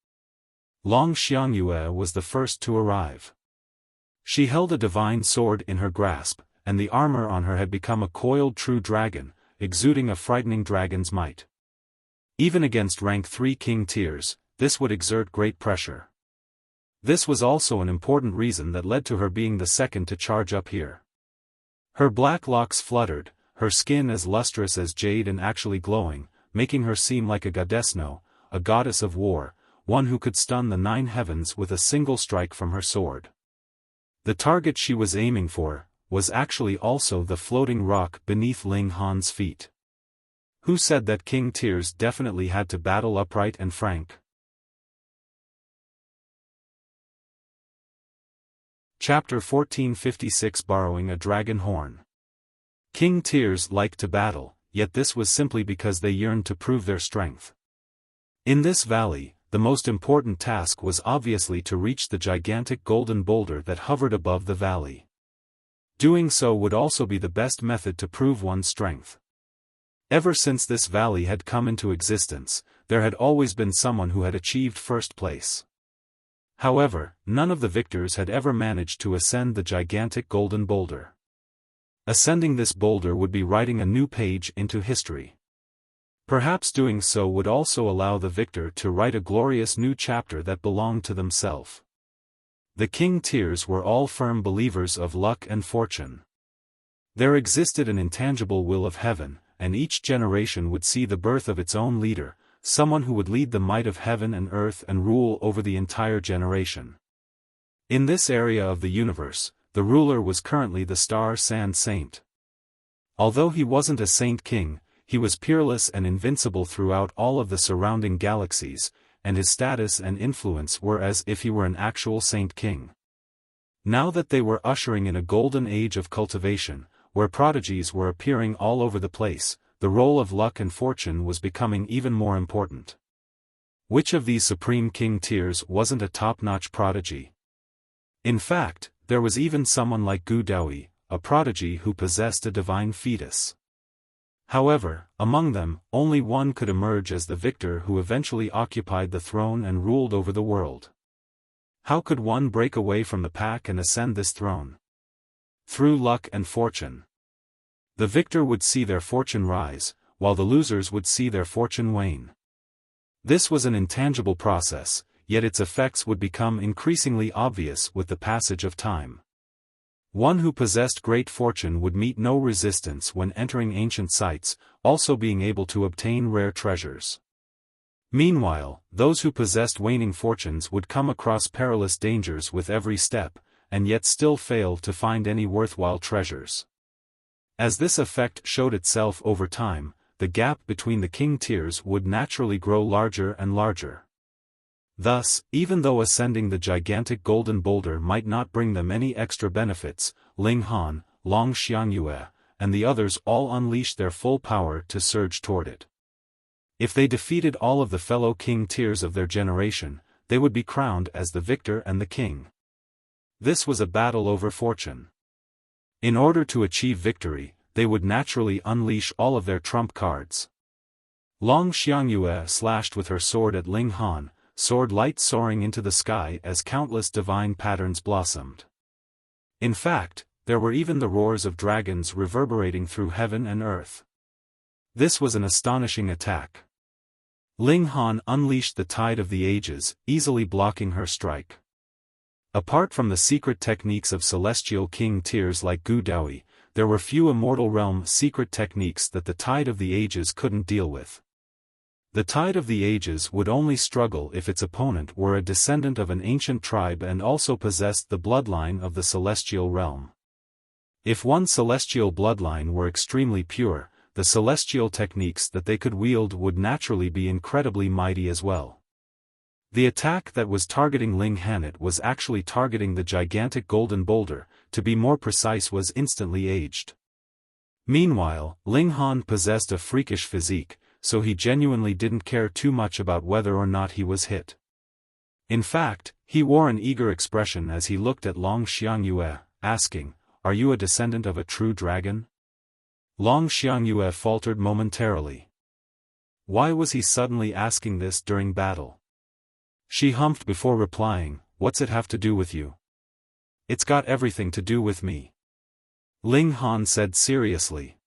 Long Xiangyue was the first to arrive. She held a divine sword in her grasp, and the armor on her had become a coiled true dragon, exuding a frightening dragon's might. Even against rank 3 king tiers, this would exert great pressure. This was also an important reason that led to her being the second to charge up here. Her black locks fluttered, her skin as lustrous as jade and actually glowing, making her seem like a goddess, a goddess of war, one who could stun the 9 heavens with a single strike from her sword. The target she was aiming for was actually also the floating rock beneath Ling Han's feet. Who said that king tiers definitely had to battle upright and frank? Chapter 1456 Borrowing a Dragon Horn. King tiers liked to battle, yet this was simply because they yearned to prove their strength. In this valley, the most important task was obviously to reach the gigantic golden boulder that hovered above the valley. Doing so would also be the best method to prove one's strength. Ever since this valley had come into existence, there had always been someone who had achieved first place. However, none of the victors had ever managed to ascend the gigantic golden boulder. Ascending this boulder would be writing a new page into history. Perhaps doing so would also allow the victor to write a glorious new chapter that belonged to themselves. The king tiers were all firm believers of luck and fortune. There existed an intangible will of heaven, and each generation would see the birth of its own leader, someone who would lead the might of heaven and earth and rule over the entire generation. In this area of the universe, the ruler was currently the Star Sand Saint. Although he wasn't a Saint King, he was peerless and invincible throughout all of the surrounding galaxies, and his status and influence were as if he were an actual Saint King. Now that they were ushering in a golden age of cultivation, where prodigies were appearing all over the place, the role of luck and fortune was becoming even more important. Which of these Supreme King tiers wasn't a top-notch prodigy? In fact, there was even someone like Daoyi, a prodigy who possessed a divine fetus. However, among them, only one could emerge as the victor who eventually occupied the throne and ruled over the world. How could one break away from the pack and ascend this throne? Through luck and fortune. The victor would see their fortune rise, while the losers would see their fortune wane. This was an intangible process, yet its effects would become increasingly obvious with the passage of time. One who possessed great fortune would meet no resistance when entering ancient sites, also being able to obtain rare treasures. Meanwhile, those who possessed waning fortunes would come across perilous dangers with every step, and yet still fail to find any worthwhile treasures. As this effect showed itself over time, the gap between the king tiers would naturally grow larger and larger. Thus, even though ascending the gigantic golden boulder might not bring them any extra benefits, Ling Han, Long Xiangyue, and the others all unleashed their full power to surge toward it. If they defeated all of the fellow king tiers of their generation, they would be crowned as the victor and the king. This was a battle over fortune. In order to achieve victory, they would naturally unleash all of their trump cards. Long Xiangyue slashed with her sword at Ling Han, sword light soaring into the sky as countless divine patterns blossomed. In fact, there were even the roars of dragons reverberating through heaven and earth. This was an astonishing attack. Ling Han unleashed the tide of the ages, easily blocking her strike. Apart from the secret techniques of celestial king tiers like Daoyi, there were few immortal realm secret techniques that the tide of the ages couldn't deal with. The tide of the ages would only struggle if its opponent were a descendant of an ancient tribe and also possessed the bloodline of the celestial realm. If one celestial bloodline were extremely pure, the celestial techniques that they could wield would naturally be incredibly mighty as well. The attack that was targeting Ling Hanet was actually targeting the gigantic golden boulder, to be more precise was instantly aged. Meanwhile, Ling Han possessed a freakish physique, so he genuinely didn't care too much about whether or not he was hit. In fact, he wore an eager expression as he looked at Long Xiangyue, asking, "Are you a descendant of a true dragon?" Long Xiangyue faltered momentarily. Why was he suddenly asking this during battle? She humphed before replying, "What's it have to do with you?" "It's got everything to do with me," Ling Han said seriously.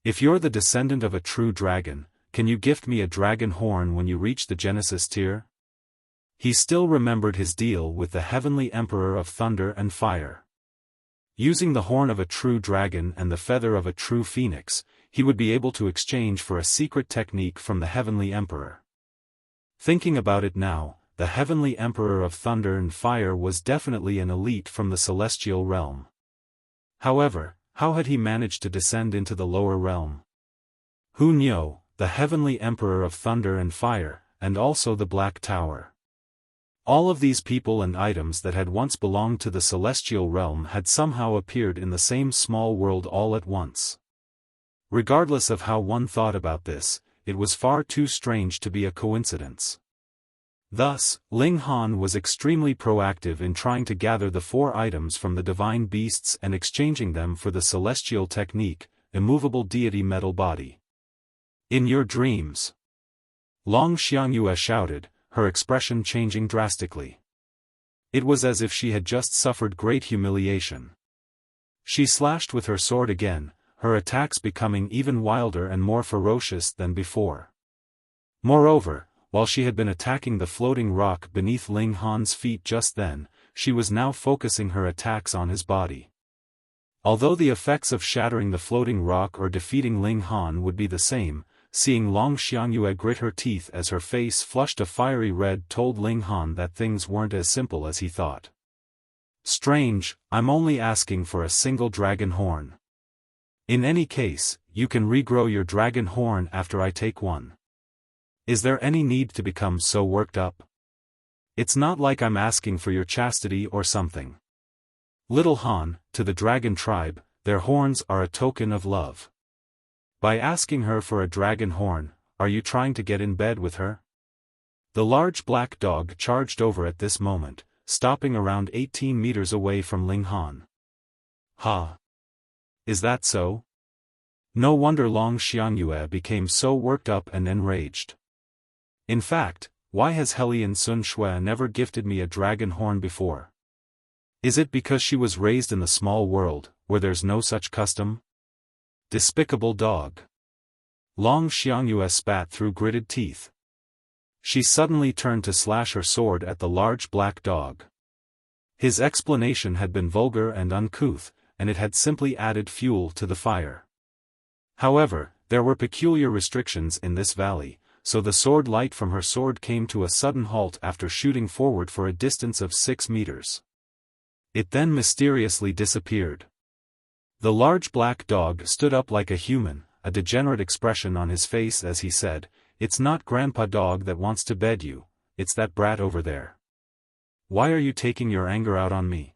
"If you're the descendant of a true dragon, can you gift me a dragon horn when you reach the Genesis tier?" He still remembered his deal with the Heavenly Emperor of Thunder and Fire. Using the horn of a true dragon and the feather of a true phoenix, he would be able to exchange for a secret technique from the Heavenly Emperor. Thinking about it now, the Heavenly Emperor of Thunder and Fire was definitely an elite from the celestial realm. However, how had he managed to descend into the lower realm? Hu Niu, the Heavenly Emperor of Thunder and Fire, and also the Black Tower. All of these people and items that had once belonged to the celestial realm had somehow appeared in the same small world all at once. Regardless of how one thought about this, it was far too strange to be a coincidence. Thus, Ling Han was extremely proactive in trying to gather the 4 items from the divine beasts and exchanging them for the celestial technique, immovable deity metal body. "In your dreams," Long Xiangyue shouted, her expression changing drastically. It was as if she had just suffered great humiliation. She slashed with her sword again, her attacks becoming even wilder and more ferocious than before. Moreover, while she had been attacking the floating rock beneath Ling Han's feet just then, she was now focusing her attacks on his body. Although the effects of shattering the floating rock or defeating Ling Han would be the same, seeing Long Xiangyue grit her teeth as her face flushed a fiery red told Ling Han that things weren't as simple as he thought. Strange, I'm only asking for a single dragon horn. In any case, you can regrow your dragon horn after I take one. Is there any need to become so worked up? It's not like I'm asking for your chastity or something. Little Han, to the dragon tribe, their horns are a token of love. By asking her for a dragon horn, are you trying to get in bed with her? The large black dog charged over at this moment, stopping around 18 meters away from Ling Han. Ha! Is that so? No wonder Long Xiangyue became so worked up and enraged. In fact, why has Hellion Sun Shui never gifted me a dragon horn before? Is it because she was raised in the small world, where there's no such custom? Despicable dog. Long Xiangyue spat through gritted teeth. She suddenly turned to slash her sword at the large black dog. His explanation had been vulgar and uncouth, and it had simply added fuel to the fire. However, there were peculiar restrictions in this valley, so the sword light from her sword came to a sudden halt after shooting forward for a distance of 6 meters. It then mysteriously disappeared. The large black dog stood up like a human, a degenerate expression on his face as he said, "It's not Grandpa Dog that wants to bed you, it's that brat over there. Why are you taking your anger out on me?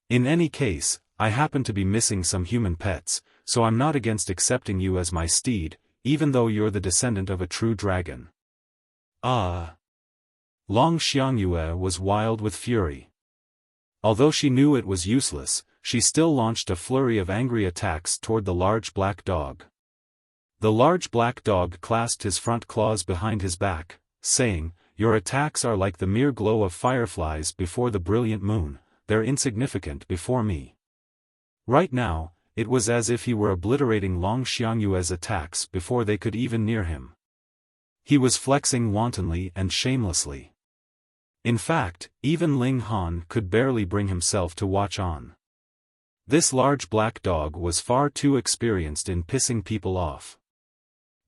In any case, I happen to be missing some human pets, so I'm not against accepting you as my steed, even though you're the descendant of a true dragon." Ah! Long Xiangyue was wild with fury. Although she knew it was useless, she still launched a flurry of angry attacks toward the large black dog. The large black dog clasped his front claws behind his back, saying, "Your attacks are like the mere glow of fireflies before the brilliant moon, they're insignificant before me." Right now, it was as if he were obliterating Long Xiangyue's attacks before they could even near him. He was flexing wantonly and shamelessly. In fact, even Ling Han could barely bring himself to watch on. This large black dog was far too experienced in pissing people off.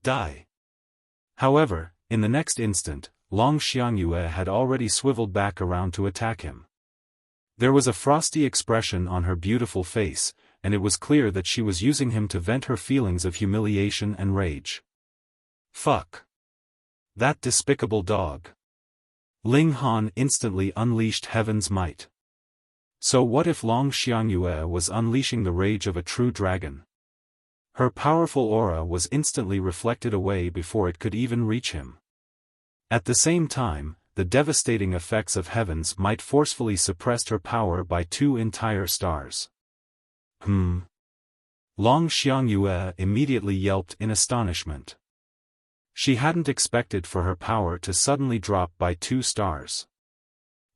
Die! However, in the next instant, Long Xiangyue had already swiveled back around to attack him. There was a frosty expression on her beautiful face, and it was clear that she was using him to vent her feelings of humiliation and rage. Fuck! That despicable dog! Ling Han instantly unleashed heaven's might. So what if Long Xiangyue was unleashing the rage of a true dragon? Her powerful aura was instantly reflected away before it could even reach him. At the same time, the devastating effects of heaven's might forcefully suppressed her power by 2 entire stars. Long Xiangyue immediately yelped in astonishment. She hadn't expected for her power to suddenly drop by 2 stars.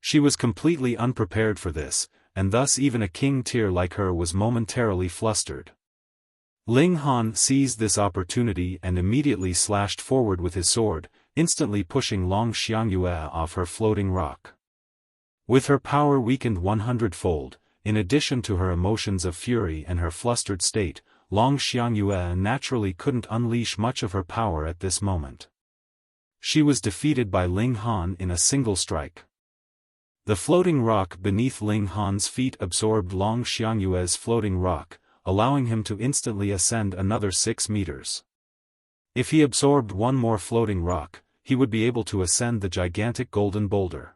She was completely unprepared for this, and thus even a king tier like her was momentarily flustered. Ling Han seized this opportunity and immediately slashed forward with his sword, instantly pushing Long Xiangyue off her floating rock. With her power weakened 100-fold, in addition to her emotions of fury and her flustered state, Long Xiangyue naturally couldn't unleash much of her power at this moment. She was defeated by Ling Han in a single strike. The floating rock beneath Ling Han's feet absorbed Long Xiangyue's floating rock, allowing him to instantly ascend another 6 meters. If he absorbed one more floating rock, he would be able to ascend the gigantic golden boulder.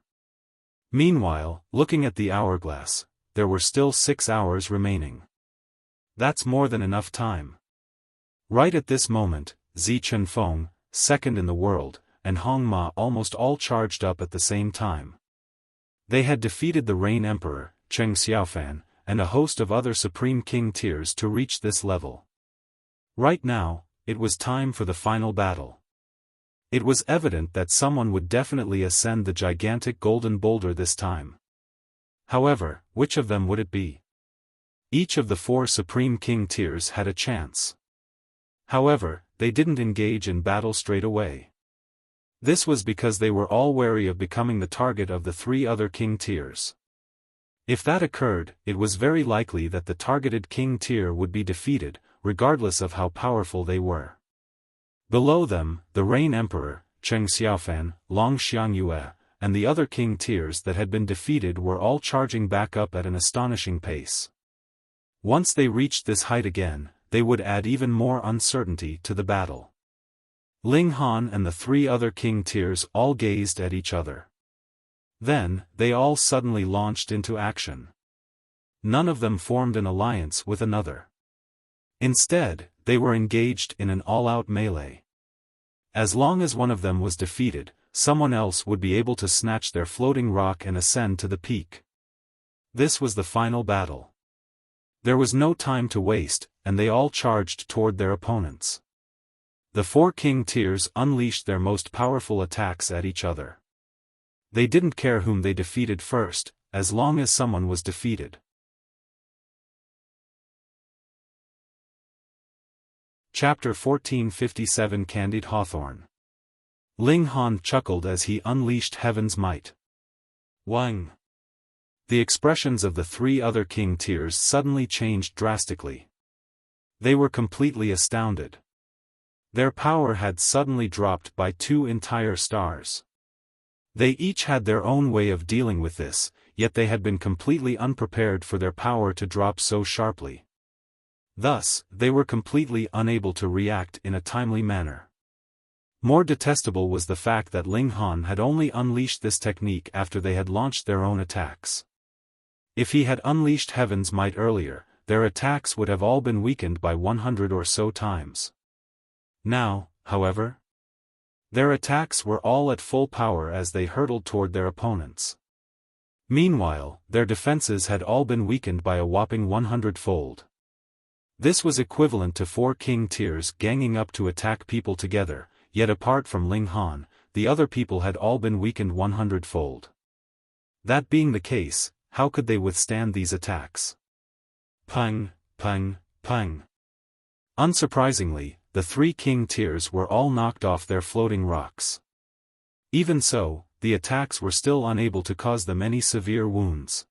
Meanwhile, looking at the hourglass, there were still 6 hours remaining. That's more than enough time. Right at this moment, Zi Chenfeng, second in the world, and Hong Ma almost all charged up at the same time. They had defeated the Rain Emperor, Cheng Xiaofan, and a host of other Supreme King tiers to reach this level. Right now, it was time for the final battle. It was evident that someone would definitely ascend the gigantic golden boulder this time. However, which of them would it be? Each of the 4 Supreme King tiers had a chance. However, they didn't engage in battle straight away. This was because they were all wary of becoming the target of the 3 other King tiers. If that occurred, it was very likely that the targeted King tier would be defeated, regardless of how powerful they were. Below them, the Rain Emperor, Cheng Xiaofan, Long Xiangyue, and the other king tiers that had been defeated were all charging back up at an astonishing pace. Once they reached this height again, they would add even more uncertainty to the battle. Ling Han and the three other king tiers all gazed at each other. Then, they all suddenly launched into action. None of them formed an alliance with another. Instead, they were engaged in an all-out melee. As long as one of them was defeated, someone else would be able to snatch their floating rock and ascend to the peak. This was the final battle. There was no time to waste, and they all charged toward their opponents. The four king tiers unleashed their most powerful attacks at each other. They didn't care whom they defeated first, as long as someone was defeated. Chapter 1457 Candied Hawthorn. Ling Han chuckled as he unleashed heaven's might. Wang! The expressions of the three other king tiers suddenly changed drastically. They were completely astounded. Their power had suddenly dropped by 2 entire stars. They each had their own way of dealing with this, yet they had been completely unprepared for their power to drop so sharply. Thus, they were completely unable to react in a timely manner. More detestable was the fact that Ling Han had only unleashed this technique after they had launched their own attacks. If he had unleashed heaven's might earlier, their attacks would have all been weakened by 100 or so times. Now, however, their attacks were all at full power as they hurtled toward their opponents. Meanwhile, their defenses had all been weakened by a whopping 100-fold. This was equivalent to 4 king tiers ganging up to attack people together, yet apart from Ling Han, the other people had all been weakened 100-fold. That being the case, how could they withstand these attacks? Pang, pang, pang. Unsurprisingly, the 3 king tiers were all knocked off their floating rocks. Even so, the attacks were still unable to cause them any severe wounds.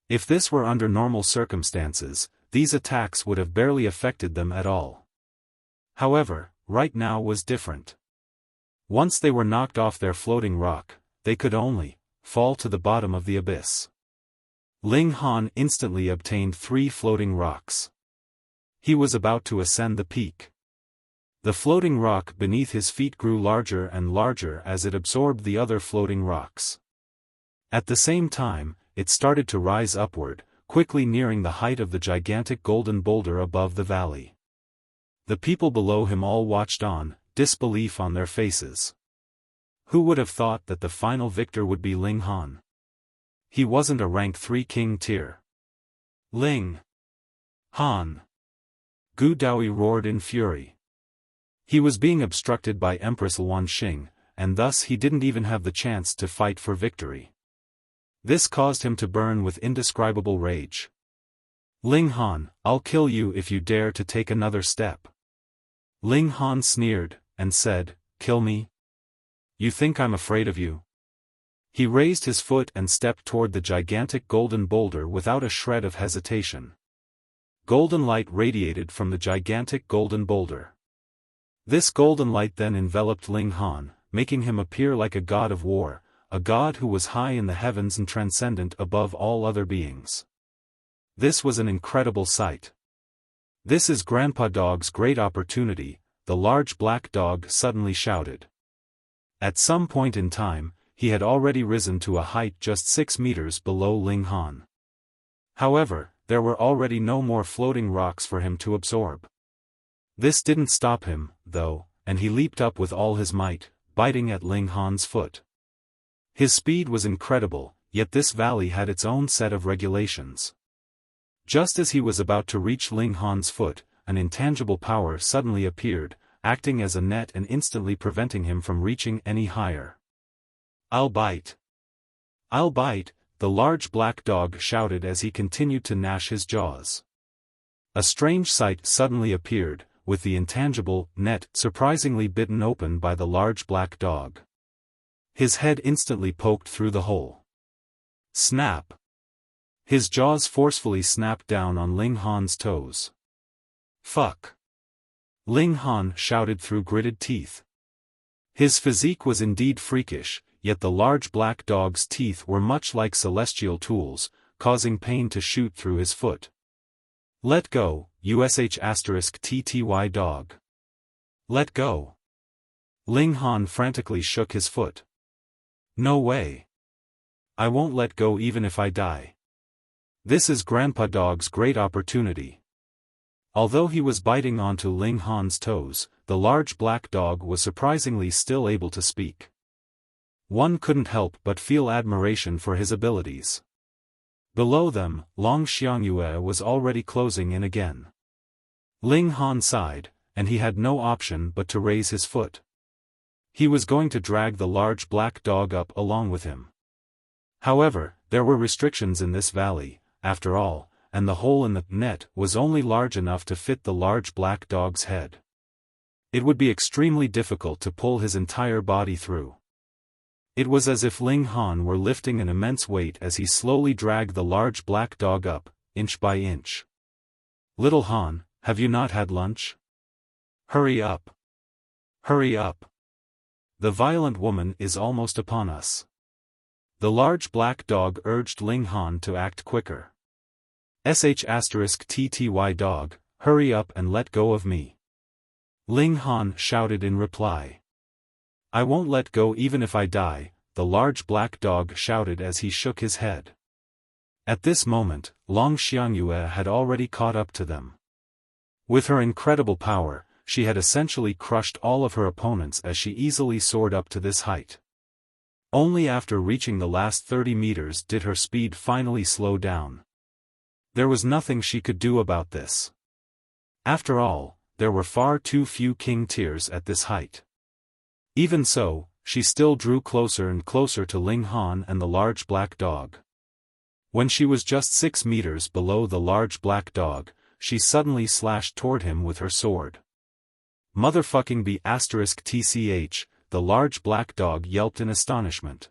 If this were under normal circumstances, these attacks would have barely affected them at all. However, right now was different. Once they were knocked off their floating rock, they could only fall to the bottom of the abyss. Ling Han instantly obtained 3 floating rocks. He was about to ascend the peak. The floating rock beneath his feet grew larger and larger as it absorbed the other floating rocks. At the same time, it started to rise upward, quickly nearing the height of the gigantic golden boulder above the valley. The people below him all watched on, disbelief on their faces. Who would have thought that the final victor would be Ling Han? He wasn't a rank 3 king tier. Ling Han! Gu Daoyi roared in fury. He was being obstructed by Empress Luan Xing, and thus he didn't even have the chance to fight for victory. This caused him to burn with indescribable rage. Ling Han, I'll kill you if you dare to take another step. Ling Han sneered, and said, Kill me? You think I'm afraid of you? He raised his foot and stepped toward the gigantic golden boulder without a shred of hesitation. Golden light radiated from the gigantic golden boulder. This golden light then enveloped Ling Han, making him appear like a god of war, a god who was high in the heavens and transcendent above all other beings. This was an incredible sight. This is Grandpa Dog's great opportunity, the large black dog suddenly shouted. At some point in time, he had already risen to a height just 6 meters below Ling Han. However, there were already no more floating rocks for him to absorb. This didn't stop him, though, and he leaped up with all his might, biting at Ling Han's foot. His speed was incredible, yet this valley had its own set of regulations. Just as he was about to reach Ling Han's foot, an intangible power suddenly appeared, acting as a net and instantly preventing him from reaching any higher. I'll bite! I'll bite! The large black dog shouted as he continued to gnash his jaws. A strange sight suddenly appeared, with the intangible net surprisingly bitten open by the large black dog. His head instantly poked through the hole. Snap! His jaws forcefully snapped down on Ling Han's toes. Fuck! Ling Han shouted through gritted teeth. His physique was indeed freakish, yet the large black dog's teeth were much like celestial tools, causing pain to shoot through his foot. Let go, *TTY dog. Let go. Ling Han frantically shook his foot. No way. I won't let go even if I die. This is Grandpa Dog's great opportunity. Although he was biting onto Ling Han's toes, the large black dog was surprisingly still able to speak. One couldn't help but feel admiration for his abilities. Below them, Long Xiangyue was already closing in again. Ling Han sighed, and he had no option but to raise his foot. He was going to drag the large black dog up along with him. However, there were restrictions in this valley, after all, and the hole in the net was only large enough to fit the large black dog's head. It would be extremely difficult to pull his entire body through. It was as if Ling Han were lifting an immense weight as he slowly dragged the large black dog up, inch by inch. Little Han, have you not had lunch? Hurry up. Hurry up. The violent woman is almost upon us. The large black dog urged Ling Han to act quicker. *TTY dog, hurry up and let go of me. Ling Han shouted in reply. I won't let go even if I die, the large black dog shouted as he shook his head. At this moment, Long Xiangyue had already caught up to them. With her incredible power, she had essentially crushed all of her opponents as she easily soared up to this height. Only after reaching the last 30 meters did her speed finally slow down. There was nothing she could do about this. After all, there were far too few king tiers at this height. Even so, she still drew closer and closer to Ling Han and the large black dog. When she was just 6 meters below the large black dog, she suddenly slashed toward him with her sword. Motherfucking B *TCH, the large black dog yelped in astonishment.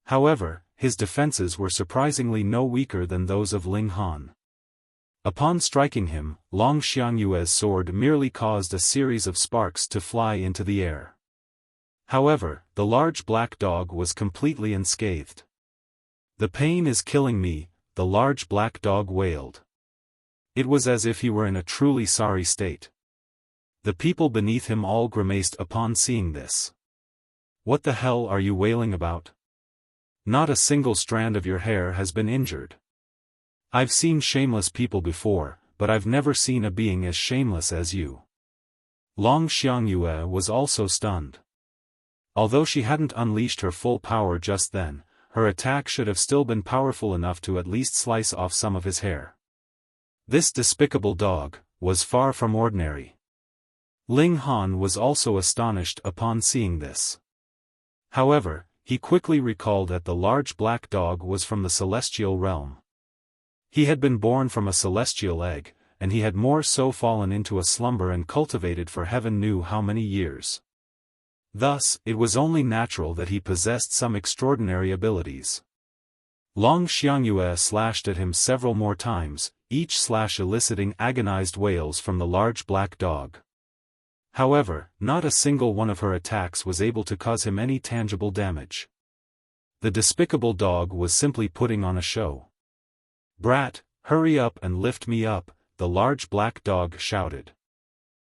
However, his defenses were surprisingly no weaker than those of Ling Han. Upon striking him, Long Xiangyue's sword merely caused a series of sparks to fly into the air. However, the large black dog was completely unscathed. The pain is killing me, the large black dog wailed. It was as if he were in a truly sorry state. The people beneath him all grimaced upon seeing this. What the hell are you wailing about? Not a single strand of your hair has been injured. I've seen shameless people before, but I've never seen a being as shameless as you. Long Xiangyue was also stunned. Although she hadn't unleashed her full power just then, her attack should have still been powerful enough to at least slice off some of his hair. This despicable dog was far from ordinary. Ling Han was also astonished upon seeing this. However, he quickly recalled that the large black dog was from the celestial realm. He had been born from a celestial egg, and he had more so fallen into a slumber and cultivated for heaven knew how many years. Thus, it was only natural that he possessed some extraordinary abilities. Long Xiangyue slashed at him several more times, each slash eliciting agonized wails from the large black dog. However, not a single one of her attacks was able to cause him any tangible damage. The despicable dog was simply putting on a show. Brat, hurry up and lift me up, the large black dog shouted.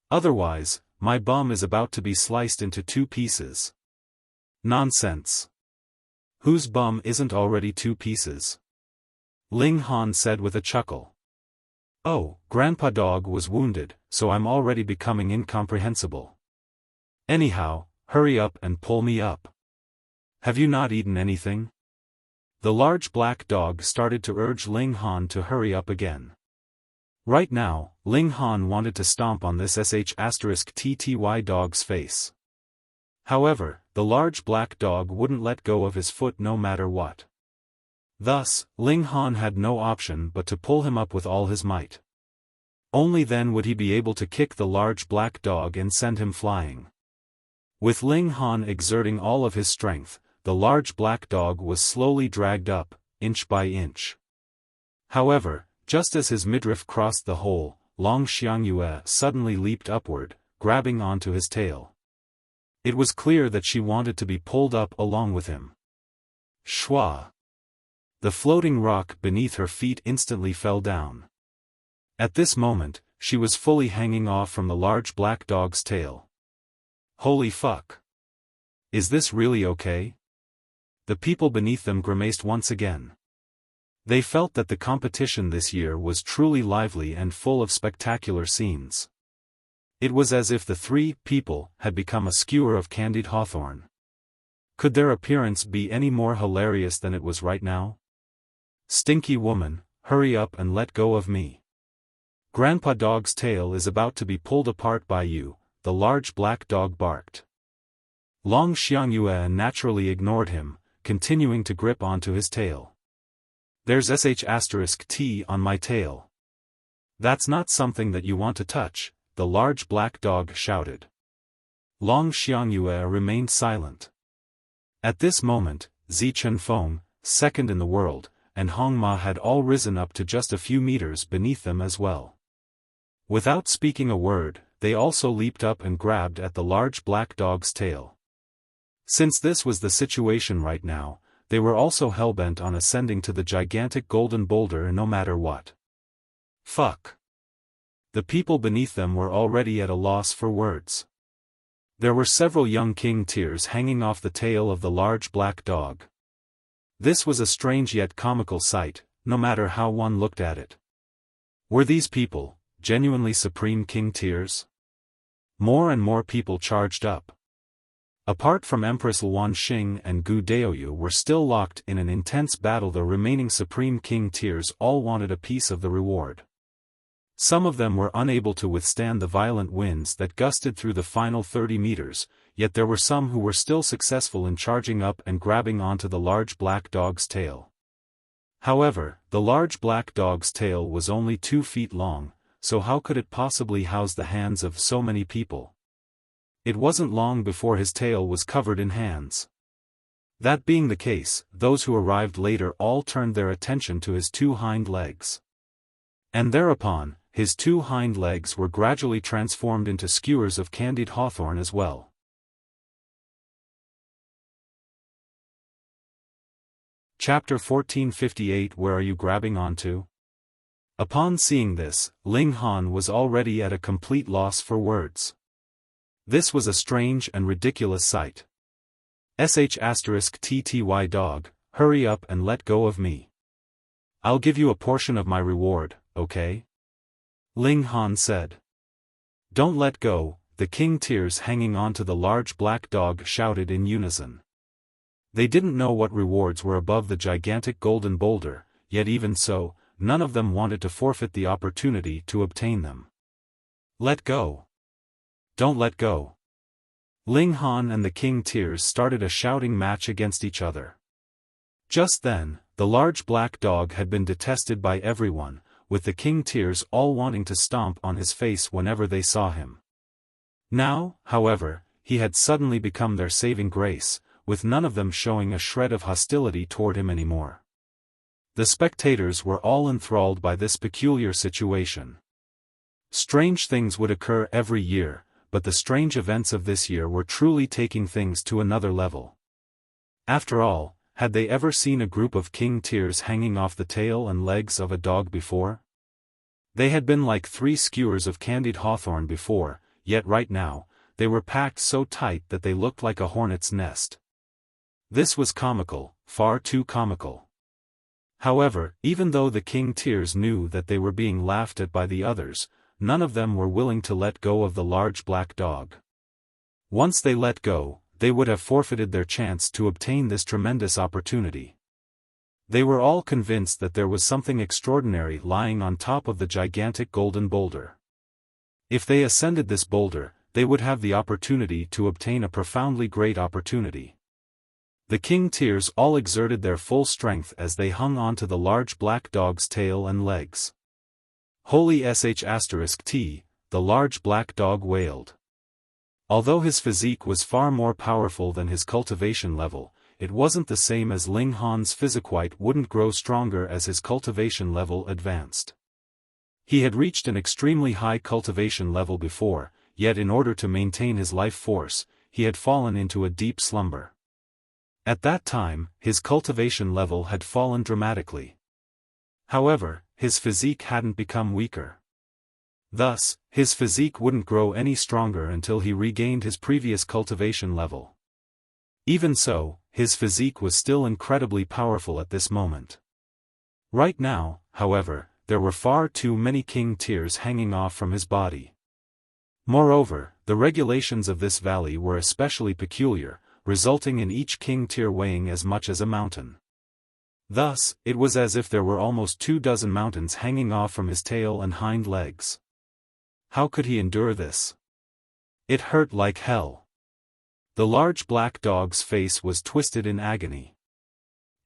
Otherwise, my bum is about to be sliced into 2 pieces. Nonsense. Whose bum isn't already 2 pieces? Ling Han said with a chuckle. Oh, Grandpa Dog was wounded, so I'm already becoming incomprehensible. Anyhow, hurry up and pull me up. Have you not eaten anything? The large black dog started to urge Ling Han to hurry up again. Right now, Ling Han wanted to stomp on this *TTY dog's face. However, the large black dog wouldn't let go of his foot no matter what. Thus, Ling Han had no option but to pull him up with all his might. Only then would he be able to kick the large black dog and send him flying. With Ling Han exerting all of his strength, the large black dog was slowly dragged up, inch by inch. However, just as his midriff crossed the hole, Long Xiangyue suddenly leaped upward, grabbing onto his tail. It was clear that she wanted to be pulled up along with him. Schwa! The floating rock beneath her feet instantly fell down. At this moment, she was fully hanging off from the large black dog's tail. Holy fuck! Is this really okay? The people beneath them grimaced once again. They felt that the competition this year was truly lively and full of spectacular scenes. It was as if the three people had become a skewer of candied hawthorn. Could their appearance be any more hilarious than it was right now? Stinky woman, hurry up and let go of me. Grandpa Dog's tail is about to be pulled apart by you, the large black dog barked. Long Xiangyue naturally ignored him, continuing to grip onto his tail. There's sh*t on my tail. That's not something that you want to touch, the large black dog shouted. Long Xiangyue remained silent. At this moment, Zi Chenfeng, second in the world, and Hong Ma had all risen up to just a few meters beneath them as well. Without speaking a word, they also leaped up and grabbed at the large black dog's tail. Since this was the situation right now, they were also hellbent on ascending to the gigantic golden boulder no matter what. Fuck. The people beneath them were already at a loss for words. There were several young king tears hanging off the tail of the large black dog. This was a strange yet comical sight, no matter how one looked at it. Were these people genuinely supreme king tears? More and more people charged up. Apart from Empress Luan Xing and Gu Daoyi were still locked in an intense battle. The remaining supreme king tears all wanted a piece of the reward. Some of them were unable to withstand the violent winds that gusted through the final 30 meters, yet there were some who were still successful in charging up and grabbing onto the large black dog's tail. However, the large black dog's tail was only 2 feet long, so how could it possibly house the hands of so many people? It wasn't long before his tail was covered in hands. That being the case, those who arrived later all turned their attention to his 2 hind legs. And thereupon, his 2 hind legs were gradually transformed into skewers of candied hawthorn as well. Chapter 1458 Where are you grabbing onto? Upon seeing this, Ling Han was already at a complete loss for words. This was a strange and ridiculous sight. **TTY dog, hurry up and let go of me. I'll give you a portion of my reward, okay? Ling Han said. Don't let go, the king tears hanging onto the large black dog shouted in unison. They didn't know what rewards were above the gigantic golden boulder, yet even so, none of them wanted to forfeit the opportunity to obtain them. Let go. Don't let go. Ling Han and the king tears started a shouting match against each other. Just then, the large black dog had been detested by everyone, with the king tears all wanting to stomp on his face whenever they saw him. Now, however, he had suddenly become their saving grace, with none of them showing a shred of hostility toward him anymore. The spectators were all enthralled by this peculiar situation. Strange things would occur every year, but the strange events of this year were truly taking things to another level. After all, had they ever seen a group of king tears hanging off the tail and legs of a dog before? They had been like 3 skewers of candied hawthorn before, yet right now, they were packed so tight that they looked like a hornet's nest. This was comical, far too comical. However, even though the king tears knew that they were being laughed at by the others, none of them were willing to let go of the large black dog. Once they let go, they would have forfeited their chance to obtain this tremendous opportunity. They were all convinced that there was something extraordinary lying on top of the gigantic golden boulder. If they ascended this boulder, they would have the opportunity to obtain a profoundly great opportunity. The king tears all exerted their full strength as they hung onto the large black dog's tail and legs. Holy **T, the large black dog wailed. Although his physique was far more powerful than his cultivation level, it wasn't the same as Ling Han's physiquite wouldn't grow stronger as his cultivation level advanced. He had reached an extremely high cultivation level before, yet in order to maintain his life force, he had fallen into a deep slumber. At that time, his cultivation level had fallen dramatically. However, his physique hadn't become weaker. Thus, his physique wouldn't grow any stronger until he regained his previous cultivation level. Even so, his physique was still incredibly powerful at this moment. Right now, however, there were far too many king tears hanging off from his body. Moreover, the regulations of this valley were especially peculiar, resulting in each king tear weighing as much as a mountain. Thus, it was as if there were almost 24 mountains hanging off from his tail and hind legs. How could he endure this? It hurt like hell. The large black dog's face was twisted in agony.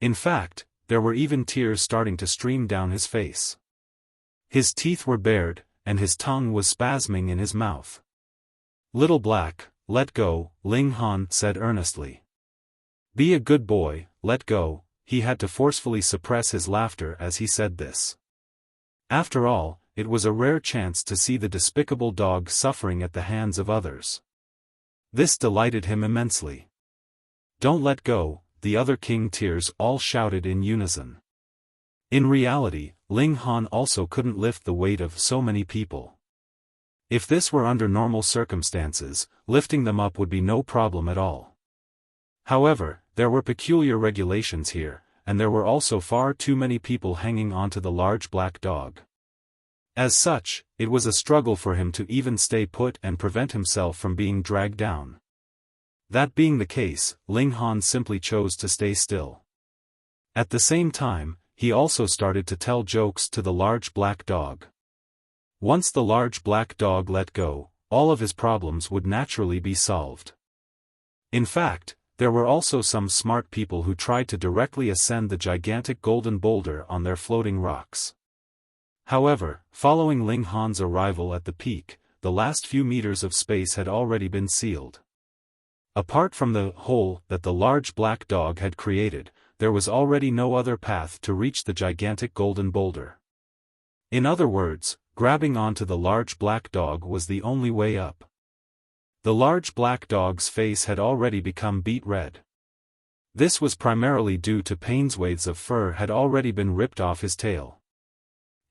In fact, there were even tears starting to stream down his face. His teeth were bared, and his tongue was spasming in his mouth. "Little Black, let go," Ling Han said earnestly. "Be a good boy, let go." He had to forcefully suppress his laughter as he said this. After all, it was a rare chance to see the despicable dog suffering at the hands of others. This delighted him immensely. "Don't let go," the other king tears all shouted in unison. In reality, Ling Han also couldn't lift the weight of so many people. If this were under normal circumstances, lifting them up would be no problem at all. However, there were peculiar regulations here, and there were also far too many people hanging onto the large black dog. As such, it was a struggle for him to even stay put and prevent himself from being dragged down. That being the case, Ling Han simply chose to stay still. At the same time, he also started to tell jokes to the large black dog. Once the large black dog let go, all of his problems would naturally be solved. In fact, there were also some smart people who tried to directly ascend the gigantic golden boulder on their floating rocks. However, following Ling Han's arrival at the peak, the last few meters of space had already been sealed. Apart from the hole that the large black dog had created, there was already no other path to reach the gigantic golden boulder. In other words, grabbing onto the large black dog was the only way up. The large black dog's face had already become beet red. This was primarily due to swathes of fur had already been ripped off his tail.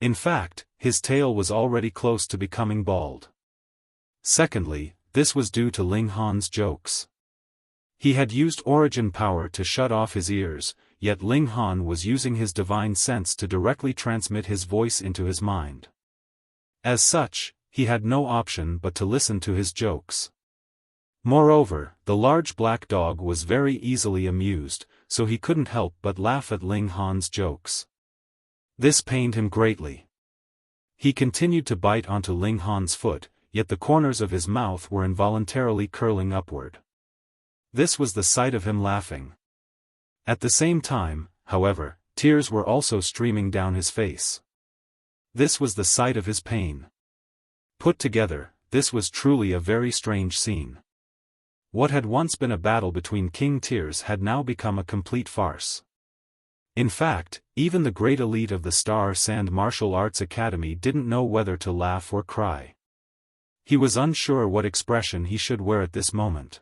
In fact, his tail was already close to becoming bald. Secondly, this was due to Ling Han's jokes. He had used origin power to shut off his ears, yet Ling Han was using his divine sense to directly transmit his voice into his mind. As such, he had no option but to listen to his jokes. Moreover, the large black dog was very easily amused, so he couldn't help but laugh at Ling Han's jokes. This pained him greatly. He continued to bite onto Ling Han's foot, yet the corners of his mouth were involuntarily curling upward. This was the sight of him laughing. At the same time, however, tears were also streaming down his face. This was the sight of his pain. Put together, this was truly a very strange scene. What had once been a battle between king tiers had now become a complete farce. In fact, even the great elite of the Star Sand Martial Arts Academy didn't know whether to laugh or cry. He was unsure what expression he should wear at this moment.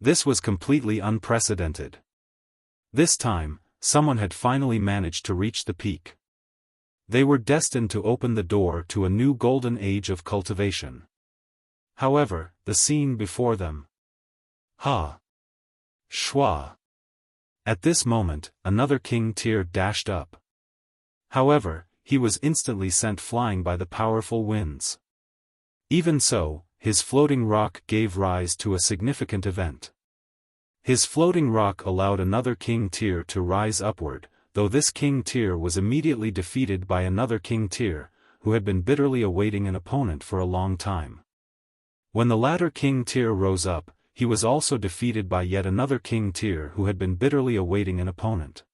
This was completely unprecedented. This time, someone had finally managed to reach the peak. They were destined to open the door to a new golden age of cultivation. However, the scene before them. Ha! Shwa! At this moment, another king tier dashed up. However, he was instantly sent flying by the powerful winds. Even so, his floating rock gave rise to a significant event. His floating rock allowed another king tier to rise upward, though this king tier was immediately defeated by another king tier, who had been bitterly awaiting an opponent for a long time. When the latter king tier rose up, he was also defeated by yet another king tier who had been bitterly awaiting an opponent.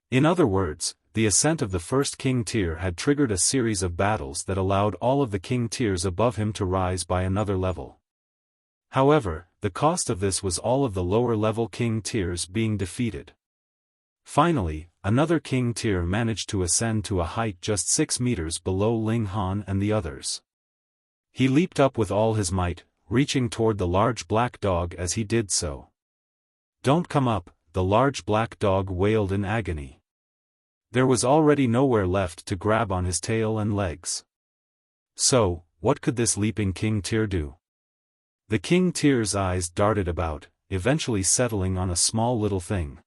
In other words, the ascent of the first king tier had triggered a series of battles that allowed all of the king tiers above him to rise by another level. However, the cost of this was all of the lower-level king tiers being defeated. Finally, another king tier managed to ascend to a height just 6 meters below Ling Han and the others. He leaped up with all his might, reaching toward the large black dog as he did so. "Don't come up," the large black dog wailed in agony. There was already nowhere left to grab on his tail and legs. So, what could this leaping King Tyr do? The King Tyr's eyes darted about, eventually settling on a small little thing.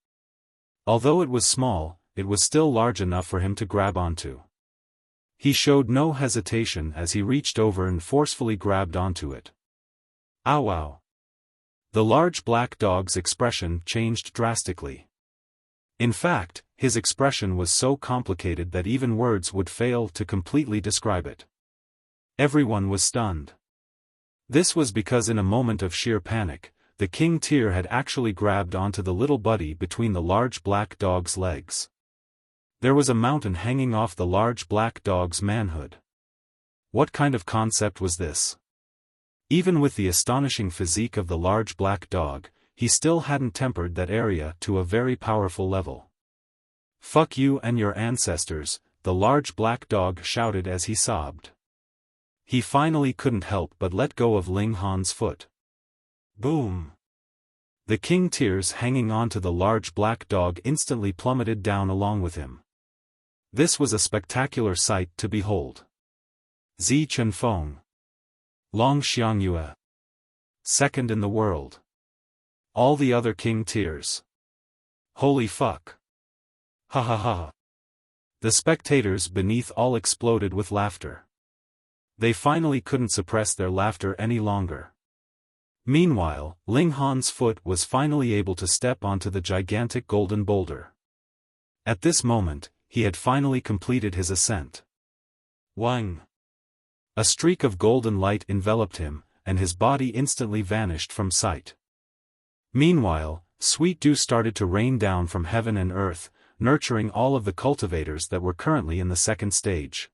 Although it was small, it was still large enough for him to grab onto. He showed no hesitation as he reached over and forcefully grabbed onto it. Ow ow! The large black dog's expression changed drastically. In fact, his expression was so complicated that even words would fail to completely describe it. Everyone was stunned. This was because in a moment of sheer panic, the King Tyr had actually grabbed onto the little buddy between the large black dog's legs. There was a mountain hanging off the large black dog's manhood. What kind of concept was this? Even with the astonishing physique of the large black dog, he still hadn't tempered that area to a very powerful level. "Fuck you and your ancestors," the large black dog shouted as he sobbed. He finally couldn't help but let go of Ling Han's foot. Boom! The King Tyr's hanging onto the large black dog instantly plummeted down along with him. This was a spectacular sight to behold. Zi Chunfeng. Long Xiangyue. Second in the world. All the other King Tyrs. Holy fuck. Ha ha ha. The spectators beneath all exploded with laughter. They finally couldn't suppress their laughter any longer. Meanwhile, Ling Han's foot was finally able to step onto the gigantic golden boulder. At this moment, he had finally completed his ascent. Wang! A streak of golden light enveloped him, and his body instantly vanished from sight. Meanwhile, sweet dew started to rain down from heaven and earth, nurturing all of the cultivators that were currently in the second stage.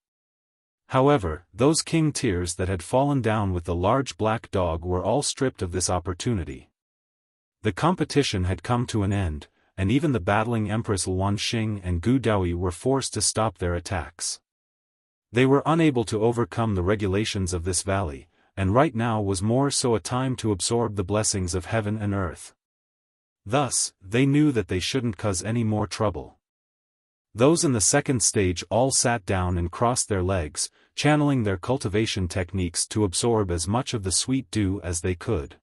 However, those King Tyrs that had fallen down with the large black dog were all stripped of this opportunity. The competition had come to an end, and even the battling Empress Luan Xing and Gu Daoyi were forced to stop their attacks. They were unable to overcome the regulations of this valley, and right now was more so a time to absorb the blessings of heaven and earth. Thus, they knew that they shouldn't cause any more trouble. Those in the second stage all sat down and crossed their legs, channeling their cultivation techniques to absorb as much of the sweet dew as they could.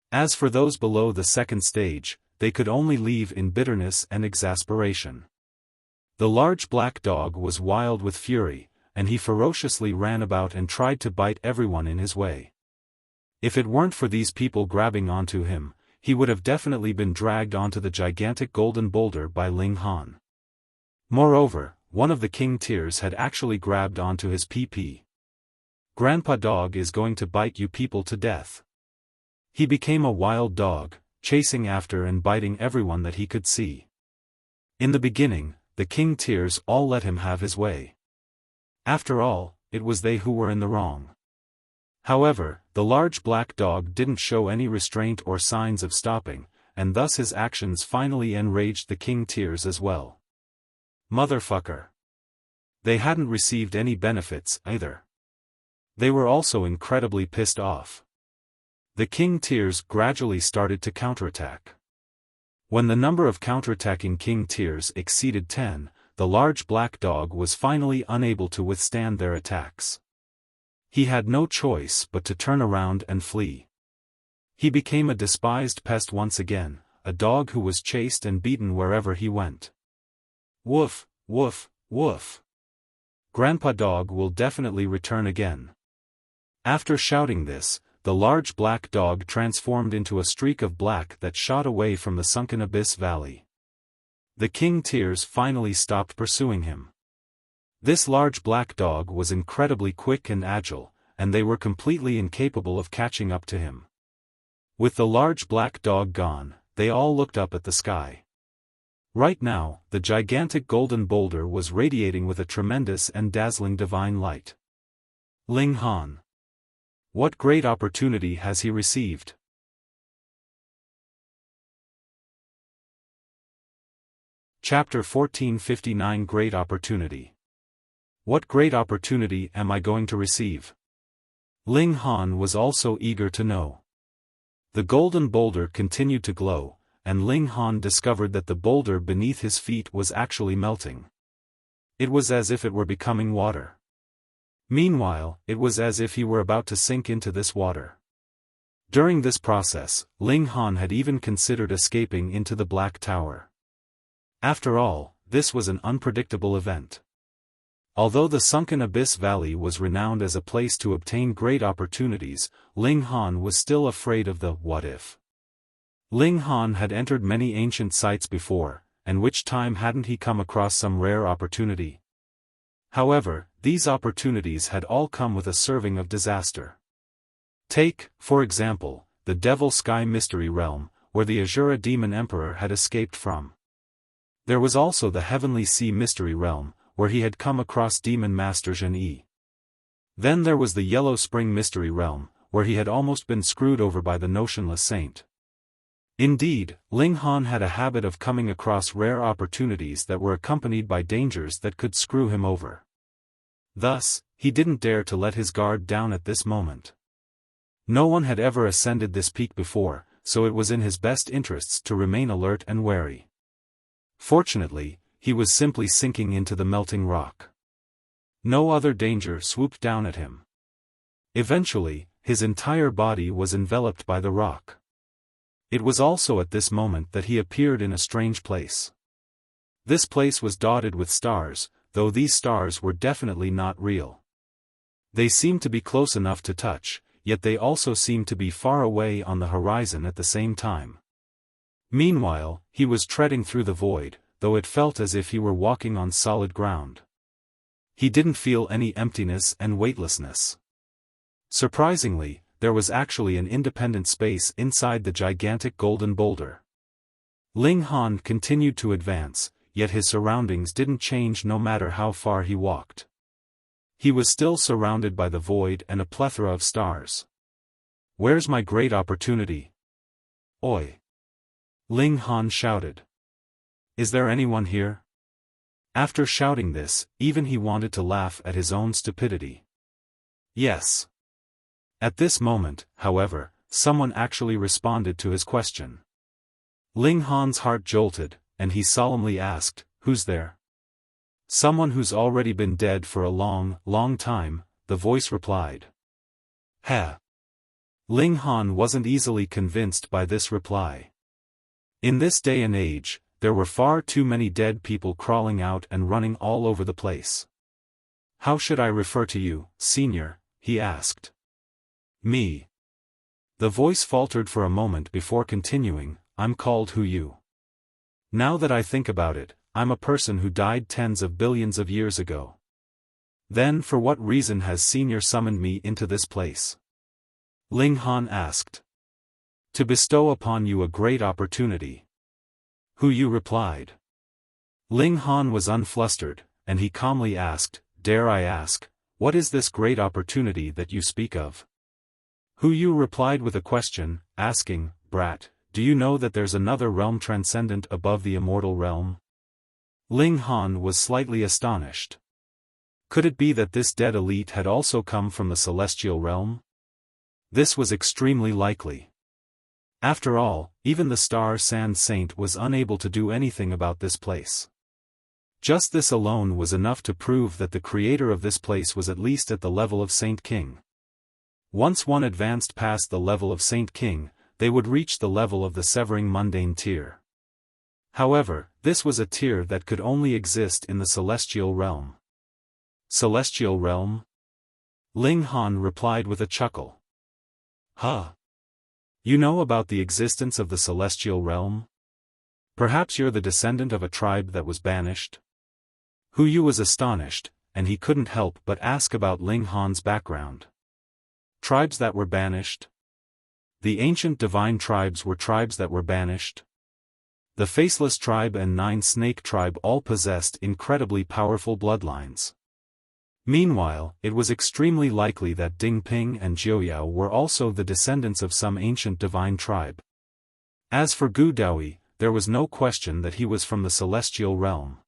As for those below the second stage, they could only leave in bitterness and exasperation. The large black dog was wild with fury, and he ferociously ran about and tried to bite everyone in his way. If it weren't for these people grabbing onto him, he would have definitely been dragged onto the gigantic golden boulder by Ling Han. Moreover, one of the King Tyrs had actually grabbed onto his PP. "Grandpa Dog is going to bite you people to death." He became a wild dog, chasing after and biting everyone that he could see. In the beginning, the King Tyrs all let him have his way. After all, it was they who were in the wrong. However, the large black dog didn't show any restraint or signs of stopping, and thus his actions finally enraged the King Tyrs as well. Motherfucker. They hadn't received any benefits, either. They were also incredibly pissed off. The King Tyrs gradually started to counterattack. When the number of counterattacking King Tyrs exceeded 10, the large black dog was finally unable to withstand their attacks. He had no choice but to turn around and flee. He became a despised pest once again, a dog who was chased and beaten wherever he went. Woof, woof, woof. Grandpa Dog will definitely return again. After shouting this, the large black dog transformed into a streak of black that shot away from the sunken abyss valley. The King Tyrs finally stopped pursuing him. This large black dog was incredibly quick and agile, and they were completely incapable of catching up to him. With the large black dog gone, they all looked up at the sky. Right now, the gigantic golden boulder was radiating with a tremendous and dazzling divine light. Ling Han. What great opportunity has he received? Chapter 1459 Great Opportunity. What great opportunity am I going to receive? Ling Han was also eager to know. The golden boulder continued to glow, and Ling Han discovered that the boulder beneath his feet was actually melting. It was as if it were becoming water. Meanwhile, it was as if he were about to sink into this water. During this process, Ling Han had even considered escaping into the Black Tower. After all, this was an unpredictable event. Although the sunken Abyss Valley was renowned as a place to obtain great opportunities, Ling Han was still afraid of the what-if. Ling Han had entered many ancient sites before, and which time hadn't he come across some rare opportunity? However, these opportunities had all come with a serving of disaster. Take, for example, the Devil Sky Mystery Realm, where the Azura Demon Emperor had escaped from. There was also the Heavenly Sea Mystery Realm, where he had come across Demon Master Zhen Yi. Then there was the Yellow Spring Mystery Realm, where he had almost been screwed over by the Notionless Saint. Indeed, Ling Han had a habit of coming across rare opportunities that were accompanied by dangers that could screw him over. Thus, he didn't dare to let his guard down at this moment. No one had ever ascended this peak before, so it was in his best interests to remain alert and wary. Fortunately, he was simply sinking into the melting rock. No other danger swooped down at him. Eventually, his entire body was enveloped by the rock. It was also at this moment that he appeared in a strange place. This place was dotted with stars, though these stars were definitely not real. They seemed to be close enough to touch, yet they also seemed to be far away on the horizon at the same time. Meanwhile, he was treading through the void, though it felt as if he were walking on solid ground. He didn't feel any emptiness and weightlessness. Surprisingly, there was actually an independent space inside the gigantic golden boulder. Ling Han continued to advance, yet his surroundings didn't change no matter how far he walked. He was still surrounded by the void and a plethora of stars. Where's my great opportunity? Oi! Ling Han shouted. Is there anyone here? After shouting this, even he wanted to laugh at his own stupidity. Yes. At this moment, however, someone actually responded to his question. Ling Han's heart jolted, and he solemnly asked, "Who's there?" "Someone who's already been dead for a long, long time," the voice replied. "Heh." Ling Han wasn't easily convinced by this reply. In this day and age, there were far too many dead people crawling out and running all over the place. "How should I refer to you, Senior?" he asked. "Me." The voice faltered for a moment before continuing, "I'm called Hu Yu. Now that I think about it, I'm a person who died tens of billions of years ago. Then for what reason has Senior summoned me into this place?" Ling Han asked. "To bestow upon you a great opportunity," Hu Yu replied. Ling Han was unflustered, and he calmly asked, "Dare I ask, what is this great opportunity that you speak of?" Hu Yu replied with a question, asking, "Brat, do you know that there's another realm transcendent above the immortal realm?" Ling Han was slightly astonished. Could it be that this dead elite had also come from the celestial realm? This was extremely likely. After all, even the Star Sand Saint was unable to do anything about this place. Just this alone was enough to prove that the creator of this place was at least at the level of Saint King. Once one advanced past the level of Saint King, they would reach the level of the Severing Mundane tier. However, this was a tier that could only exist in the celestial realm. Celestial realm? Ling Han replied with a chuckle. Huh. You know about the existence of the celestial realm? Perhaps you're the descendant of a tribe that was banished? Hu Yu was astonished, and he couldn't help but ask about Ling Han's background. Tribes that were banished? The ancient divine tribes were tribes that were banished? The Faceless tribe and Nine Snake tribe all possessed incredibly powerful bloodlines. Meanwhile, it was extremely likely that Ding Ping and Jiuyao were also the descendants of some ancient divine tribe. As for Gu Daoyi, there was no question that he was from the celestial realm.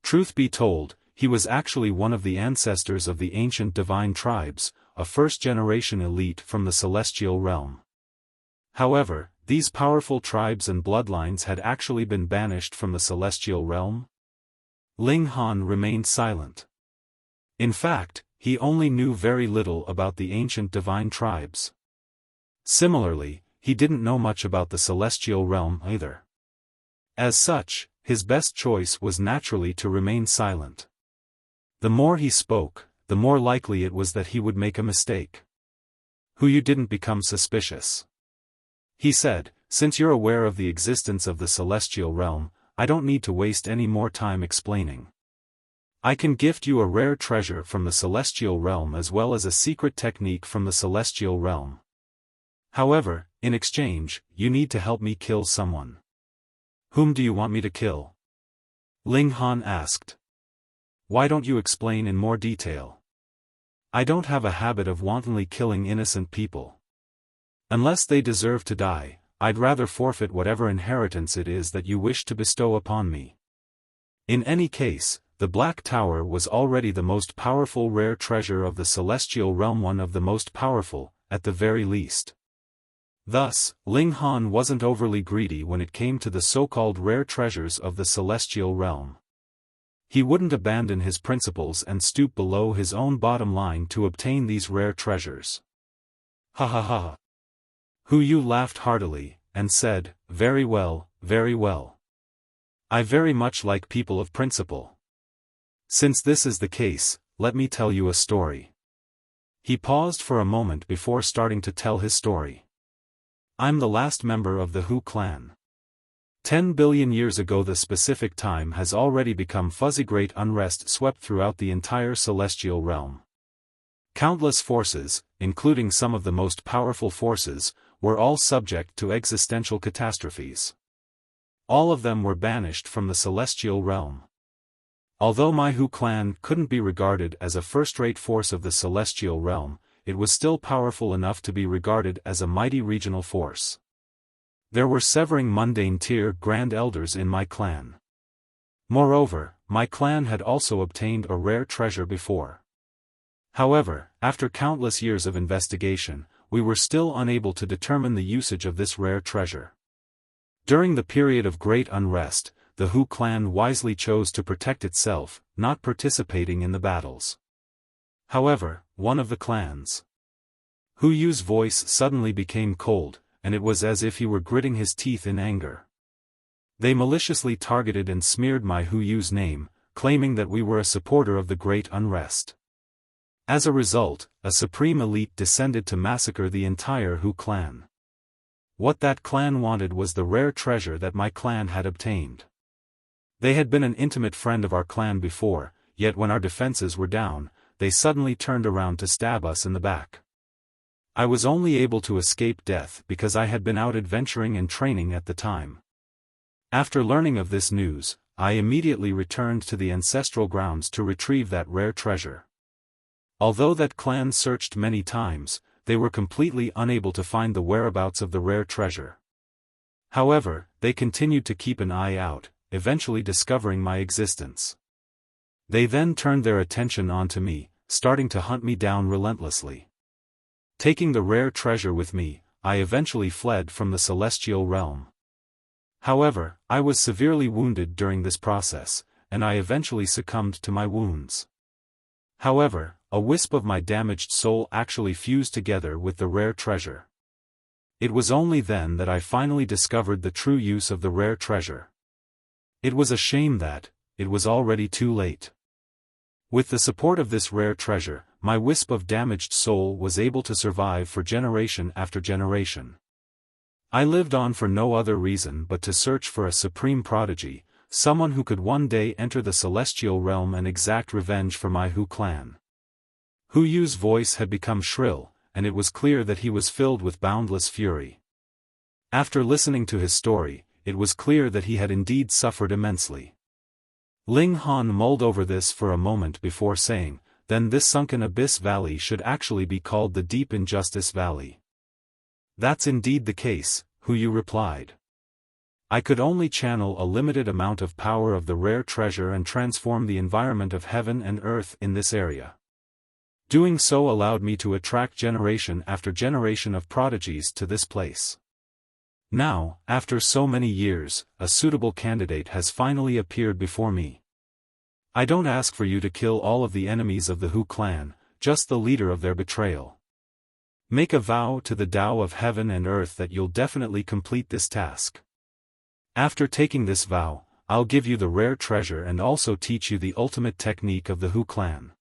Truth be told, he was actually one of the ancestors of the ancient divine tribes, a first-generation elite from the celestial realm. However, these powerful tribes and bloodlines had actually been banished from the celestial realm? Ling Han remained silent. In fact, he only knew very little about the ancient divine tribes. Similarly, he didn't know much about the celestial realm either. As such, his best choice was naturally to remain silent. The more he spoke, the more likely it was that he would make a mistake. You didn't become suspicious. He said, since you're aware of the existence of the celestial realm, I don't need to waste any more time explaining. I can gift you a rare treasure from the celestial realm as well as a secret technique from the celestial realm. However, in exchange, you need to help me kill someone. Whom do you want me to kill? Ling Han asked. Why don't you explain in more detail? I don't have a habit of wantonly killing innocent people. Unless they deserve to die, I'd rather forfeit whatever inheritance it is that you wish to bestow upon me. In any case, the Black Tower was already the most powerful rare treasure of the celestial realm, one of the most powerful, at the very least. Thus, Ling Han wasn't overly greedy when it came to the so-called rare treasures of the celestial realm. He wouldn't abandon his principles and stoop below his own bottom line to obtain these rare treasures. Ha ha ha. Yu laughed heartily, and said, very well, very well. I very much like people of principle. Since this is the case, let me tell you a story. He paused for a moment before starting to tell his story. I'm the last member of the Hu clan. 10 billion years ago, the specific time has already become fuzzy. Great unrest swept throughout the entire celestial realm. Countless forces, including some of the most powerful forces, were all subject to existential catastrophes. All of them were banished from the celestial realm. Although my Hu clan couldn't be regarded as a first-rate force of the celestial realm, it was still powerful enough to be regarded as a mighty regional force. There were several mundane tier grand elders in my clan. Moreover, my clan had also obtained a rare treasure before. However, after countless years of investigation, we were still unable to determine the usage of this rare treasure. During the period of great unrest, the Hu clan wisely chose to protect itself, not participating in the battles. However, one of the clans. Yu's voice suddenly became cold, and it was as if he were gritting his teeth in anger. They maliciously targeted and smeared my Yu's name, claiming that we were a supporter of the great unrest. As a result, a supreme elite descended to massacre the entire Hu clan. What that clan wanted was the rare treasure that my clan had obtained. They had been an intimate friend of our clan before, yet when our defenses were down, they suddenly turned around to stab us in the back. I was only able to escape death because I had been out adventuring and training at the time. After learning of this news, I immediately returned to the ancestral grounds to retrieve that rare treasure. Although that clan searched many times, they were completely unable to find the whereabouts of the rare treasure. However, they continued to keep an eye out, eventually discovering my existence. They then turned their attention onto me, starting to hunt me down relentlessly. Taking the rare treasure with me, I eventually fled from the celestial realm. However, I was severely wounded during this process, and I eventually succumbed to my wounds. However, a wisp of my damaged soul actually fused together with the rare treasure. It was only then that I finally discovered the true use of the rare treasure. It was a shame that it was already too late. With the support of this rare treasure, my wisp of damaged soul was able to survive for generation after generation. I lived on for no other reason but to search for a supreme prodigy, someone who could one day enter the celestial realm and exact revenge for my Hu clan. Yu's voice had become shrill, and it was clear that he was filled with boundless fury. After listening to his story, it was clear that he had indeed suffered immensely. Ling Han mulled over this for a moment before saying, then this sunken abyss valley should actually be called the Deep Injustice Valley. That's indeed the case, Yu replied. I could only channel a limited amount of power of the rare treasure and transform the environment of heaven and earth in this area. Doing so allowed me to attract generation after generation of prodigies to this place. Now, after so many years, a suitable candidate has finally appeared before me. I don't ask for you to kill all of the enemies of the Hu clan, just the leader of their betrayal. Make a vow to the Tao of heaven and earth that you'll definitely complete this task. After taking this vow, I'll give you the rare treasure and also teach you the ultimate technique of the Hu clan.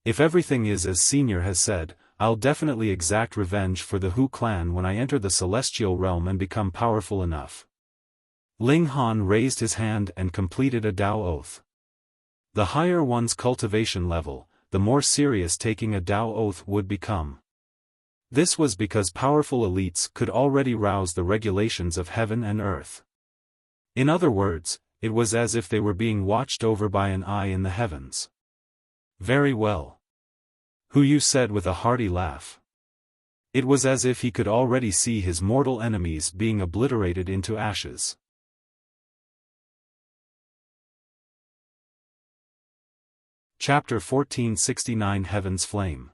If everything is as Senior has said, I'll definitely exact revenge for the Hu clan when I enter the celestial realm and become powerful enough. Ling Han raised his hand and completed a Tao oath. The higher one's cultivation level, the more serious taking a Tao oath would become. This was because powerful elites could already rouse the regulations of heaven and earth. In other words, it was as if they were being watched over by an eye in the heavens. Very well. Hu Yu said with a hearty laugh. It was as if he could already see his mortal enemies being obliterated into ashes. Chapter 1469 Heaven's Flame.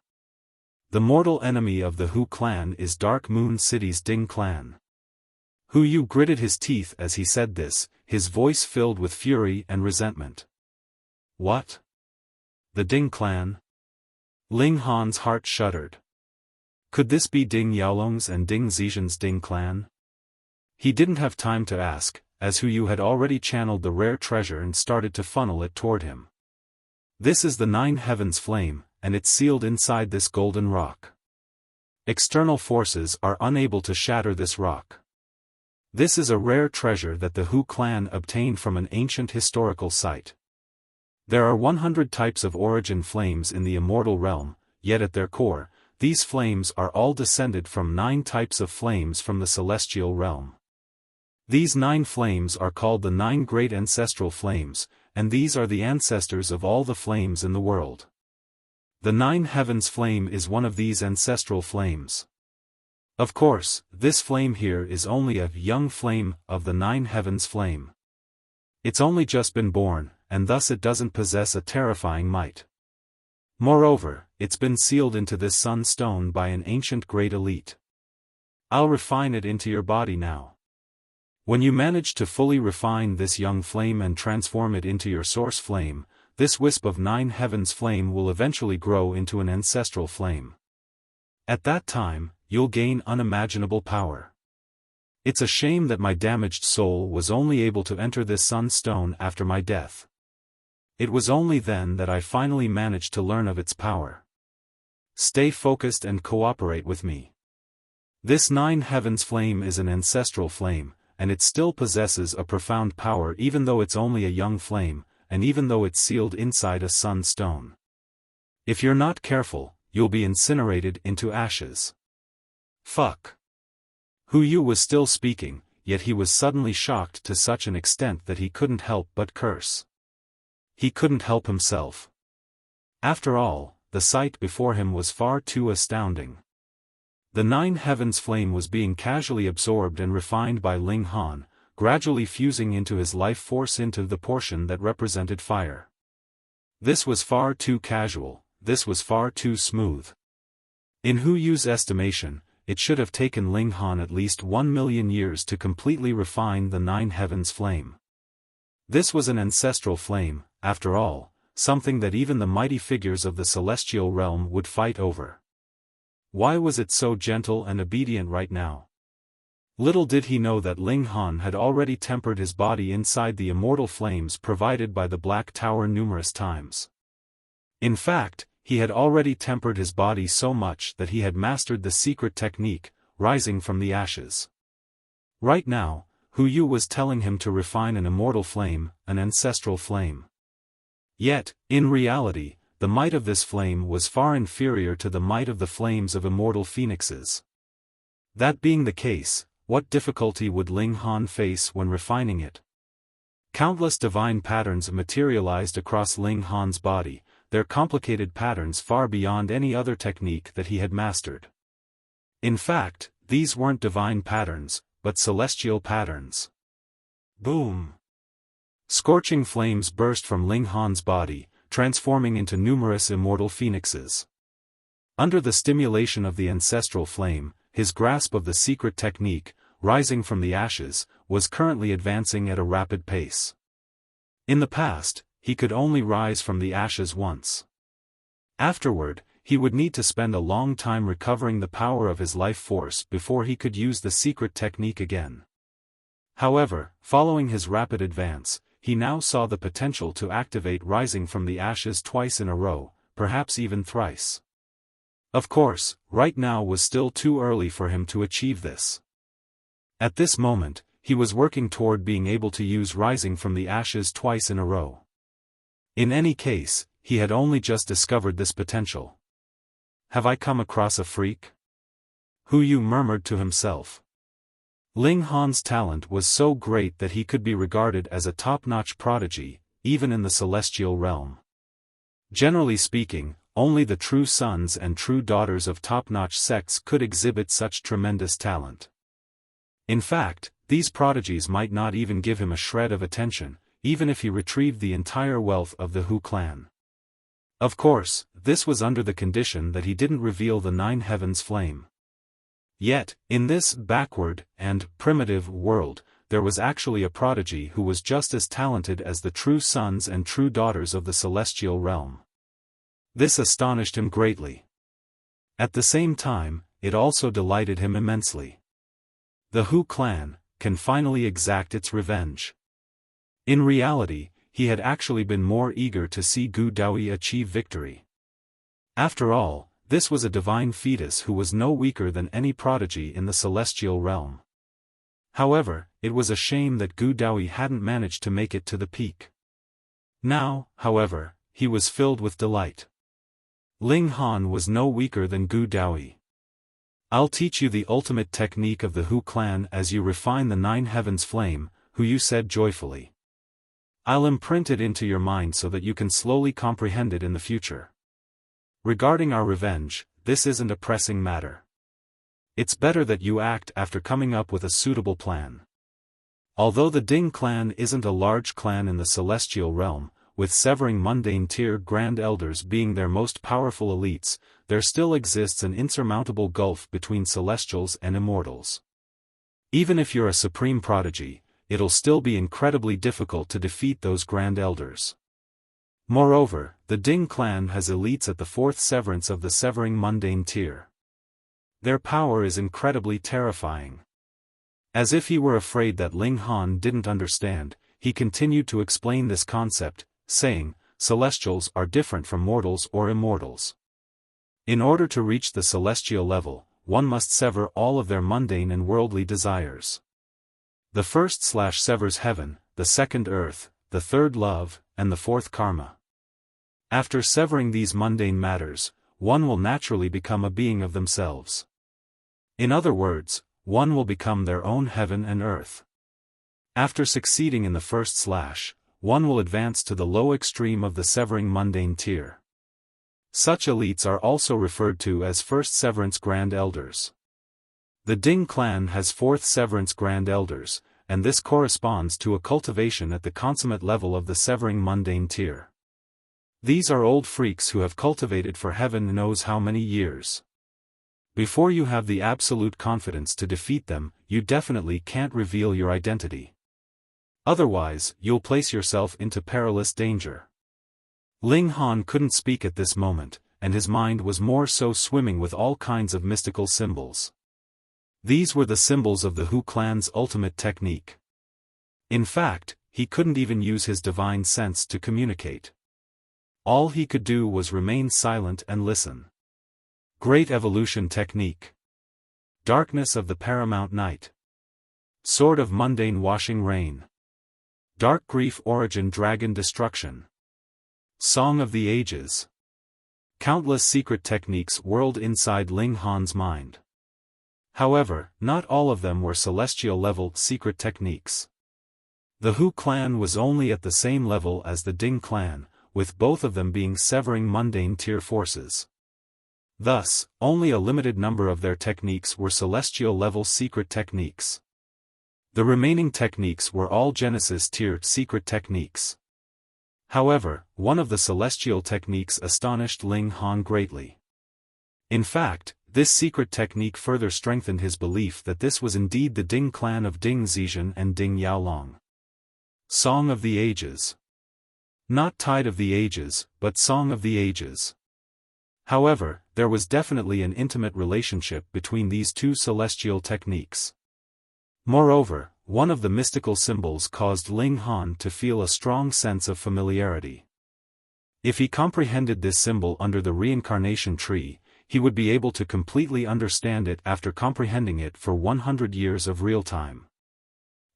The mortal enemy of the Hu clan is Dark Moon City's Ding clan. Hu Yu gritted his teeth as he said this, his voice filled with fury and resentment. What? The Ding clan? Ling Han's heart shuddered. Could this be Ding Yaolong's and Ding Zizhen's Ding clan? He didn't have time to ask, as Hu Yu had already channeled the rare treasure and started to funnel it toward him. This is the Nine Heavens Flame, and it's sealed inside this golden rock. External forces are unable to shatter this rock. This is a rare treasure that the Hu clan obtained from an ancient historical site. There are 100 types of origin flames in the immortal realm, yet at their core, these flames are all descended from 9 types of flames from the celestial realm. These 9 flames are called the 9 great ancestral flames, and these are the ancestors of all the flames in the world. The Nine Heavens Flame is one of these ancestral flames. Of course, this flame here is only a young flame of the Nine Heavens Flame. It's only just been born, and thus it doesn't possess a terrifying might. Moreover, it's been sealed into this sunstone by an ancient great elite. I'll refine it into your body now. When you manage to fully refine this young flame and transform it into your source flame, this wisp of Nine Heavens Flame will eventually grow into an ancestral flame. At that time, you'll gain unimaginable power. It's a shame that my damaged soul was only able to enter this sunstone after my death. It was only then that I finally managed to learn of its power. Stay focused and cooperate with me. This Nine Heavens Flame is an ancestral flame, and it still possesses a profound power even though it's only a young flame, and even though it's sealed inside a sunstone. If you're not careful, you'll be incinerated into ashes. Fuck. Hu Yu was still speaking, yet he was suddenly shocked to such an extent that he couldn't help but curse. He couldn't help himself. After all, the sight before him was far too astounding. The Nine Heavens Flame was being casually absorbed and refined by Ling Han, gradually fusing into his life force into the portion that represented fire. This was far too casual, this was far too smooth. In Hu Yu's estimation, it should have taken Ling Han at least 1 million years to completely refine the Nine Heavens Flame. This was an ancestral flame, after all, something that even the mighty figures of the celestial realm would fight over. Why was it so gentle and obedient right now? Little did he know that Ling Han had already tempered his body inside the immortal flames provided by the Black Tower numerous times. In fact, he had already tempered his body so much that he had mastered the secret technique, rising from the ashes. Right now, Hu Yu was telling him to refine an immortal flame, an ancestral flame. Yet, in reality, the might of this flame was far inferior to the might of the flames of immortal phoenixes. That being the case, what difficulty would Ling Han face when refining it? Countless divine patterns materialized across Ling Han's body, their complicated patterns far beyond any other technique that he had mastered. In fact, these weren't divine patterns, but celestial patterns. Boom! Scorching flames burst from Ling Han's body, transforming into numerous immortal phoenixes. Under the stimulation of the ancestral flame, his grasp of the secret technique, rising from the ashes, was currently advancing at a rapid pace. In the past, he could only rise from the ashes once. Afterward, he would need to spend a long time recovering the power of his life force before he could use the secret technique again. However, following his rapid advance, he now saw the potential to activate rising from the ashes twice in a row, perhaps even thrice. Of course, right now was still too early for him to achieve this. At this moment, he was working toward being able to use rising from the ashes twice in a row. In any case, he had only just discovered this potential. "Have I come across a freak?" Hu Yu murmured to himself. Ling Han's talent was so great that he could be regarded as a top-notch prodigy, even in the celestial realm. Generally speaking, only the true sons and true daughters of top-notch sects could exhibit such tremendous talent. In fact, these prodigies might not even give him a shred of attention, even if he retrieved the entire wealth of the Hu clan. Of course, this was under the condition that he didn't reveal the Nine Heavens flame. Yet, in this backward and primitive world, there was actually a prodigy who was just as talented as the true sons and true daughters of the celestial realm. This astonished him greatly. At the same time, it also delighted him immensely. The Hu clan can finally exact its revenge. In reality, he had actually been more eager to see Gu Daoyi achieve victory. After all, this was a divine fetus who was no weaker than any prodigy in the celestial realm. However, it was a shame that Gu Daoyi hadn't managed to make it to the peak. Now, however, he was filled with delight. Ling Han was no weaker than Gu Daoyi. "I'll teach you the ultimate technique of the Hu clan as you refine the Nine Heavens flame," Hu Yu said joyfully. "I'll imprint it into your mind so that you can slowly comprehend it in the future. Regarding our revenge, this isn't a pressing matter. It's better that you act after coming up with a suitable plan. Although the Ding clan isn't a large clan in the celestial realm, with severing mundane tier grand elders being their most powerful elites, there still exists an insurmountable gulf between celestials and immortals. Even if you're a supreme prodigy, it'll still be incredibly difficult to defeat those grand elders. Moreover, the Ding clan has elites at the fourth severance of the severing mundane tier. Their power is incredibly terrifying." As if he were afraid that Ling Han didn't understand, he continued to explain this concept, saying, "Celestials are different from mortals or immortals. In order to reach the celestial level, one must sever all of their mundane and worldly desires. The first severs heaven, the second earth, the third love, and the fourth karma. After severing these mundane matters, one will naturally become a being of themselves. In other words, one will become their own heaven and earth. After succeeding in the first one will advance to the low extreme of the severing mundane tier. Such elites are also referred to as first severance grand elders. The Ding clan has fourth severance grand elders, and this corresponds to a cultivation at the consummate level of the severing mundane tier. These are old freaks who have cultivated for heaven knows how many years. Before you have the absolute confidence to defeat them, you definitely can't reveal your identity. Otherwise, you'll place yourself into perilous danger." Ling Han couldn't speak at this moment, and his mind was more so swimming with all kinds of mystical symbols. These were the symbols of the Hu clan's ultimate technique. In fact, he couldn't even use his divine sense to communicate. All he could do was remain silent and listen. Great Evolution Technique. Darkness of the Paramount Night. Sword of Mundane Washing Rain. Dark Grief Origin Dragon Destruction. Song of the Ages. Countless secret techniques whirled inside Ling Han's mind. However, not all of them were celestial-level secret techniques. The Hu clan was only at the same level as the Ding clan, with both of them being severing mundane tier forces. Thus, only a limited number of their techniques were celestial-level secret techniques. The remaining techniques were all Genesis tier secret techniques. However, one of the celestial techniques astonished Ling Han greatly. In fact, this secret technique further strengthened his belief that this was indeed the Ding clan of Ding Zizhen and Ding Yaolong. Song of the Ages. Not Tide of the Ages, but Song of the Ages. However, there was definitely an intimate relationship between these two celestial techniques. Moreover, one of the mystical symbols caused Ling Han to feel a strong sense of familiarity. If he comprehended this symbol under the reincarnation tree, he would be able to completely understand it after comprehending it for 100 years of real time.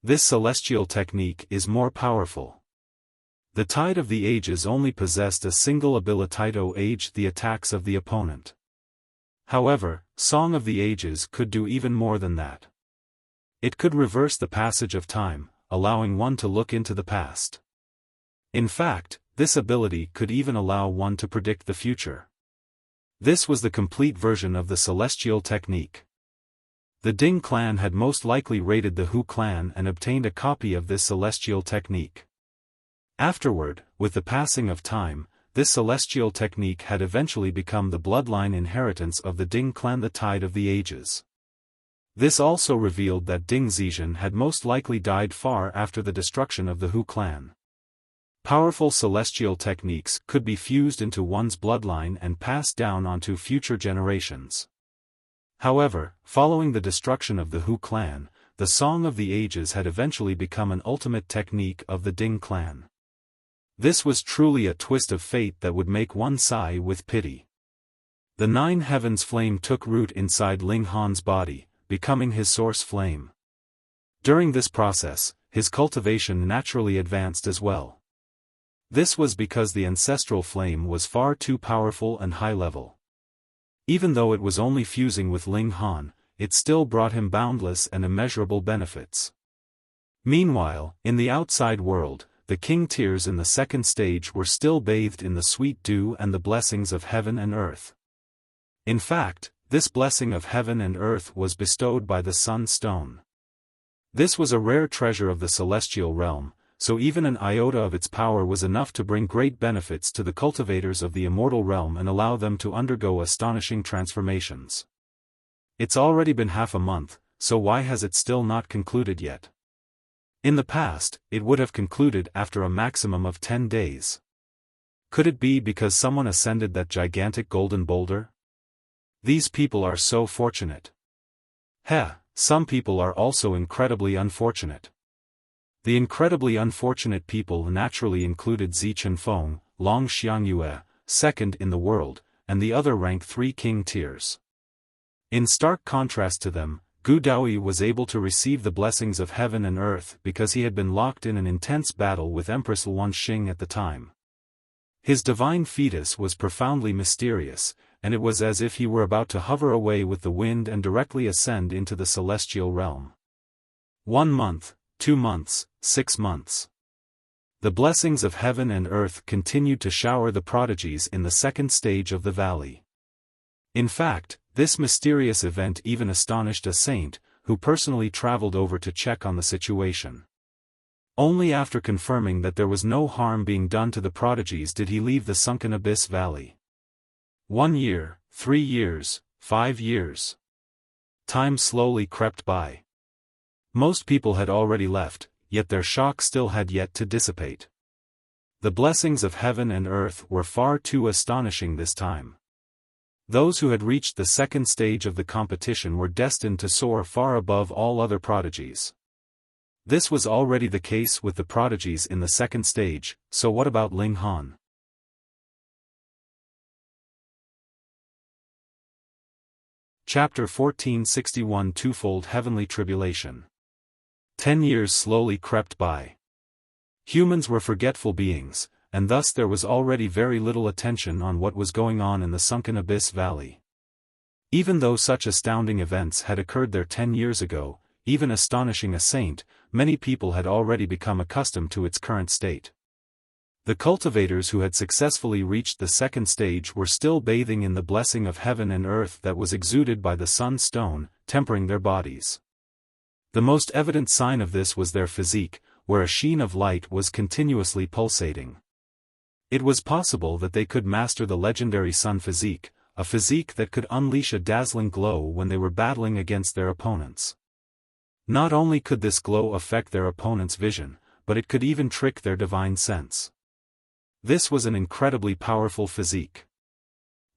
This celestial technique is more powerful. The Tide of the Ages only possessed a single ability to age the attacks of the opponent. However, Song of the Ages could do even more than that. It could reverse the passage of time, allowing one to look into the past. In fact, this ability could even allow one to predict the future. This was the complete version of the celestial technique. The Ding clan had most likely raided the Hu clan and obtained a copy of this celestial technique. Afterward, with the passing of time, this celestial technique had eventually become the bloodline inheritance of the Ding clan, the Tide of the Ages. This also revealed that Ding Zizhen had most likely died far after the destruction of the Hu clan. Powerful celestial techniques could be fused into one's bloodline and passed down onto future generations. However, following the destruction of the Hu clan, the Song of the Ages had eventually become an ultimate technique of the Ding clan. This was truly a twist of fate that would make one sigh with pity. The Nine Heavens flame took root inside Ling Han's body, becoming his source flame. During this process, his cultivation naturally advanced as well. This was because the ancestral flame was far too powerful and high-level. Even though it was only fusing with Ling Han, it still brought him boundless and immeasurable benefits. Meanwhile, in the outside world, the king tiers in the second stage were still bathed in the sweet dew and the blessings of heaven and earth. In fact, this blessing of heaven and earth was bestowed by the Sun Stone. This was a rare treasure of the celestial realm, so even an iota of its power was enough to bring great benefits to the cultivators of the immortal realm and allow them to undergo astonishing transformations. It's already been half a month, so why has it still not concluded yet? In the past, it would have concluded after a maximum of 10 days. Could it be because someone ascended that gigantic golden boulder? These people are so fortunate. Some people are also incredibly unfortunate. The incredibly unfortunate people naturally included Zi Chenfeng, Long Xiangyue, second in the world, and the other rank 3 king tiers. In stark contrast to them, Gu Daoyi was able to receive the blessings of heaven and earth because he had been locked in an intense battle with Empress Luan Xing at the time. His divine fetus was profoundly mysterious, and it was as if he were about to hover away with the wind and directly ascend into the celestial realm. 1 month, 2 months, 6 months. The blessings of heaven and earth continued to shower the prodigies in the second stage of the valley. In fact, this mysterious event even astonished a saint, who personally traveled over to check on the situation. Only after confirming that there was no harm being done to the prodigies did he leave the sunken abyss valley. 1 year, 3 years, 5 years. Time slowly crept by. Most people had already left, yet their shock still had yet to dissipate. The blessings of heaven and earth were far too astonishing this time. Those who had reached the second stage of the competition were destined to soar far above all other prodigies. This was already the case with the prodigies in the second stage, so what about Ling Han? Chapter 1461 Twofold Heavenly Tribulation. 10 years slowly crept by. Humans were forgetful beings, and thus there was already very little attention on what was going on in the sunken abyss valley. Even though such astounding events had occurred there 10 years ago, even astonishing a saint, many people had already become accustomed to its current state. The cultivators who had successfully reached the second stage were still bathing in the blessing of heaven and earth that was exuded by the Sun Stone, tempering their bodies. The most evident sign of this was their physique, where a sheen of light was continuously pulsating. It was possible that they could master the legendary sun physique, a physique that could unleash a dazzling glow when they were battling against their opponents. Not only could this glow affect their opponent's vision, but it could even trick their divine sense. This was an incredibly powerful physique.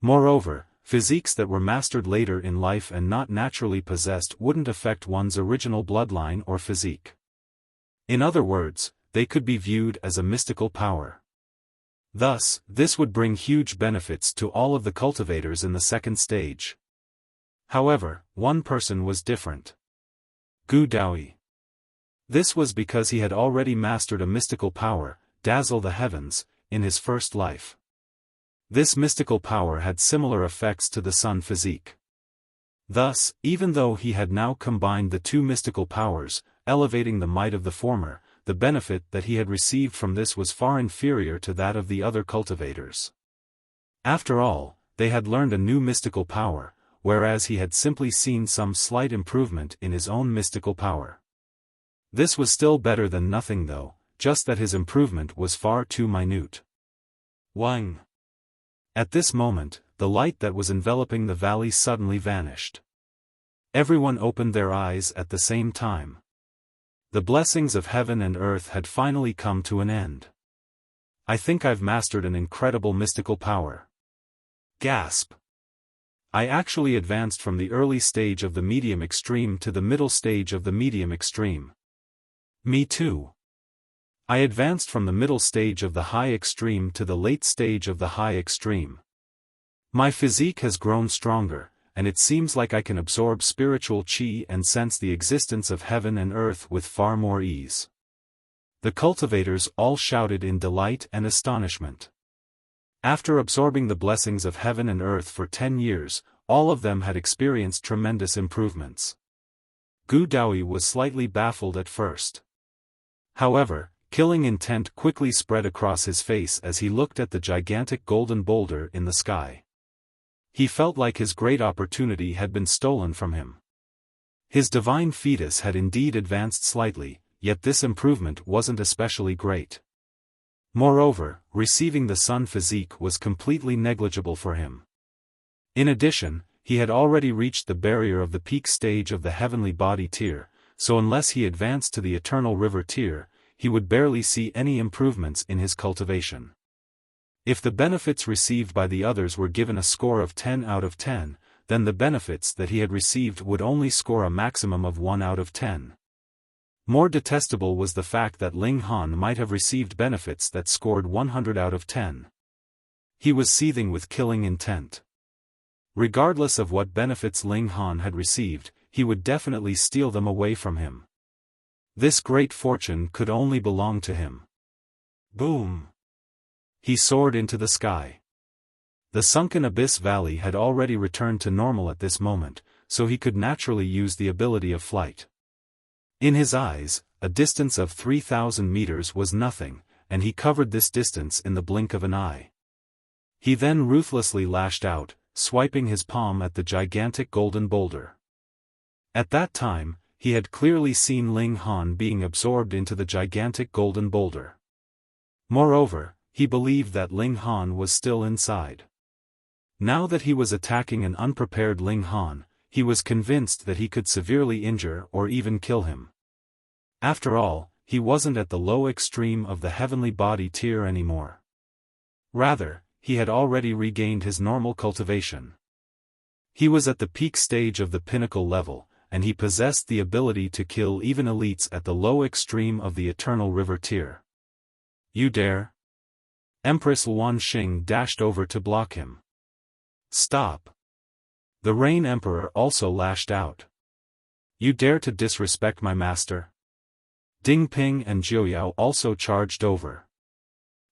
Moreover, physiques that were mastered later in life and not naturally possessed wouldn't affect one's original bloodline or physique. In other words, they could be viewed as a mystical power. Thus, this would bring huge benefits to all of the cultivators in the second stage. However, one person was different. Daoyi. This was because he had already mastered a mystical power, Dazzle the Heavens, in his first life. This mystical power had similar effects to the sun physique. Thus, even though he had now combined the two mystical powers, elevating the might of the former, the benefit that he had received from this was far inferior to that of the other cultivators. After all, they had learned a new mystical power, whereas he had simply seen some slight improvement in his own mystical power. This was still better than nothing though, just that his improvement was far too minute. Wang. At this moment, the light that was enveloping the valley suddenly vanished. Everyone opened their eyes at the same time. The blessings of heaven and earth had finally come to an end. I think I've mastered an incredible mystical power. Gasp. I actually advanced from the early stage of the medium extreme to the middle stage of the medium extreme. Me too. I advanced from the middle stage of the high extreme to the late stage of the high extreme. My physique has grown stronger, and it seems like I can absorb spiritual chi and sense the existence of heaven and earth with far more ease. The cultivators all shouted in delight and astonishment. After absorbing the blessings of heaven and earth for 10 years, all of them had experienced tremendous improvements. Daoyi was slightly baffled at first. However, killing intent quickly spread across his face as he looked at the gigantic golden boulder in the sky. He felt like his great opportunity had been stolen from him. His divine fetus had indeed advanced slightly, yet this improvement wasn't especially great. Moreover, receiving the sun physique was completely negligible for him. In addition, he had already reached the barrier of the peak stage of the heavenly body tier, so unless he advanced to the eternal river tier, he would barely see any improvements in his cultivation. If the benefits received by the others were given a score of 10 out of 10, then the benefits that he had received would only score a maximum of 1 out of 10. More detestable was the fact that Ling Han might have received benefits that scored 100 out of 10. He was seething with killing intent. Regardless of what benefits Ling Han had received, he would definitely steal them away from him. This great fortune could only belong to him. Boom! He soared into the sky. The sunken abyss valley had already returned to normal at this moment, so he could naturally use the ability of flight. In his eyes, a distance of 3,000 meters was nothing, and he covered this distance in the blink of an eye. He then ruthlessly lashed out, swiping his palm at the gigantic golden boulder. At that time, he had clearly seen Ling Han being absorbed into the gigantic golden boulder. Moreover, he believed that Ling Han was still inside. Now that he was attacking an unprepared Ling Han, he was convinced that he could severely injure or even kill him. After all, he wasn't at the low extreme of the heavenly body tier anymore. Rather, he had already regained his normal cultivation. He was at the peak stage of the pinnacle level, and he possessed the ability to kill even elites at the low extreme of the eternal river tier. You dare? Empress Luan Xing dashed over to block him. Stop! The Rain Emperor also lashed out. You dare to disrespect my master? Ding Ping and Jiuyao also charged over.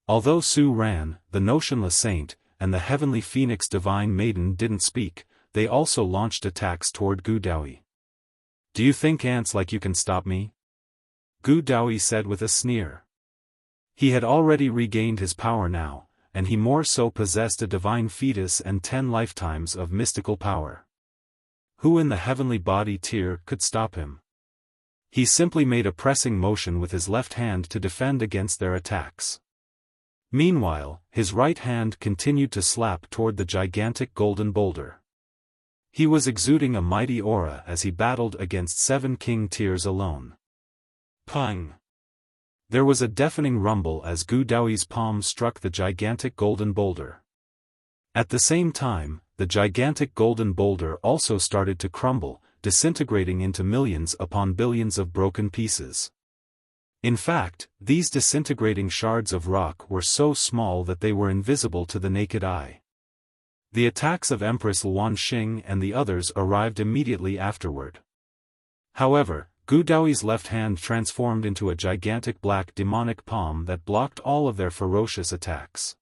Although Su Ran, the notionless saint, and the heavenly phoenix divine maiden didn't speak, they also launched attacks toward Daoyi. Do you think ants like you can stop me? Daoyi said with a sneer. He had already regained his power now, and he more so possessed a divine fetus and 10 lifetimes of mystical power. Who in the heavenly body tier could stop him? He simply made a pressing motion with his left hand to defend against their attacks. Meanwhile, his right hand continued to slap toward the gigantic golden boulder. He was exuding a mighty aura as he battled against 7 king tiers alone. Pang! There was a deafening rumble as Gu Daoyi's palm struck the gigantic golden boulder. At the same time, the gigantic golden boulder also started to crumble, disintegrating into millions upon billions of broken pieces. In fact, these disintegrating shards of rock were so small that they were invisible to the naked eye. The attacks of Empress Luan Xing and the others arrived immediately afterward. However, Gu Daoyi's left hand transformed into a gigantic black demonic palm that blocked all of their ferocious attacks.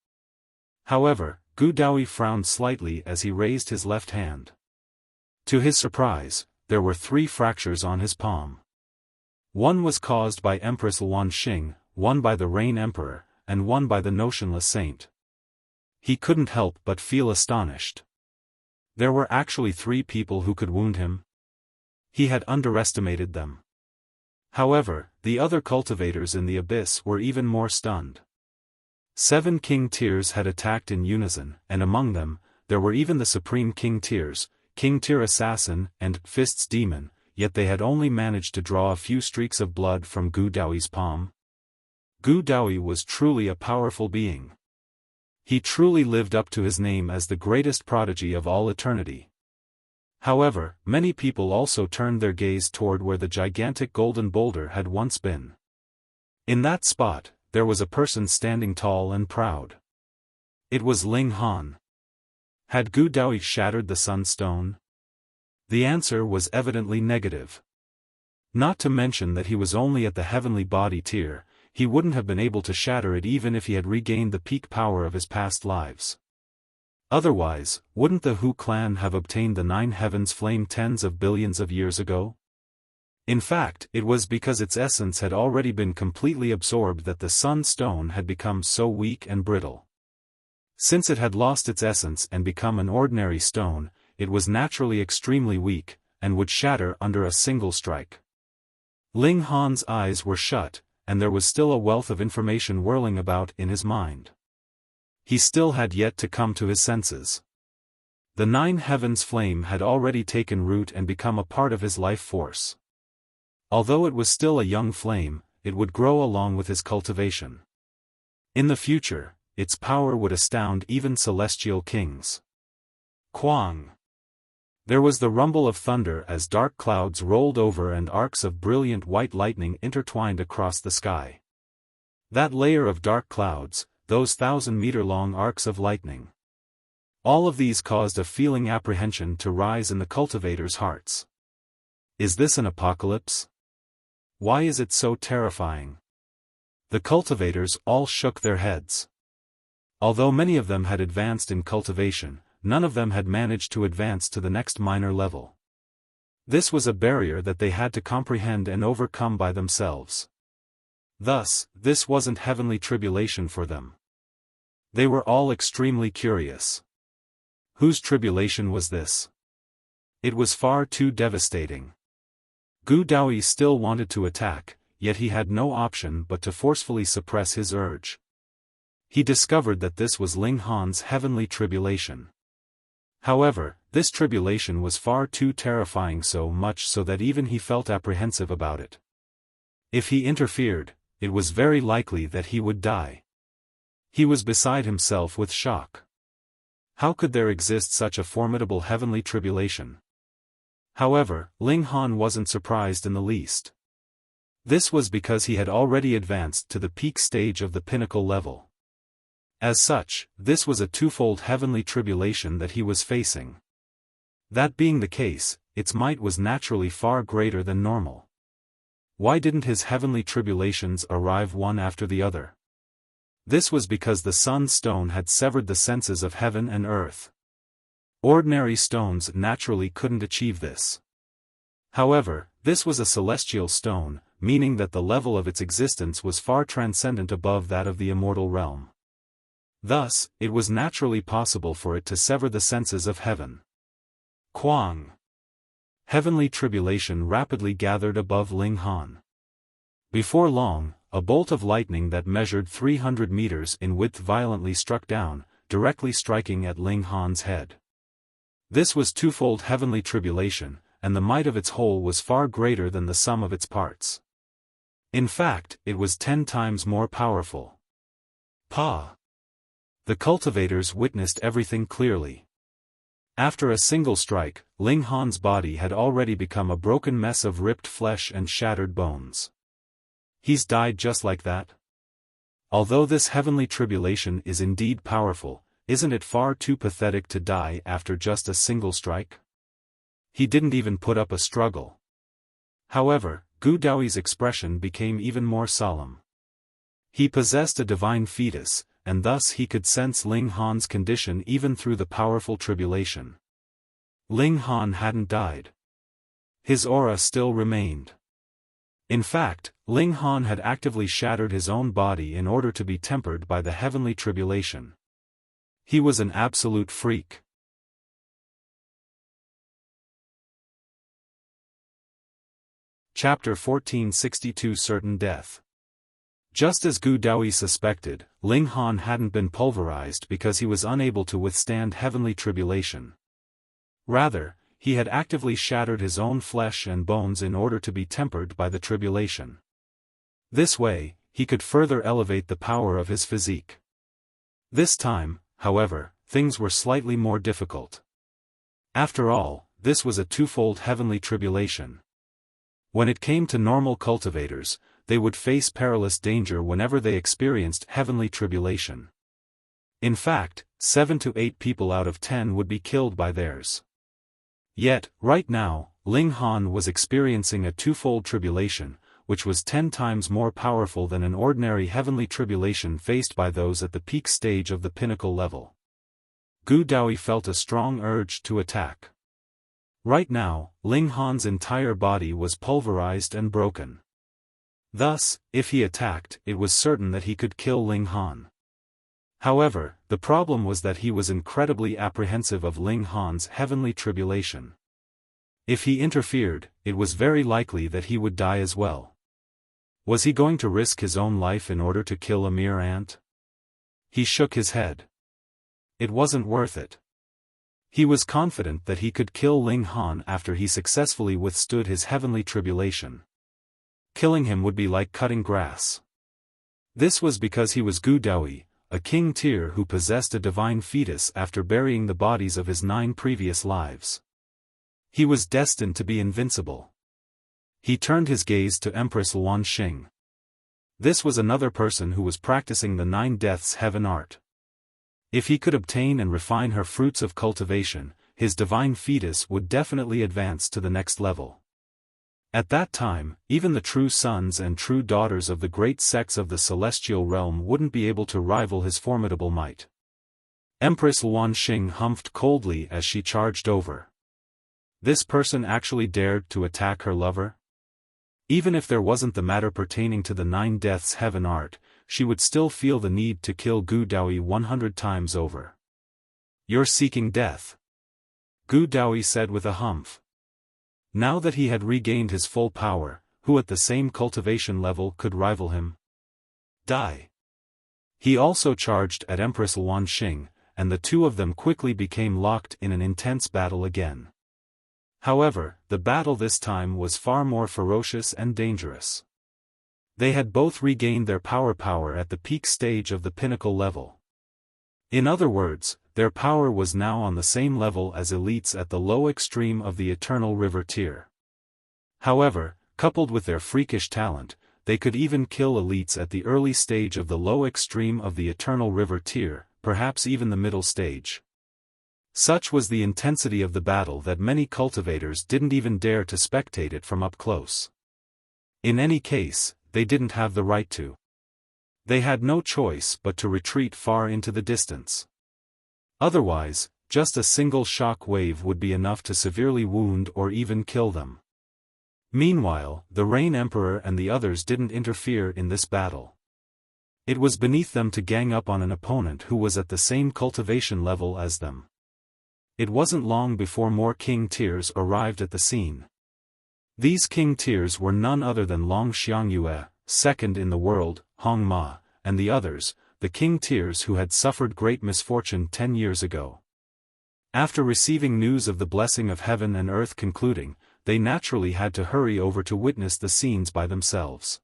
However, Gu Daoyi frowned slightly as he raised his left hand. To his surprise, there were 3 fractures on his palm. One was caused by Empress Luan Xing, one by the Rain Emperor, and one by the Notionless Saint. He couldn't help but feel astonished. There were actually 3 people who could wound him. He had underestimated them. However, the other cultivators in the abyss were even more stunned. 7 king tiers had attacked in unison, and among them, there were even the supreme king tiers, King Tier Assassin and Fists Demon, yet they had only managed to draw a few streaks of blood from Gu Daoyi's palm. Gu Daoyi was truly a powerful being. He truly lived up to his name as the greatest prodigy of all eternity. However, many people also turned their gaze toward where the gigantic golden boulder had once been. In that spot, there was a person standing tall and proud. It was Ling Han. Had Gu Daoyi shattered the Sunstone? The answer was evidently negative. Not to mention that he was only at the heavenly body tier, he wouldn't have been able to shatter it even if he had regained the peak power of his past lives. Otherwise, wouldn't the Hu clan have obtained the 9 heavens flame tens of billions of years ago? In fact, it was because its essence had already been completely absorbed that the Sun Stone had become so weak and brittle. Since it had lost its essence and become an ordinary stone, it was naturally extremely weak, and would shatter under a single strike. Ling Han's eyes were shut, and there was still a wealth of information whirling about in his mind. He still had yet to come to his senses. The 9 heavens flame had already taken root and become a part of his life force. Although it was still a young flame, it would grow along with his cultivation. In the future, its power would astound even celestial kings. Quang! There was the rumble of thunder as dark clouds rolled over and arcs of brilliant white lightning intertwined across the sky. That layer of dark clouds, those 1,000-meter-long arcs of lightning. All of these caused a feeling apprehension to rise in the cultivators' hearts. Is this an apocalypse? Why is it so terrifying? The cultivators all shook their heads. Although many of them had advanced in cultivation, none of them had managed to advance to the next minor level. This was a barrier that they had to comprehend and overcome by themselves. Thus, this wasn't heavenly tribulation for them. They were all extremely curious. Whose tribulation was this? It was far too devastating. Gu Daoyi still wanted to attack, yet he had no option but to forcefully suppress his urge. He discovered that this was Ling Han's heavenly tribulation. However, this tribulation was far too terrifying, so much so that even he felt apprehensive about it. If he interfered, it was very likely that he would die. He was beside himself with shock. How could there exist such a formidable heavenly tribulation? However, Ling Han wasn't surprised in the least. This was because he had already advanced to the peak stage of the pinnacle level. As such, this was a twofold heavenly tribulation that he was facing. That being the case, its might was naturally far greater than normal. Why didn't his heavenly tribulations arrive one after the other? This was because the Sun Stone had severed the senses of heaven and earth. Ordinary stones naturally couldn't achieve this. However, this was a celestial stone, meaning that the level of its existence was far transcendent above that of the immortal realm. Thus, it was naturally possible for it to sever the senses of heaven. Quang! Heavenly tribulation rapidly gathered above Ling Han. Before long, a bolt of lightning that measured 300 meters in width violently struck down, directly striking at Ling Han's head. This was twofold heavenly tribulation, and the might of its whole was far greater than the sum of its parts. In fact, it was 10 times more powerful. Pa! The cultivators witnessed everything clearly. After a single strike, Ling Han's body had already become a broken mess of ripped flesh and shattered bones. He's died just like that? Although this heavenly tribulation is indeed powerful, isn't it far too pathetic to die after just a single strike? He didn't even put up a struggle. However, Gu Daoyi's expression became even more solemn. He possessed a divine fetus, and thus he could sense Ling Han's condition even through the powerful tribulation. Ling Han hadn't died. His aura still remained. In fact, Ling Han had actively shattered his own body in order to be tempered by the heavenly tribulation. He was an absolute freak. Chapter 1462 Certain Death. Just as Gu Daoyi suspected, Ling Han hadn't been pulverized because he was unable to withstand heavenly tribulation. Rather, he had actively shattered his own flesh and bones in order to be tempered by the tribulation. This way, he could further elevate the power of his physique. This time, however, things were slightly more difficult. After all, this was a twofold heavenly tribulation. When it came to normal cultivators, they would face perilous danger whenever they experienced heavenly tribulation. In fact, 7 to 8 people out of 10 would be killed by theirs. Yet, right now, Ling Han was experiencing a twofold tribulation, which was 10 times more powerful than an ordinary heavenly tribulation faced by those at the peak stage of the pinnacle level. Gu Daoyi felt a strong urge to attack. Right now, Ling Han's entire body was pulverized and broken. Thus, if he attacked, it was certain that he could kill Ling Han. However, the problem was that he was incredibly apprehensive of Ling Han's heavenly tribulation. If he interfered, it was very likely that he would die as well. Was he going to risk his own life in order to kill a mere ant? He shook his head. It wasn't worth it. He was confident that he could kill Ling Han after he successfully withstood his heavenly tribulation. Killing him would be like cutting grass. This was because he was Gu Daoyi, a king tier who possessed a divine fetus after burying the bodies of his 9 previous lives. He was destined to be invincible. He turned his gaze to Empress Luan Xing. This was another person who was practicing the 9 deaths heaven art. If he could obtain and refine her fruits of cultivation, his divine fetus would definitely advance to the next level. At that time, even the true sons and true daughters of the great sects of the celestial realm wouldn't be able to rival his formidable might. Empress Luan Xing humphed coldly as she charged over. This person actually dared to attack her lover? Even if there wasn't the matter pertaining to the 9 deaths heaven art, she would still feel the need to kill Gu Daoyi 100 times over. You're seeking death, Gu Daoyi said with a humph. Now that he had regained his full power, who at the same cultivation level could rival him? Die. He also charged at Empress Luan Xing, and the two of them quickly became locked in an intense battle again. However, the battle this time was far more ferocious and dangerous. They had both regained their power at the peak stage of the pinnacle level. In other words, their power was now on the same level as elites at the low extreme of the Eternal River tier. However, coupled with their freakish talent, they could even kill elites at the early stage of the low extreme of the Eternal River tier, perhaps even the middle stage. Such was the intensity of the battle that many cultivators didn't even dare to spectate it from up close. In any case, they didn't have the right to. They had no choice but to retreat far into the distance. Otherwise, just a single shock wave would be enough to severely wound or even kill them. Meanwhile, the Rain Emperor and the others didn't interfere in this battle. It was beneath them to gang up on an opponent who was at the same cultivation level as them. It wasn't long before more king tiers arrived at the scene. These king tiers were none other than Long Xiangyue, second in the world, Hong Ma, and the others, the king tiers who had suffered great misfortune 10 years ago. After receiving news of the blessing of heaven and earth concluding, they naturally had to hurry over to witness the scenes by themselves.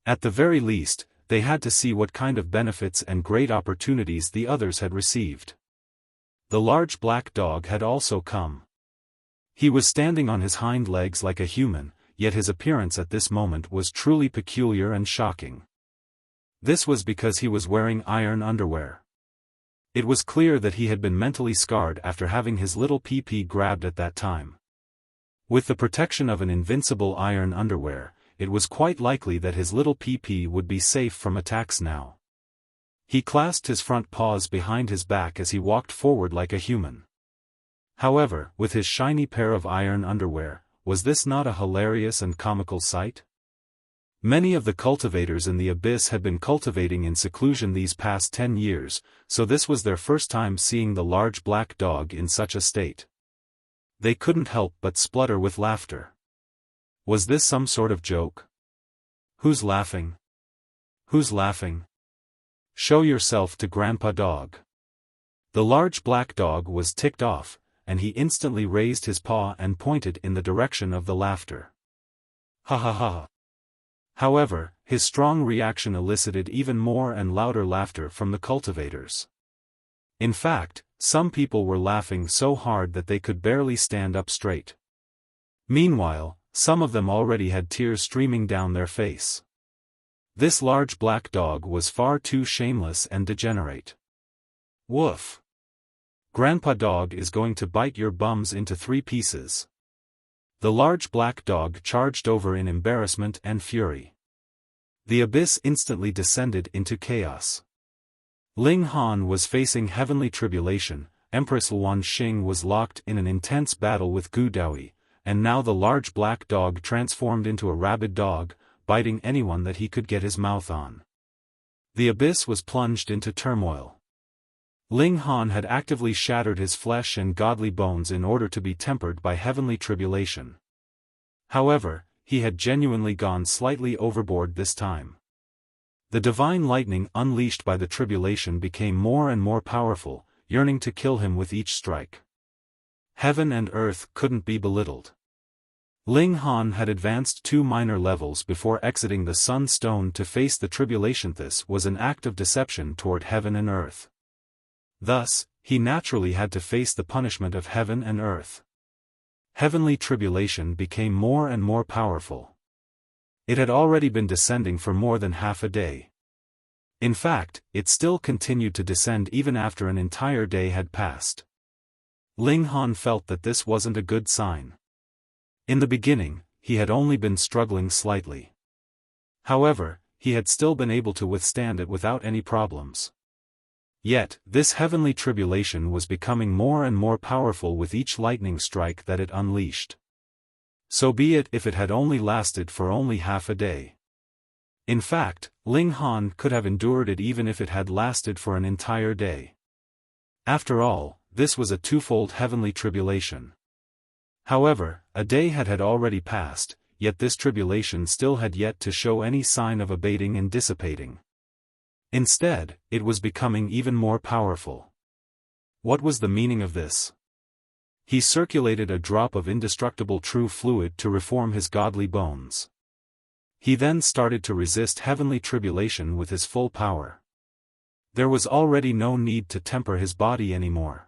At the very least, they had to see what kind of benefits and great opportunities the others had received. The large black dog had also come. He was standing on his hind legs like a human, yet his appearance at this moment was truly peculiar and shocking. This was because he was wearing iron underwear. It was clear that he had been mentally scarred after having his little pee-pee grabbed at that time. With the protection of an invincible iron underwear, it was quite likely that his little pee-pee would be safe from attacks now. He clasped his front paws behind his back as he walked forward like a human. However, with his shiny pair of iron underwear, was this not a hilarious and comical sight? Many of the cultivators in the abyss had been cultivating in seclusion these past 10 years, so this was their first time seeing the large black dog in such a state. They couldn't help but splutter with laughter. Was this some sort of joke? Who's laughing? Who's laughing? Show yourself to Grandpa Dog. The large black dog was ticked off, and he instantly raised his paw and pointed in the direction of the laughter. Ha ha ha. However, his strong reaction elicited even more and louder laughter from the cultivators. In fact, some people were laughing so hard that they could barely stand up straight. Meanwhile, some of them already had tears streaming down their face. This large black dog was far too shameless and degenerate. Woof! Grandpa Dog is going to bite your bums into 3 pieces. The large black dog charged over in embarrassment and fury. The abyss instantly descended into chaos. Ling Han was facing heavenly tribulation, Empress Luan Xing was locked in an intense battle with Gu Daoyi, and now the large black dog transformed into a rabid dog, biting anyone that he could get his mouth on. The abyss was plunged into turmoil. Ling Han had actively shattered his flesh and godly bones in order to be tempered by heavenly tribulation. However, he had genuinely gone slightly overboard this time. The divine lightning unleashed by the tribulation became more and more powerful, yearning to kill him with each strike. Heaven and earth couldn't be belittled. Ling Han had advanced 2 minor levels before exiting the Sun Stone to face the tribulation. This was an act of deception toward heaven and earth. Thus, he naturally had to face the punishment of heaven and earth. Heavenly tribulation became more and more powerful. It had already been descending for more than half a day. In fact, it still continued to descend even after an entire day had passed. Ling Han felt that this wasn't a good sign. In the beginning, he had only been struggling slightly. However, he had still been able to withstand it without any problems. Yet, this heavenly tribulation was becoming more and more powerful with each lightning strike that it unleashed. So be it if it had only lasted for only half a day. In fact, Ling Han could have endured it even if it had lasted for an entire day. After all, this was a twofold heavenly tribulation. However, a day had already passed, yet this tribulation still had yet to show any sign of abating and dissipating. Instead, it was becoming even more powerful. What was the meaning of this? He circulated a drop of indestructible true fluid to reform his godly bones. He then started to resist heavenly tribulation with his full power. There was already no need to temper his body anymore.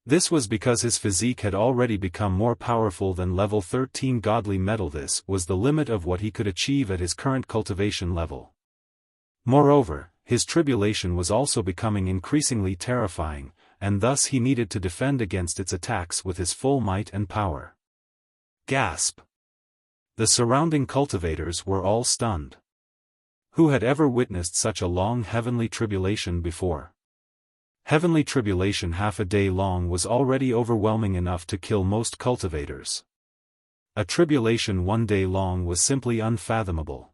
This was because his physique had already become more powerful than level 13 godly metal. This was the limit of what he could achieve at his current cultivation level. Moreover, his tribulation was also becoming increasingly terrifying, and thus he needed to defend against its attacks with his full might and power. Gasp! The surrounding cultivators were all stunned. Who had ever witnessed such a long heavenly tribulation before? Heavenly tribulation half a day long was already overwhelming enough to kill most cultivators. A tribulation 1 day long was simply unfathomable.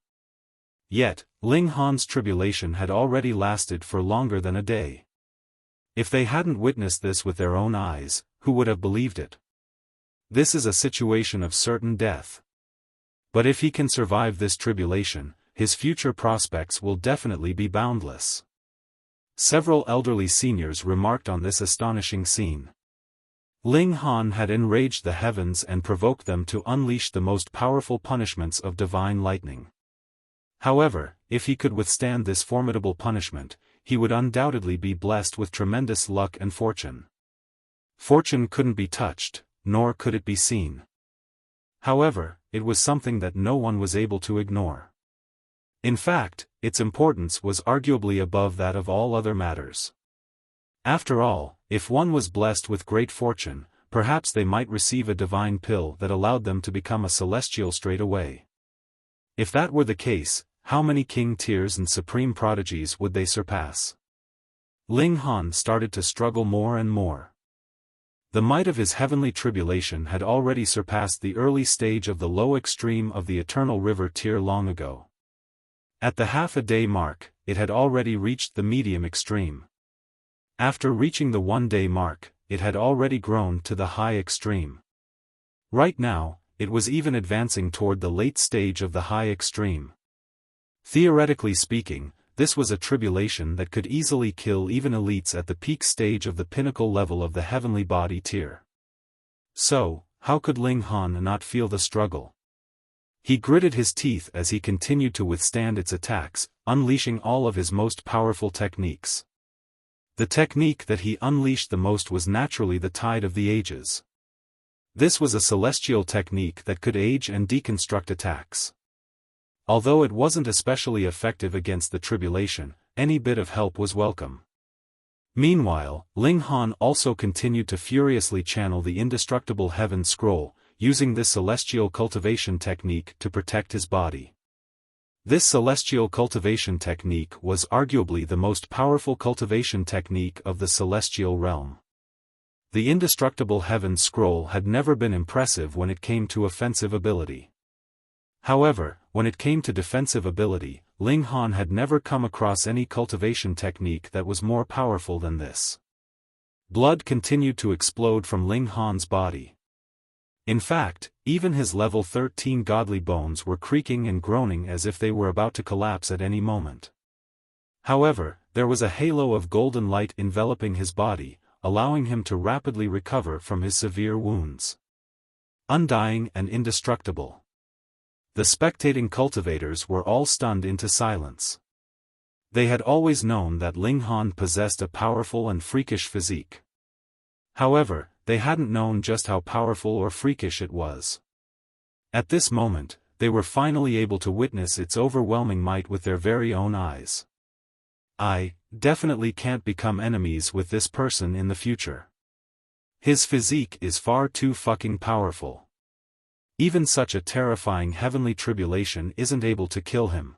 Yet, Ling Han's tribulation had already lasted for longer than a day. If they hadn't witnessed this with their own eyes, who would have believed it? This is a situation of certain death. But if he can survive this tribulation, his future prospects will definitely be boundless. Several elderly seniors remarked on this astonishing scene. Ling Han had enraged the heavens and provoked them to unleash the most powerful punishments of divine lightning. However, if he could withstand this formidable punishment, he would undoubtedly be blessed with tremendous luck and fortune. Fortune couldn't be touched, nor could it be seen. However, it was something that no one was able to ignore. In fact, its importance was arguably above that of all other matters. After all, if one was blessed with great fortune, perhaps they might receive a divine pill that allowed them to become a celestial straight away. If that were the case, how many king tiers and supreme prodigies would they surpass? Ling Han started to struggle more and more. The might of his heavenly tribulation had already surpassed the early stage of the low extreme of the Eternal River tier long ago. At the half-a-day mark, it had already reached the medium extreme. After reaching the one-day mark, it had already grown to the high extreme. Right now, it was even advancing toward the late stage of the high extreme. Theoretically speaking, this was a tribulation that could easily kill even elites at the peak stage of the pinnacle level of the heavenly body tier. So, how could Ling Han not feel the struggle? He gritted his teeth as he continued to withstand its attacks, unleashing all of his most powerful techniques. The technique that he unleashed the most was naturally the Tide of the Ages. This was a celestial technique that could age and deconstruct attacks. Although it wasn't especially effective against the tribulation, any bit of help was welcome. Meanwhile, Ling Han also continued to furiously channel the indestructible Heaven Scroll, using this celestial cultivation technique to protect his body. This celestial cultivation technique was arguably the most powerful cultivation technique of the celestial realm. The indestructible Heaven Scroll had never been impressive when it came to offensive ability. However, when it came to defensive ability, Ling Han had never come across any cultivation technique that was more powerful than this. Blood continued to explode from Ling Han's body. In fact, even his level 13 godly bones were creaking and groaning as if they were about to collapse at any moment. However, there was a halo of golden light enveloping his body, allowing him to rapidly recover from his severe wounds. Undying and indestructible. The spectating cultivators were all stunned into silence. They had always known that Ling Han possessed a powerful and freakish physique. However, they hadn't known just how powerful or freakish it was. At this moment, they were finally able to witness its overwhelming might with their very own eyes. I definitely can't become enemies with this person in the future. His physique is far too fucking powerful. Even such a terrifying heavenly tribulation isn't able to kill him.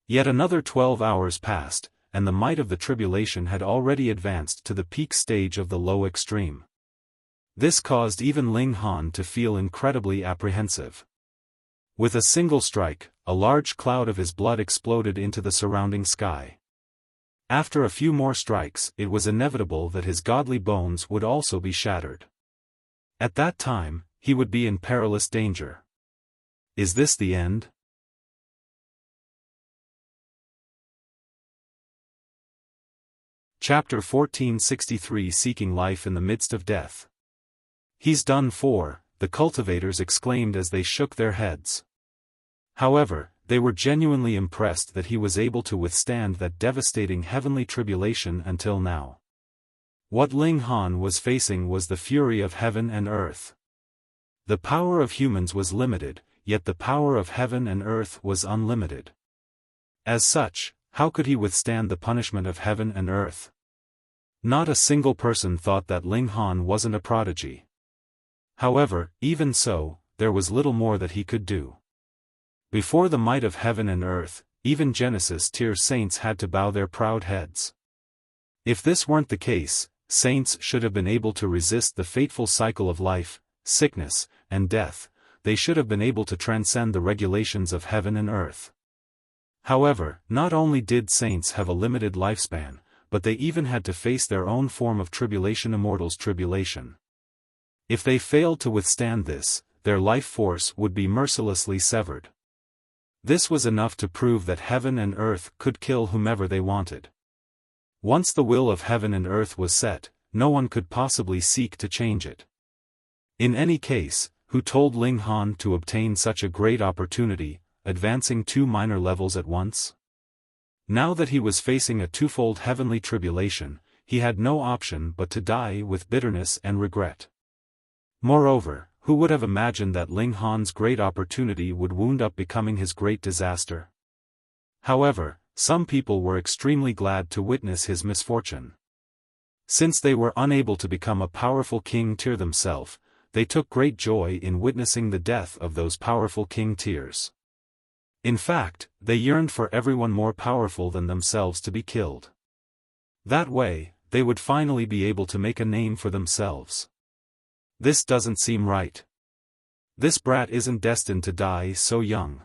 Yet another 12 hours passed, and the might of the tribulation had already advanced to the peak stage of the low extreme. This caused even Ling Han to feel incredibly apprehensive. With a single strike, a large cloud of his blood exploded into the surrounding sky. After a few more strikes, it was inevitable that his godly bones would also be shattered. At that time, he would be in perilous danger. Is this the end? Chapter 1463 Seeking Life in the Midst of Death. He's done for, the cultivators exclaimed as they shook their heads. However, they were genuinely impressed that he was able to withstand that devastating heavenly tribulation until now. What Ling Han was facing was the fury of heaven and earth. The power of humans was limited, yet the power of heaven and earth was unlimited. As such, how could he withstand the punishment of heaven and earth? Not a single person thought that Ling Han wasn't a prodigy. However, even so, there was little more that he could do. Before the might of heaven and earth, even Genesis tier saints had to bow their proud heads. If this weren't the case, saints should have been able to resist the fateful cycle of life, sickness, and death. They should have been able to transcend the regulations of heaven and earth. However, not only did saints have a limited lifespan, but they even had to face their own form of tribulation, immortals' tribulation. If they failed to withstand this, their life force would be mercilessly severed. This was enough to prove that heaven and earth could kill whomever they wanted. Once the will of heaven and earth was set, no one could possibly seek to change it. In any case, who told Ling Han to obtain such a great opportunity, advancing 2 minor levels at once? Now that he was facing a twofold heavenly tribulation, he had no option but to die with bitterness and regret. Moreover, who would have imagined that Ling Han's great opportunity would wound up becoming his great disaster? However, some people were extremely glad to witness his misfortune. Since they were unable to become a powerful king tier themselves, they took great joy in witnessing the death of those powerful king tiers. In fact, they yearned for everyone more powerful than themselves to be killed. That way, they would finally be able to make a name for themselves. This doesn't seem right. This brat isn't destined to die so young.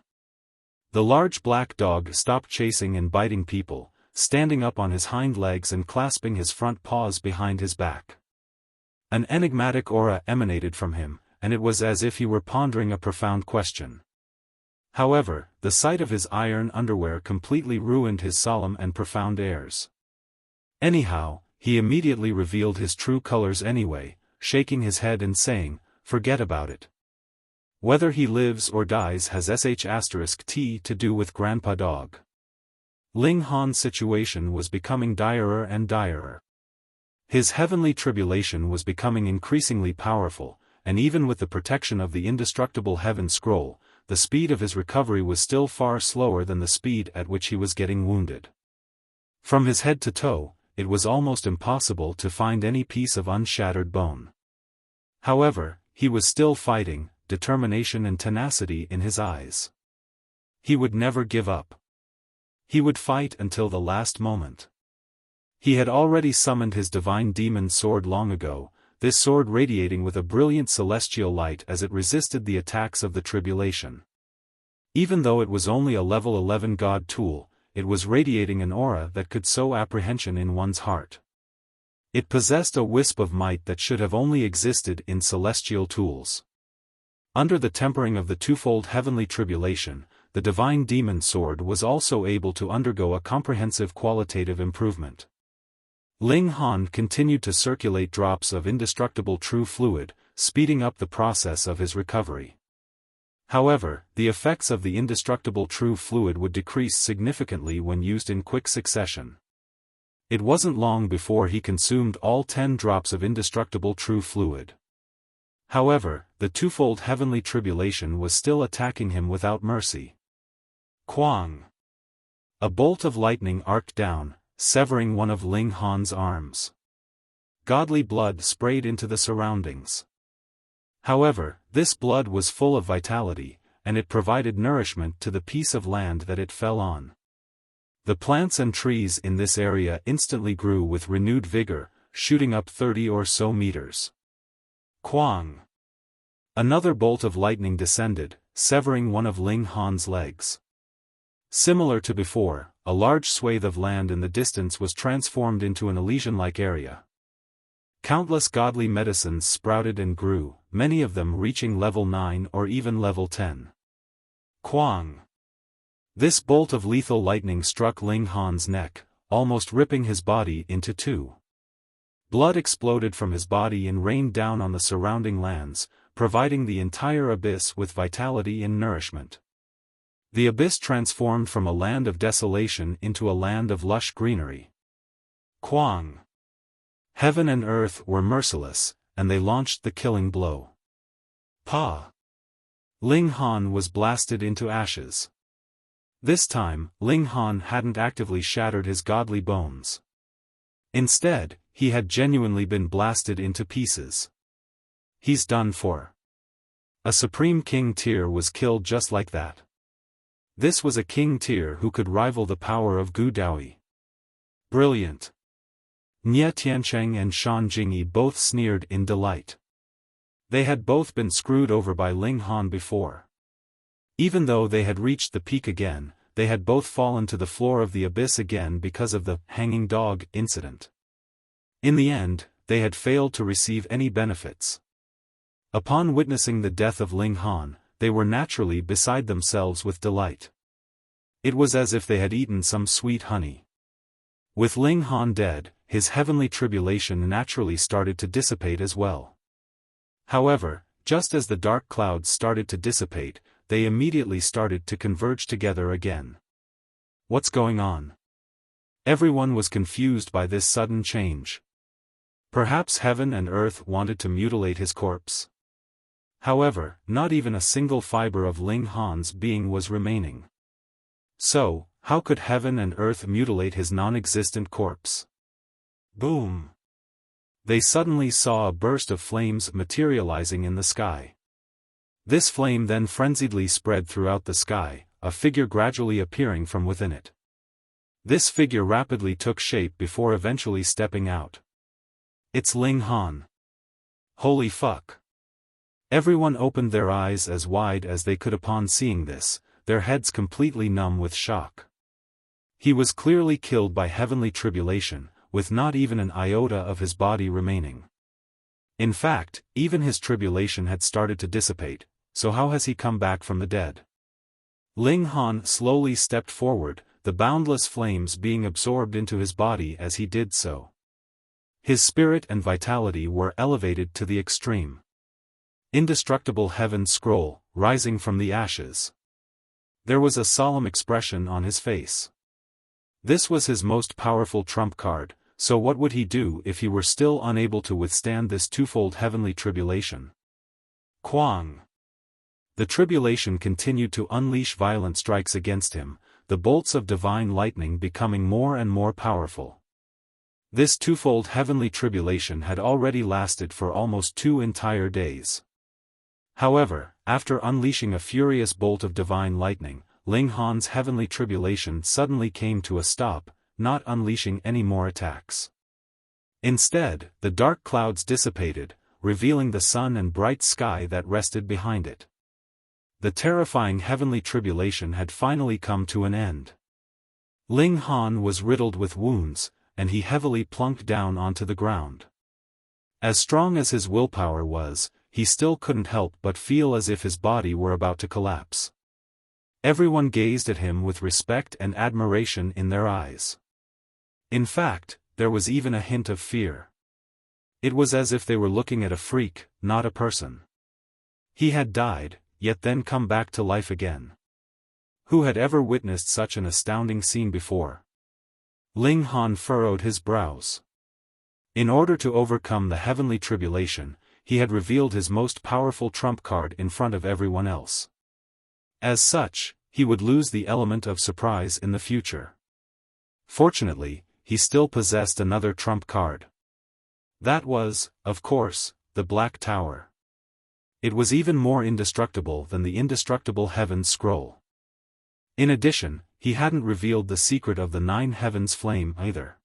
The large black dog stopped chasing and biting people, standing up on his hind legs and clasping his front paws behind his back. An enigmatic aura emanated from him, and it was as if he were pondering a profound question. However, the sight of his iron underwear completely ruined his solemn and profound airs. Anyhow, he immediately revealed his true colors anyway, shaking his head and saying, "Forget about it. Whether he lives or dies has sh*t to do with Grandpa Dog." Ling Han's situation was becoming direr and direr. His heavenly tribulation was becoming increasingly powerful, and even with the protection of the indestructible heaven scroll, the speed of his recovery was still far slower than the speed at which he was getting wounded. From his head to toe, it was almost impossible to find any piece of unshattered bone. However, he was still fighting, determination and tenacity in his eyes. He would never give up. He would fight until the last moment. He had already summoned his divine demon sword long ago, this sword radiating with a brilliant celestial light as it resisted the attacks of the tribulation. Even though it was only a level 11 god tool, it was radiating an aura that could sow apprehension in one's heart. It possessed a wisp of might that should have only existed in celestial tools. Under the tempering of the twofold heavenly tribulation, the divine demon sword was also able to undergo a comprehensive qualitative improvement. Ling Han continued to circulate drops of indestructible true fluid, speeding up the process of his recovery. However, the effects of the indestructible true fluid would decrease significantly when used in quick succession. It wasn't long before he consumed all 10 drops of indestructible true fluid. However, the twofold heavenly tribulation was still attacking him without mercy. Quang! A bolt of lightning arced down, severing one of Ling Han's arms. Godly blood sprayed into the surroundings. However, this blood was full of vitality, and it provided nourishment to the piece of land that it fell on. The plants and trees in this area instantly grew with renewed vigor, shooting up 30 or so meters. Quang! Another bolt of lightning descended, severing one of Ling Han's legs. Similar to before, a large swathe of land in the distance was transformed into an Elysian-like area. Countless godly medicines sprouted and grew, many of them reaching level 9 or even level 10. Quang! This bolt of lethal lightning struck Ling Han's neck, almost ripping his body into two. Blood exploded from his body and rained down on the surrounding lands, providing the entire abyss with vitality and nourishment. The abyss transformed from a land of desolation into a land of lush greenery. Quang! Heaven and earth were merciless, and they launched the killing blow. Pa! Ling Han was blasted into ashes. This time, Ling Han hadn't actively shattered his godly bones. Instead, he had genuinely been blasted into pieces. He's done for. A Supreme King tier was killed just like that. This was a King tier who could rival the power of Gu Daoyi. Brilliant! Nie Tiancheng and Shan Jingyi both sneered in delight. They had both been screwed over by Ling Han before. Even though they had reached the peak again, they had both fallen to the floor of the abyss again because of the hanging dog incident. In the end, they had failed to receive any benefits. Upon witnessing the death of Ling Han, they were naturally beside themselves with delight. It was as if they had eaten some sweet honey. With Ling Han dead, his heavenly tribulation naturally started to dissipate as well. However, just as the dark clouds started to dissipate, they immediately started to converge together again. What's going on? Everyone was confused by this sudden change. Perhaps heaven and earth wanted to mutilate his corpse. However, not even a single fiber of Ling Han's being was remaining. So, how could heaven and earth mutilate his non-existent corpse? Boom! They suddenly saw a burst of flames materializing in the sky. This flame then frenziedly spread throughout the sky, a figure gradually appearing from within it. This figure rapidly took shape before eventually stepping out. It's Ling Han. Holy fuck! Everyone opened their eyes as wide as they could upon seeing this, their heads completely numb with shock. He was clearly killed by heavenly tribulation, with not even an iota of his body remaining. In fact, even his tribulation had started to dissipate, so how has he come back from the dead? Ling Han slowly stepped forward, the boundless flames being absorbed into his body as he did so. His spirit and vitality were elevated to the extreme. Indestructible heaven scroll, rising from the ashes. There was a solemn expression on his face. This was his most powerful trump card, so what would he do if he were still unable to withstand this twofold heavenly tribulation? Kwang! The tribulation continued to unleash violent strikes against him, the bolts of divine lightning becoming more and more powerful. This twofold heavenly tribulation had already lasted for almost 2 entire days. However, after unleashing a furious bolt of divine lightning, Ling Han's heavenly tribulation suddenly came to a stop, not unleashing any more attacks. Instead, the dark clouds dissipated, revealing the sun and bright sky that rested behind it. The terrifying heavenly tribulation had finally come to an end. Ling Han was riddled with wounds, and he heavily plunked down onto the ground. As strong as his willpower was, he still couldn't help but feel as if his body were about to collapse. Everyone gazed at him with respect and admiration in their eyes. In fact, there was even a hint of fear. It was as if they were looking at a freak, not a person. He had died, yet then come back to life again. Who had ever witnessed such an astounding scene before? Ling Han furrowed his brows. In order to overcome the heavenly tribulation, he had revealed his most powerful trump card in front of everyone else. As such, he would lose the element of surprise in the future. Fortunately, he still possessed another trump card. That was, of course, the Black Tower. It was even more indestructible than the indestructible Heavens Scroll. In addition, he hadn't revealed the secret of the 9 Heavens Flame either.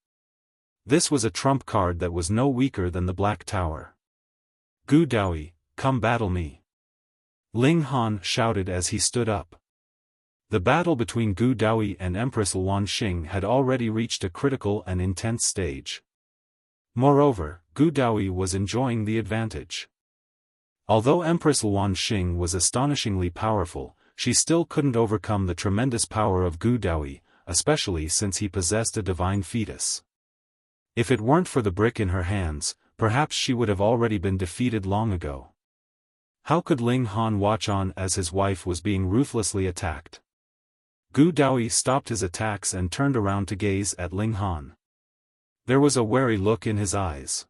This was a trump card that was no weaker than the Black Tower. Gu Daoyi, come battle me. Ling Han shouted as he stood up. The battle between Gu Daoyi and Empress Luanxing had already reached a critical and intense stage. Moreover, Gu Daoyi was enjoying the advantage. Although Empress Luanxing was astonishingly powerful, she still couldn't overcome the tremendous power of Gu Daoyi, especially since he possessed a divine fetus. If it weren't for the brick in her hands, perhaps she would have already been defeated long ago. How could Ling Han watch on as his wife was being ruthlessly attacked? Gu Daoyi stopped his attacks and turned around to gaze at Ling Han. There was a wary look in his eyes.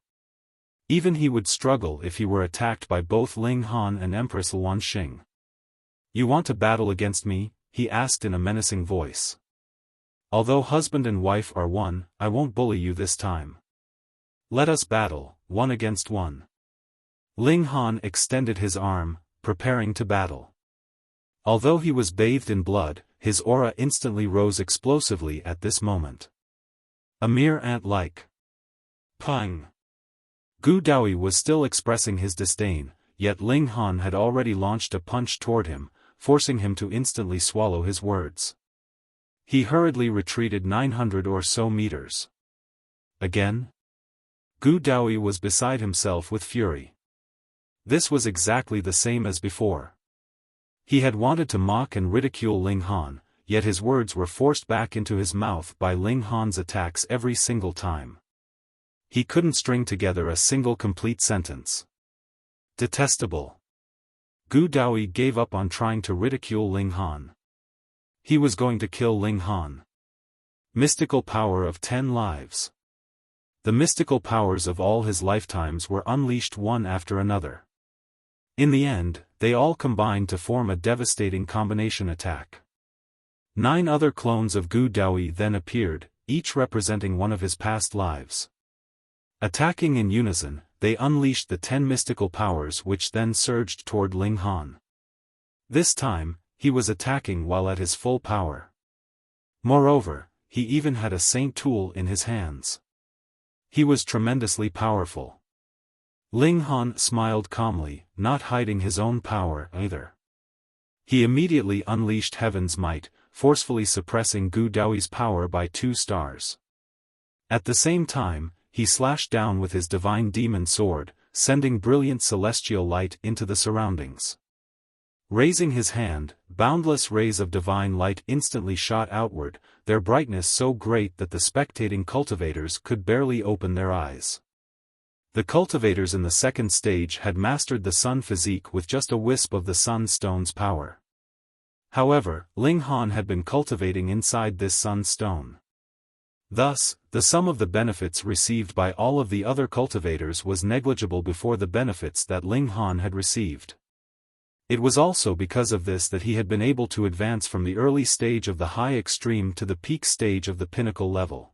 Even he would struggle if he were attacked by both Ling Han and Empress Luanxing. You want to battle against me? He asked in a menacing voice. Although husband and wife are one, I won't bully you this time. Let us battle, 1 against 1. Ling Han extended his arm, preparing to battle. Although he was bathed in blood, his aura instantly rose explosively at this moment. A mere ant-like. Pang! Gu Daoyi was still expressing his disdain, yet Ling Han had already launched a punch toward him, forcing him to instantly swallow his words. He hurriedly retreated 900 or so meters. Again? Gu Daoyi was beside himself with fury. This was exactly the same as before. He had wanted to mock and ridicule Ling Han, yet his words were forced back into his mouth by Ling Han's attacks every single time. He couldn't string together a single complete sentence. Detestable. Gu Daoyi gave up on trying to ridicule Ling Han. He was going to kill Ling Han. Mystical power of 10 lives. The mystical powers of all his lifetimes were unleashed one after another. In the end, they all combined to form a devastating combination attack. 9 other clones of Gu Daoyi then appeared, each representing one of his past lives. Attacking in unison, they unleashed the 10 mystical powers which then surged toward Ling Han. This time, he was attacking while at his full power. Moreover, he even had a saint tool in his hands. He was tremendously powerful. Ling Han smiled calmly, not hiding his own power either. He immediately unleashed Heaven's might, forcefully suppressing Gu Daoyi's power by 2 stars. At the same time, he slashed down with his divine demon sword, sending brilliant celestial light into the surroundings. Raising his hand, boundless rays of divine light instantly shot outward, their brightness so great that the spectating cultivators could barely open their eyes. The cultivators in the second stage had mastered the sun physique with just a wisp of the sun stone's power. However, Ling Han had been cultivating inside this sun stone. Thus, the sum of the benefits received by all of the other cultivators was negligible before the benefits that Ling Han had received. It was also because of this that he had been able to advance from the early stage of the high extreme to the peak stage of the pinnacle level.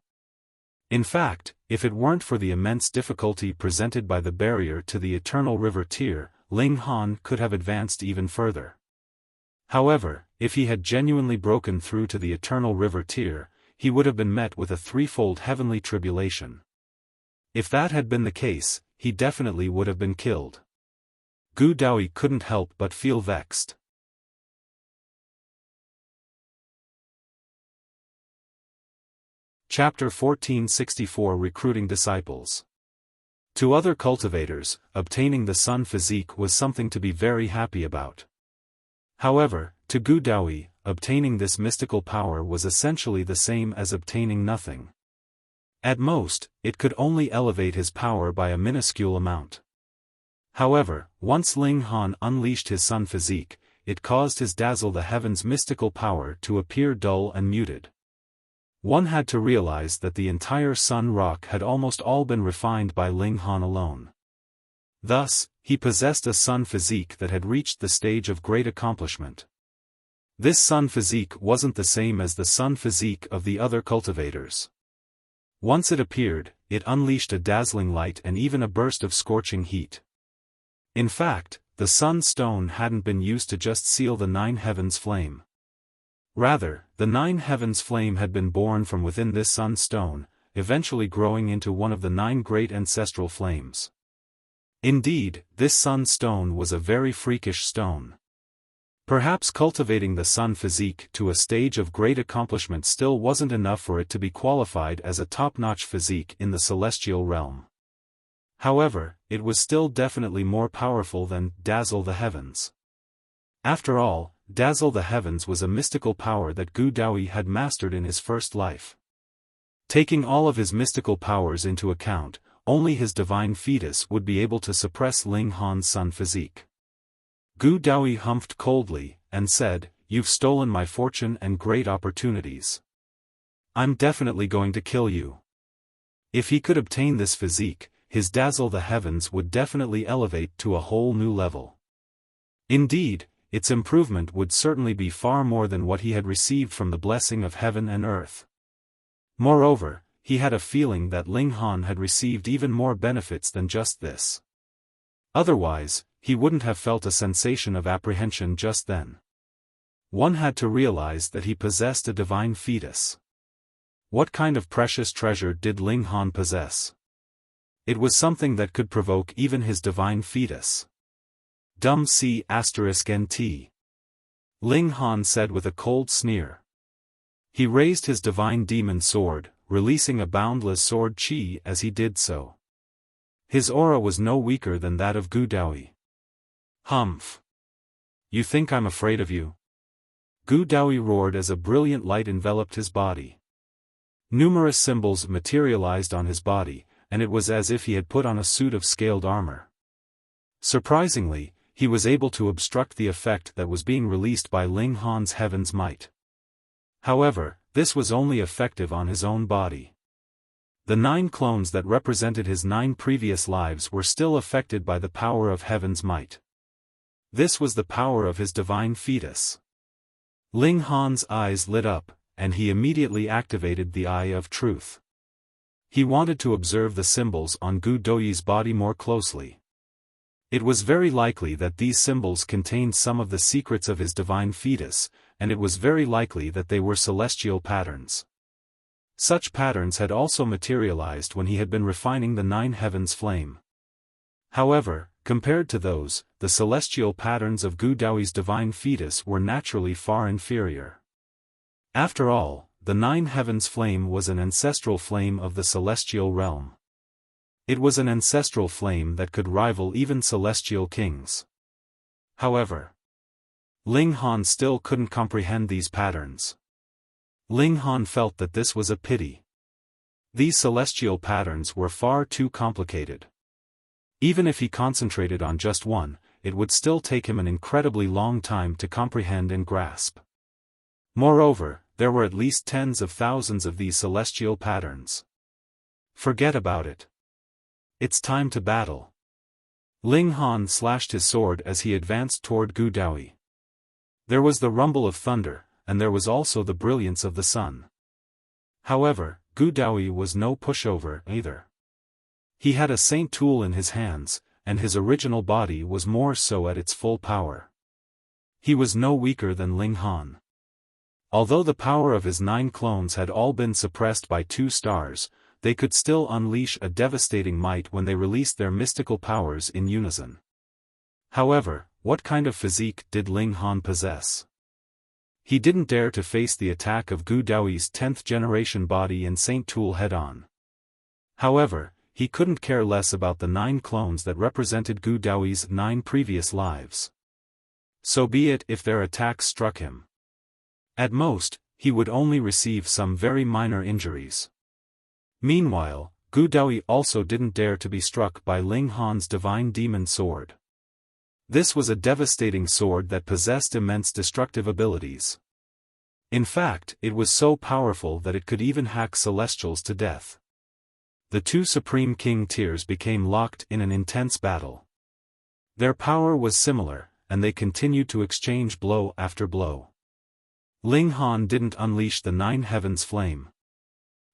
In fact, if it weren't for the immense difficulty presented by the barrier to the Eternal River tier, Ling Han could have advanced even further. However, if he had genuinely broken through to the Eternal River tier, he would have been met with a threefold heavenly tribulation. If that had been the case, he definitely would have been killed. Gu Daoyi couldn't help but feel vexed. Chapter 1464 Recruiting Disciples. To other cultivators, obtaining the sun physique was something to be very happy about. However, to Gu Daoyi, obtaining this mystical power was essentially the same as obtaining nothing. At most, it could only elevate his power by a minuscule amount. However, once Ling Han unleashed his sun physique, it caused his Dazzle the Heavens mystical power to appear dull and muted. One had to realize that the entire sun rock had almost all been refined by Ling Han alone. Thus, he possessed a sun physique that had reached the stage of great accomplishment. This sun physique wasn't the same as the sun physique of the other cultivators. Once it appeared, it unleashed a dazzling light and even a burst of scorching heat. In fact, the sun stone hadn't been used to just seal the 9 heavens flame. Rather, the 9 heavens flame had been born from within this sun stone, eventually growing into one of the 9 great ancestral flames. Indeed, this sun stone was a very freakish stone. Perhaps cultivating the sun physique to a stage of great accomplishment still wasn't enough for it to be qualified as a top-notch physique in the celestial realm. However, it was still definitely more powerful than Dazzle the Heavens. After all, Dazzle the Heavens was a mystical power that Gu Daoyi had mastered in his first life. Taking all of his mystical powers into account, only his divine fetus would be able to suppress Ling Han's sun physique. Gu Daoyi humphed coldly, and said, "You've stolen my fortune and great opportunities. I'm definitely going to kill you." If he could obtain this physique, his Dazzle the Heavens would definitely elevate to a whole new level. Indeed, its improvement would certainly be far more than what he had received from the blessing of heaven and earth. Moreover, he had a feeling that Ling Han had received even more benefits than just this. Otherwise, he wouldn't have felt a sensation of apprehension just then. One had to realize that he possessed a divine fetus. What kind of precious treasure did Ling Han possess? It was something that could provoke even his divine fetus. Dumb C*NT. Ling Han said with a cold sneer. He raised his divine demon sword, releasing a boundless sword chi as he did so. His aura was no weaker than that of Gu Daoyi. Humph. You think I'm afraid of you? Gu Daoyi roared as a brilliant light enveloped his body. Numerous symbols materialized on his body, and it was as if he had put on a suit of scaled armor. Surprisingly, he was able to obstruct the effect that was being released by Ling Han's heaven's might. However, this was only effective on his own body. The 9 clones that represented his 9 previous lives were still affected by the power of heaven's might. This was the power of his divine fetus. Ling Han's eyes lit up, and he immediately activated the Eye of Truth. He wanted to observe the symbols on Gu Daoyi's body more closely. It was very likely that these symbols contained some of the secrets of his divine fetus, and it was very likely that they were celestial patterns. Such patterns had also materialized when he had been refining the 9 heavens flame. However, compared to those, the celestial patterns of Gu Daoyi's divine fetus were naturally far inferior. After all, the 9 heavens flame was an ancestral flame of the celestial realm. It was an ancestral flame that could rival even celestial kings. However, Ling Han still couldn't comprehend these patterns. Ling Han felt that this was a pity. These celestial patterns were far too complicated. Even if he concentrated on just one, it would still take him an incredibly long time to comprehend and grasp. Moreover, there were at least tens of thousands of these celestial patterns. Forget about it. It's time to battle. Ling Han slashed his sword as he advanced toward Gu Daoyi. There was the rumble of thunder, and there was also the brilliance of the sun. However, Gu Daoyi was no pushover either. He had a saint tool in his hands, and his original body was more so at its full power. He was no weaker than Ling Han. Although the power of his 9 clones had all been suppressed by 2 stars, they could still unleash a devastating might when they released their mystical powers in unison. However, what kind of physique did Ling Han possess? He didn't dare to face the attack of Gu Daoyi's 10th generation body and saint tool head-on. However, he couldn't care less about the 9 clones that represented Gu Daoyi's 9 previous lives. So be it if their attacks struck him. At most, he would only receive some very minor injuries. Meanwhile, Gu Daoyi also didn't dare to be struck by Ling Han's divine demon sword. This was a devastating sword that possessed immense destructive abilities. In fact, it was so powerful that it could even hack celestials to death. The 2 Supreme King tiers became locked in an intense battle. Their power was similar, and they continued to exchange blow after blow. Ling Han didn't unleash the 9 heavens flame.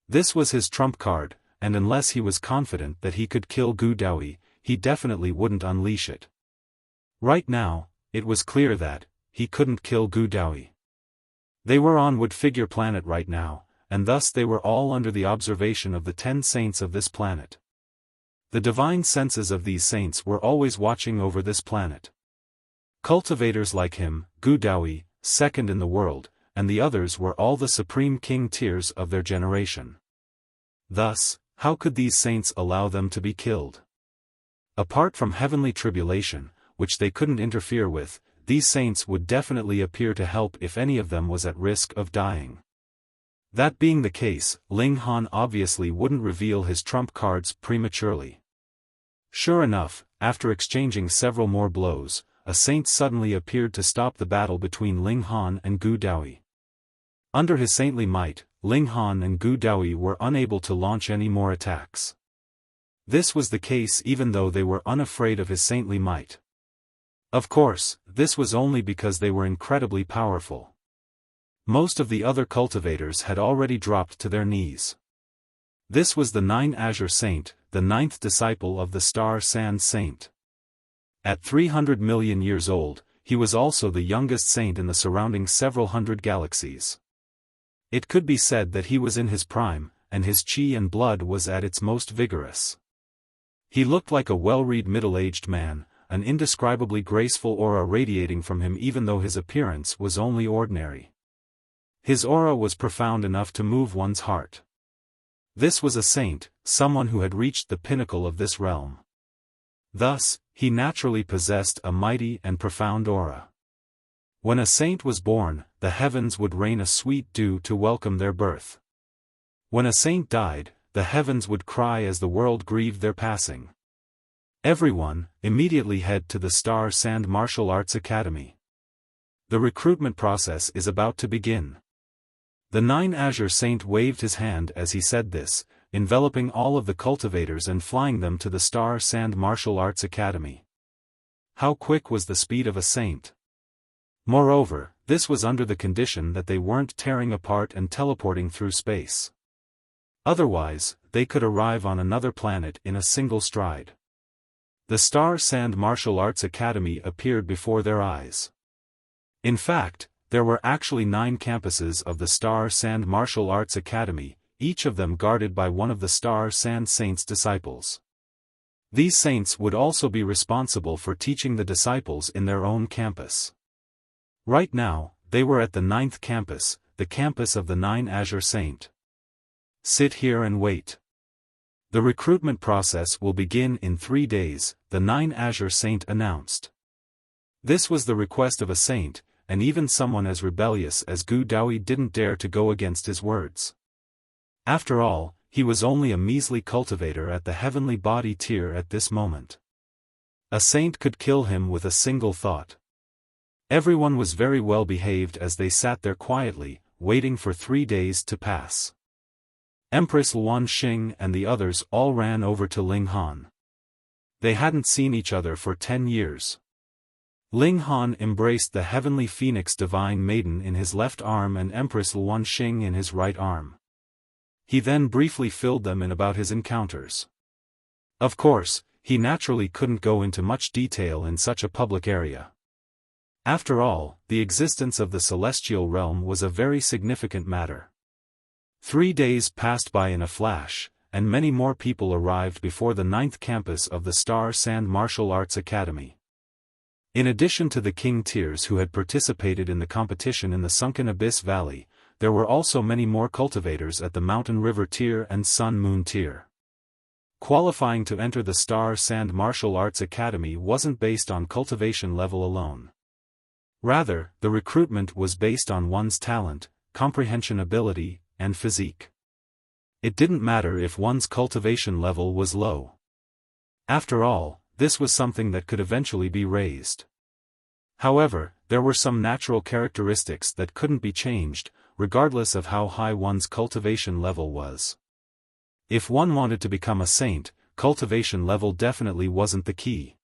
This was his trump card, and unless he was confident that he could kill Gu Daoyi, he definitely wouldn't unleash it. Right now, it was clear that he couldn't kill Gu Daoyi. They were on Wood Figure Planet right now, and thus they were all under the observation of the 10 saints of this planet. The divine senses of these saints were always watching over this planet. Cultivators like him, Gu Daoyi, second in the world, and the others were all the Supreme King tiers of their generation. Thus, how could these saints allow them to be killed? Apart from heavenly tribulation, which they couldn't interfere with, these saints would definitely appear to help if any of them was at risk of dying. That being the case, Ling Han obviously wouldn't reveal his trump cards prematurely. Sure enough, after exchanging several more blows, a saint suddenly appeared to stop the battle between Ling Han and Gu Daoyi. Under his saintly might, Ling Han and Gu Daoyi were unable to launch any more attacks. This was the case even though they were unafraid of his saintly might. Of course, this was only because they were incredibly powerful. Most of the other cultivators had already dropped to their knees. This was the 9 Azure Saint, the 9th disciple of the Star Sand Saint. At 300 million years old, he was also the youngest saint in the surrounding several hundred galaxies. It could be said that he was in his prime, and his chi and blood was at its most vigorous. He looked like a well-read middle-aged man, an indescribably graceful aura radiating from him even though his appearance was only ordinary. His aura was profound enough to move one's heart. This was a saint, someone who had reached the pinnacle of this realm. Thus, he naturally possessed a mighty and profound aura. When a saint was born, the heavens would rain a sweet dew to welcome their birth. When a saint died, the heavens would cry as the world grieved their passing. Everyone, immediately head to the Star Sand Martial Arts Academy. The recruitment process is about to begin. The Nine Azure Saint waved his hand as he said this, enveloping all of the cultivators and flying them to the Star Sand Martial Arts Academy. How quick was the speed of a saint? Moreover, this was under the condition that they weren't tearing apart and teleporting through space. Otherwise, they could arrive on another planet in a single stride. The Star Sand Martial Arts Academy appeared before their eyes. In fact, there were actually 9 campuses of the Star Sand Martial Arts Academy, each of them guarded by one of the Star Sand Saints' disciples. These saints would also be responsible for teaching the disciples in their own campus. Right now, they were at the 9th campus, the campus of the Nine Azure Saint. Sit here and wait. The recruitment process will begin in 3 days, the Nine Azure Saint announced. This was the request of a saint, and even someone as rebellious as Daoyi didn't dare to go against his words. After all, he was only a measly cultivator at the heavenly body tier at this moment. A saint could kill him with a single thought. Everyone was very well behaved as they sat there quietly, waiting for 3 days to pass. Empress Luan Xing and the others all ran over to Ling Han. They hadn't seen each other for 10 years. Ling Han embraced the heavenly phoenix divine maiden in his left arm and Empress Luan Xing in his right arm. He then briefly filled them in about his encounters. Of course, he naturally couldn't go into much detail in such a public area. After all, the existence of the celestial realm was a very significant matter. 3 days passed by in a flash, and many more people arrived before the 9th campus of the Star Sand Martial Arts Academy. In addition to the King Tiers who had participated in the competition in the Sunken Abyss Valley, there were also many more cultivators at the Mountain River Tier and Sun Moon Tier. Qualifying to enter the Star Sand Martial Arts Academy wasn't based on cultivation level alone. Rather, the recruitment was based on one's talent, comprehension ability, and physique. It didn't matter if one's cultivation level was low. After all, this was something that could eventually be raised. However, there were some natural characteristics that couldn't be changed, regardless of how high one's cultivation level was. If one wanted to become a saint, cultivation level definitely wasn't the key.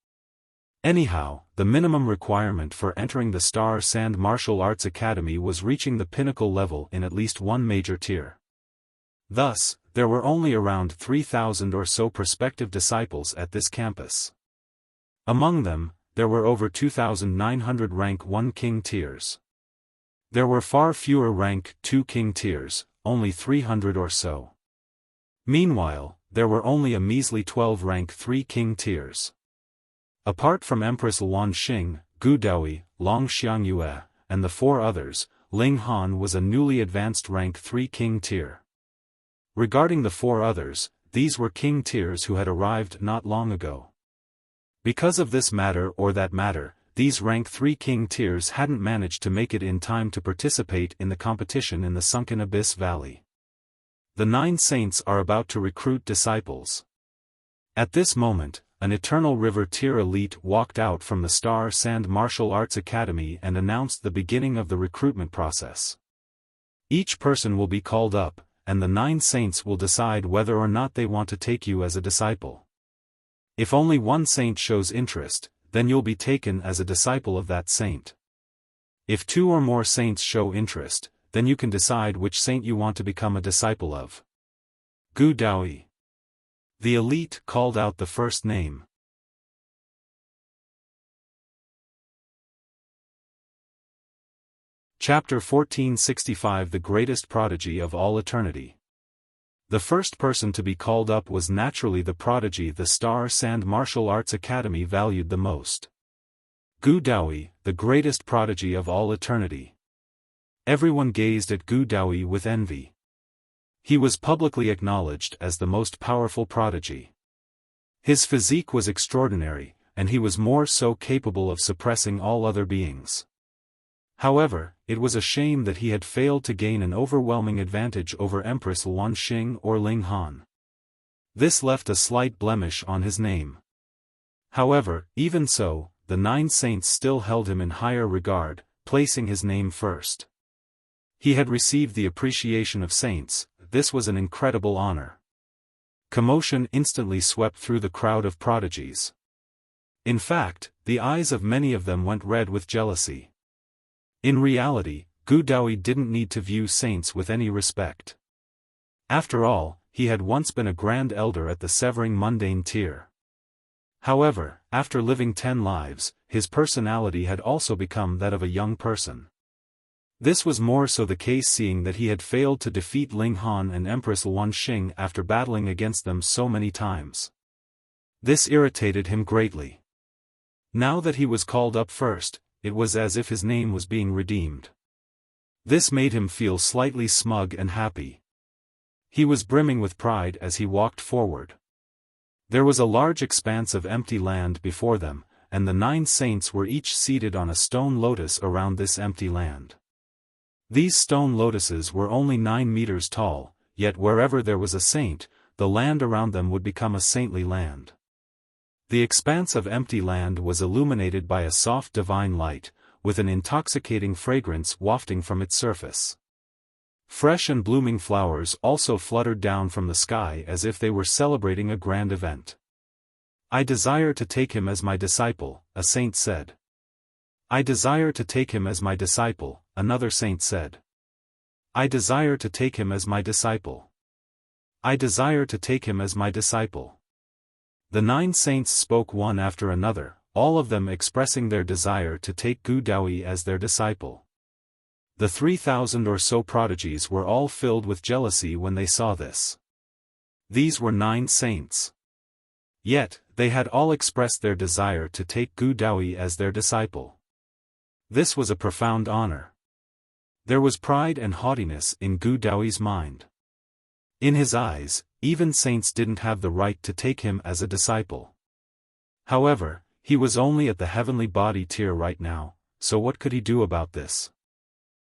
Anyhow, the minimum requirement for entering the Star Sand Martial Arts Academy was reaching the pinnacle level in at least one major tier. Thus, there were only around 3,000 or so prospective disciples at this campus. Among them, there were over 2,900 rank 1 King Tiers. There were far fewer rank 2 King Tiers, only 300 or so. Meanwhile, there were only a measly 12 rank 3 King Tiers. Apart from Empress Luan Xing, Daoyi, Long Xiangyue, and the 4 others, Ling Han was a newly advanced rank 3 King Tier. Regarding the 4 others, these were King Tiers who had arrived not long ago. Because of this matter or that matter, these rank 3 King Tiers hadn't managed to make it in time to participate in the competition in the Sunken Abyss Valley. The 9 saints are about to recruit disciples. At this moment, an Eternal River Tier elite walked out from the Star Sand Martial Arts Academy and announced the beginning of the recruitment process. Each person will be called up, and the 9 saints will decide whether or not they want to take you as a disciple. If only one saint shows interest, then you'll be taken as a disciple of that saint. If 2 or more saints show interest, then you can decide which saint you want to become a disciple of. Daoyi. The elite called out the first name. Chapter 1465 The Greatest Prodigy of All Eternity. The first person to be called up was naturally the prodigy the Star Sand Martial Arts Academy valued the most. Daoyi, the greatest prodigy of all eternity. Everyone gazed at Daoyi with envy. He was publicly acknowledged as the most powerful prodigy. His physique was extraordinary, and he was more so capable of suppressing all other beings. However, it was a shame that he had failed to gain an overwhelming advantage over Empress Luan Xing or Ling Han. This left a slight blemish on his name. However, even so, the 9 saints still held him in higher regard, placing his name first. He had received the appreciation of saints. This was an incredible honor. Commotion instantly swept through the crowd of prodigies. In fact, the eyes of many of them went red with jealousy. In reality, Gu Daoyi didn't need to view saints with any respect. After all, he had once been a grand elder at the severing mundane tier. However, after living 10 lives, his personality had also become that of a young person. This was more so the case seeing that he had failed to defeat Ling Han and Empress Luan Xing after battling against them so many times. This irritated him greatly. Now that he was called up first, it was as if his name was being redeemed. This made him feel slightly smug and happy. He was brimming with pride as he walked forward. There was a large expanse of empty land before them, and the 9 saints were each seated on a stone lotus around this empty land. These stone lotuses were only 9 meters tall, yet wherever there was a saint, the land around them would become a saintly land. The expanse of empty land was illuminated by a soft divine light, with an intoxicating fragrance wafting from its surface. Fresh and blooming flowers also fluttered down from the sky as if they were celebrating a grand event. "I desire to take him as my disciple," a saint said. "I desire to take him as my disciple," another saint said. "I desire to take him as my disciple. I desire to take him as my disciple." The 9 saints spoke one after another, all of them expressing their desire to take Gu Daoyi as their disciple. The 3,000 or so prodigies were all filled with jealousy when they saw this. These were 9 saints. Yet, they had all expressed their desire to take Gu Daoyi as their disciple. This was a profound honor. There was pride and haughtiness in Gu Daoyi's mind. In his eyes, even saints didn't have the right to take him as a disciple. However, he was only at the heavenly body tier right now, so what could he do about this?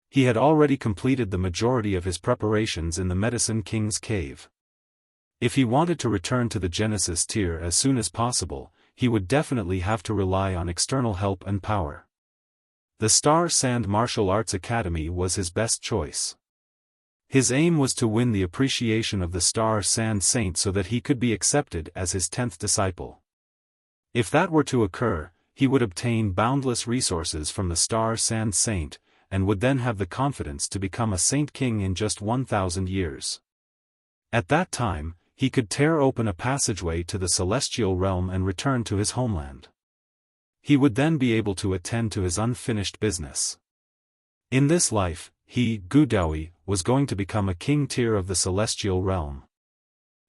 He had already completed the majority of his preparations in the Medicine King's cave. If he wanted to return to the Genesis tier as soon as possible, he would definitely have to rely on external help and power. The Star Sand Martial Arts Academy was his best choice. His aim was to win the appreciation of the Star Sand Saint so that he could be accepted as his 10th disciple. If that were to occur, he would obtain boundless resources from the Star Sand Saint, and would then have the confidence to become a Saint King in just 1,000 years. At that time, he could tear open a passageway to the celestial realm and return to his homeland. He would then be able to attend to his unfinished business. In this life, he, Gu Daoyi, was going to become a king tier of the celestial realm.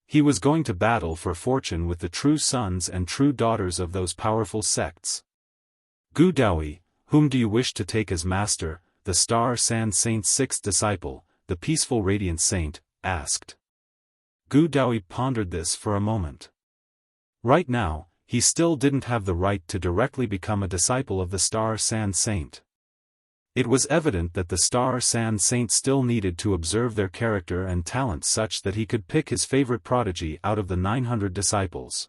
He was going to battle for fortune with the true sons and true daughters of those powerful sects. "Gu Daoyi, whom do you wish to take as master?" the Star Sand Saint's 6th disciple, the Peaceful Radiant Saint, asked. Gu Daoyi pondered this for a moment. Right now, he still didn't have the right to directly become a disciple of the Star Sand Saint. It was evident that the Star Sand Saint still needed to observe their character and talent such that he could pick his favorite prodigy out of the 900 disciples.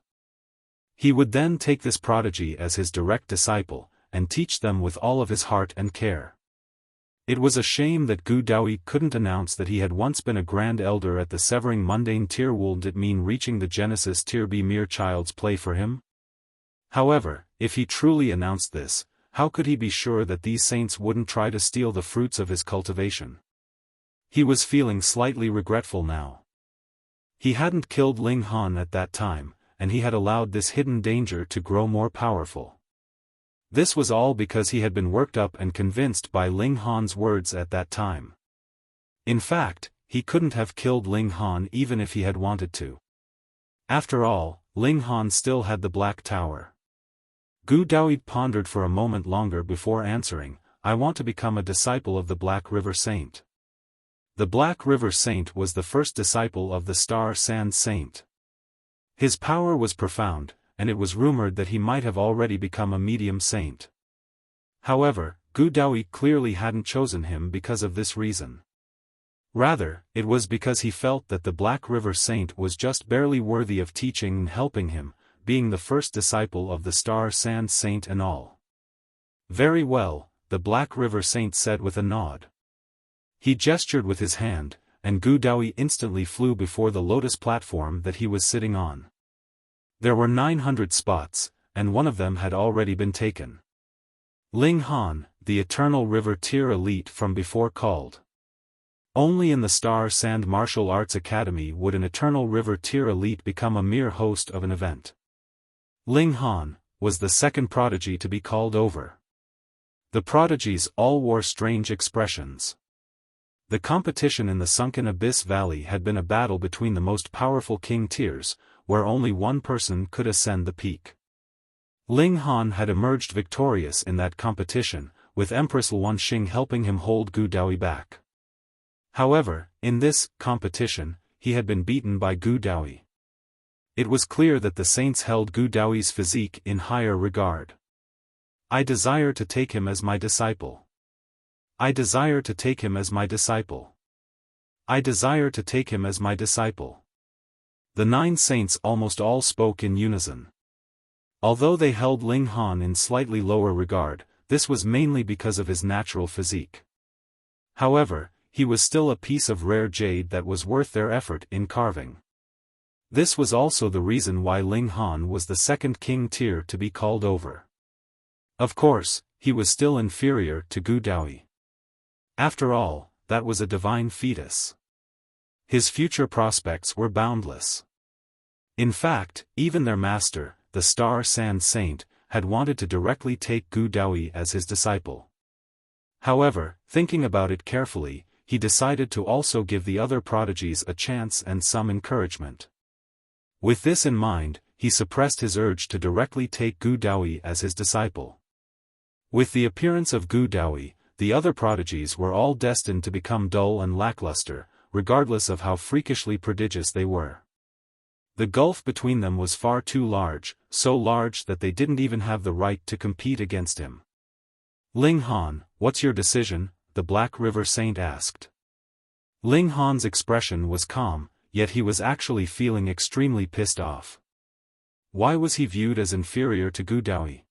He would then take this prodigy as his direct disciple, and teach them with all of his heart and care. It was a shame that Gu Daoyi couldn't announce that he had once been a grand elder at the severing mundane tier. Wouldn't it mean reaching the Genesis tier be mere child's play for him? However, if he truly announced this, how could he be sure that these saints wouldn't try to steal the fruits of his cultivation? He was feeling slightly regretful now. He hadn't killed Ling Han at that time, and he had allowed this hidden danger to grow more powerful. This was all because he had been worked up and convinced by Ling Han's words at that time. In fact, he couldn't have killed Ling Han even if he had wanted to. After all, Ling Han still had the Black Tower. Gu Daoyi pondered for a moment longer before answering, "I want to become a disciple of the Black River Saint." The Black River Saint was the first disciple of the Star Sand Saint. His power was profound, and it was rumored that he might have already become a medium saint. However, Gu Daoyi clearly hadn't chosen him because of this reason. Rather, it was because he felt that the Black River Saint was just barely worthy of teaching and helping him, being the first disciple of the Star Sand Saint and all. Very well, the Black River Saint said with a nod. He gestured with his hand, and Gu Daoyi instantly flew before the lotus platform that he was sitting on. There were 900 spots, and one of them had already been taken. Ling Han, the Eternal River Tier elite from before called. Only in the Star Sand Martial Arts Academy would an Eternal River Tier elite become a mere host of an event. Ling Han was the second prodigy to be called over. The prodigies all wore strange expressions. The competition in the Sunken Abyss Valley had been a battle between the most powerful king tiers, where only one person could ascend the peak. Ling Han had emerged victorious in that competition, with Empress Luanxing helping him hold Gu Daoyi back. However, in this competition, he had been beaten by Gu Daoyi. It was clear that the saints held Gu Daoyi's physique in higher regard. I desire to take him as my disciple. I desire to take him as my disciple. I desire to take him as my disciple. The 9 saints almost all spoke in unison. Although they held Ling Han in slightly lower regard, this was mainly because of his natural physique. However, he was still a piece of rare jade that was worth their effort in carving. This was also the reason why Ling Han was the second king tier to be called over. Of course, he was still inferior to Gu Daoyi. After all, that was a divine fetus. His future prospects were boundless. In fact, even their master, the Star Sand Saint, had wanted to directly take Gu Daoyi as his disciple. However, thinking about it carefully, he decided to also give the other prodigies a chance and some encouragement. With this in mind, he suppressed his urge to directly take Gu Daoyi as his disciple. With the appearance of Gu Daoyi, the other prodigies were all destined to become dull and lackluster, regardless of how freakishly prodigious they were. The gulf between them was far too large, so large that they didn't even have the right to compete against him. Ling Han, what's your decision? The Black River Saint asked. Ling Han's expression was calm, yet he was actually feeling extremely pissed off. Why was he viewed as inferior to Gu Daoyi?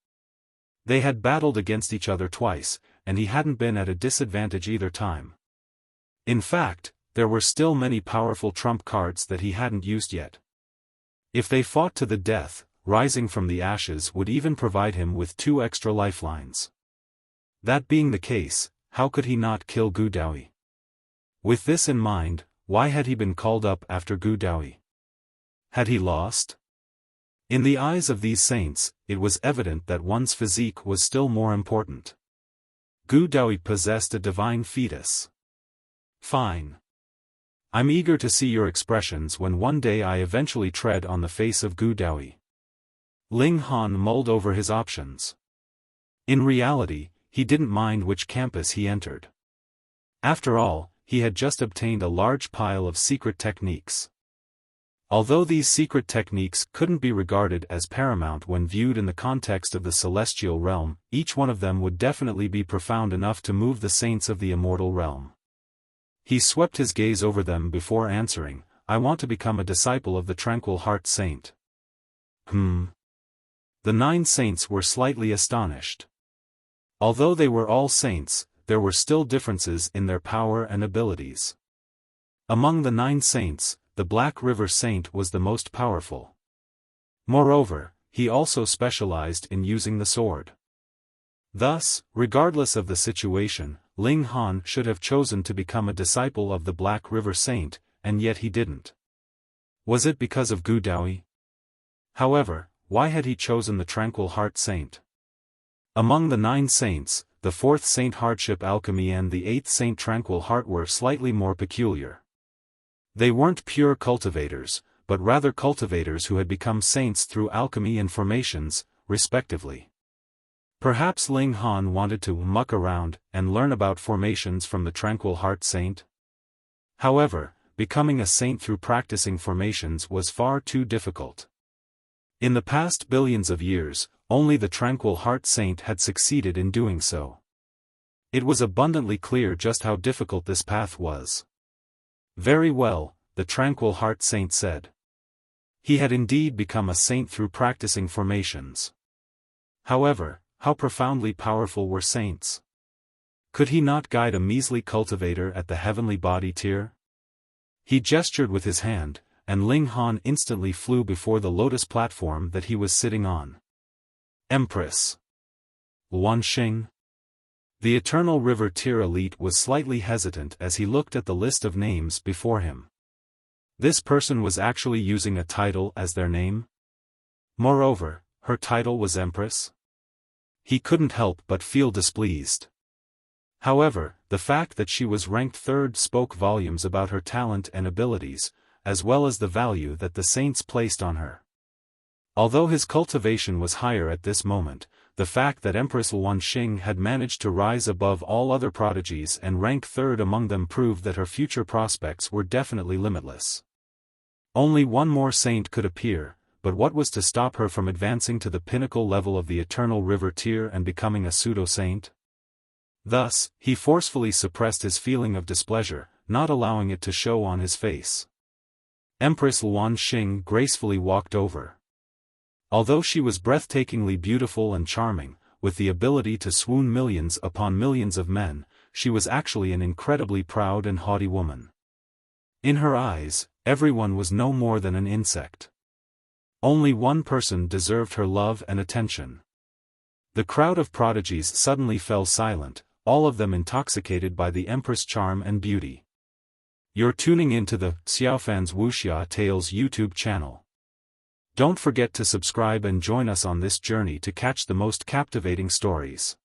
They had battled against each other twice, and he hadn't been at a disadvantage either time. In fact, there were still many powerful trump cards that he hadn't used yet. If they fought to the death, rising from the ashes would even provide him with 2 extra lifelines. That being the case, how could he not kill Gu Daoyi? With this in mind, why had he been called up after Gu Daoyi? Had he lost? In the eyes of these saints, it was evident that one's physique was still more important. Gu Daoyi possessed a divine fetus. Fine. I'm eager to see your expressions when one day I eventually tread on the face of Gu Daoyi. Ling Han mulled over his options. In reality, he didn't mind which campus he entered. After all, he had just obtained a large pile of secret techniques. Although these secret techniques couldn't be regarded as paramount when viewed in the context of the celestial realm, each one of them would definitely be profound enough to move the saints of the immortal realm. He swept his gaze over them before answering, I want to become a disciple of the Tranquil Heart Saint. The 9 saints were slightly astonished. Although they were all saints, there were still differences in their power and abilities. Among the 9 saints, the Black River Saint was the most powerful. Moreover, he also specialized in using the sword. Thus, regardless of the situation, Ling Han should have chosen to become a disciple of the Black River Saint, and yet he didn't. Was it because of Gu Daoyi? However, why had he chosen the Tranquil Heart Saint? Among the 9 saints, the 4th Saint Hardship Alchemy and the 8th Saint Tranquil Heart were slightly more peculiar. They weren't pure cultivators, but rather cultivators who had become saints through alchemy and formations, respectively. Perhaps Ling Han wanted to muck around and learn about formations from the Tranquil Heart Saint? However, becoming a saint through practicing formations was far too difficult. In the past billions of years, only the Tranquil Heart Saint had succeeded in doing so. It was abundantly clear just how difficult this path was. Very well, the Tranquil Heart Saint said. He had indeed become a saint through practicing formations. However, how profoundly powerful were saints? Could he not guide a measly cultivator at the heavenly body tier? He gestured with his hand, and Ling Han instantly flew before the lotus platform that he was sitting on. Empress Luanxing. The Eternal River Tier elite was slightly hesitant as he looked at the list of names before him. This person was actually using a title as their name? Moreover, her title was Empress? He couldn't help but feel displeased. However, the fact that she was ranked third spoke volumes about her talent and abilities, as well as the value that the saints placed on her. Although his cultivation was higher at this moment, the fact that Empress Luanxing had managed to rise above all other prodigies and rank third among them proved that her future prospects were definitely limitless. Only one more saint could appear, but what was to stop her from advancing to the pinnacle level of the Eternal River Tier and becoming a pseudo-saint? Thus, he forcefully suppressed his feeling of displeasure, not allowing it to show on his face. Empress Luanxing gracefully walked over. Although she was breathtakingly beautiful and charming, with the ability to swoon millions upon millions of men, she was actually an incredibly proud and haughty woman. In her eyes, everyone was no more than an insect. Only one person deserved her love and attention. The crowd of prodigies suddenly fell silent, all of them intoxicated by the Empress' charm and beauty. You're tuning into the Xiaofan's Wuxia Tales YouTube channel. Don't forget to subscribe and join us on this journey to catch the most captivating stories.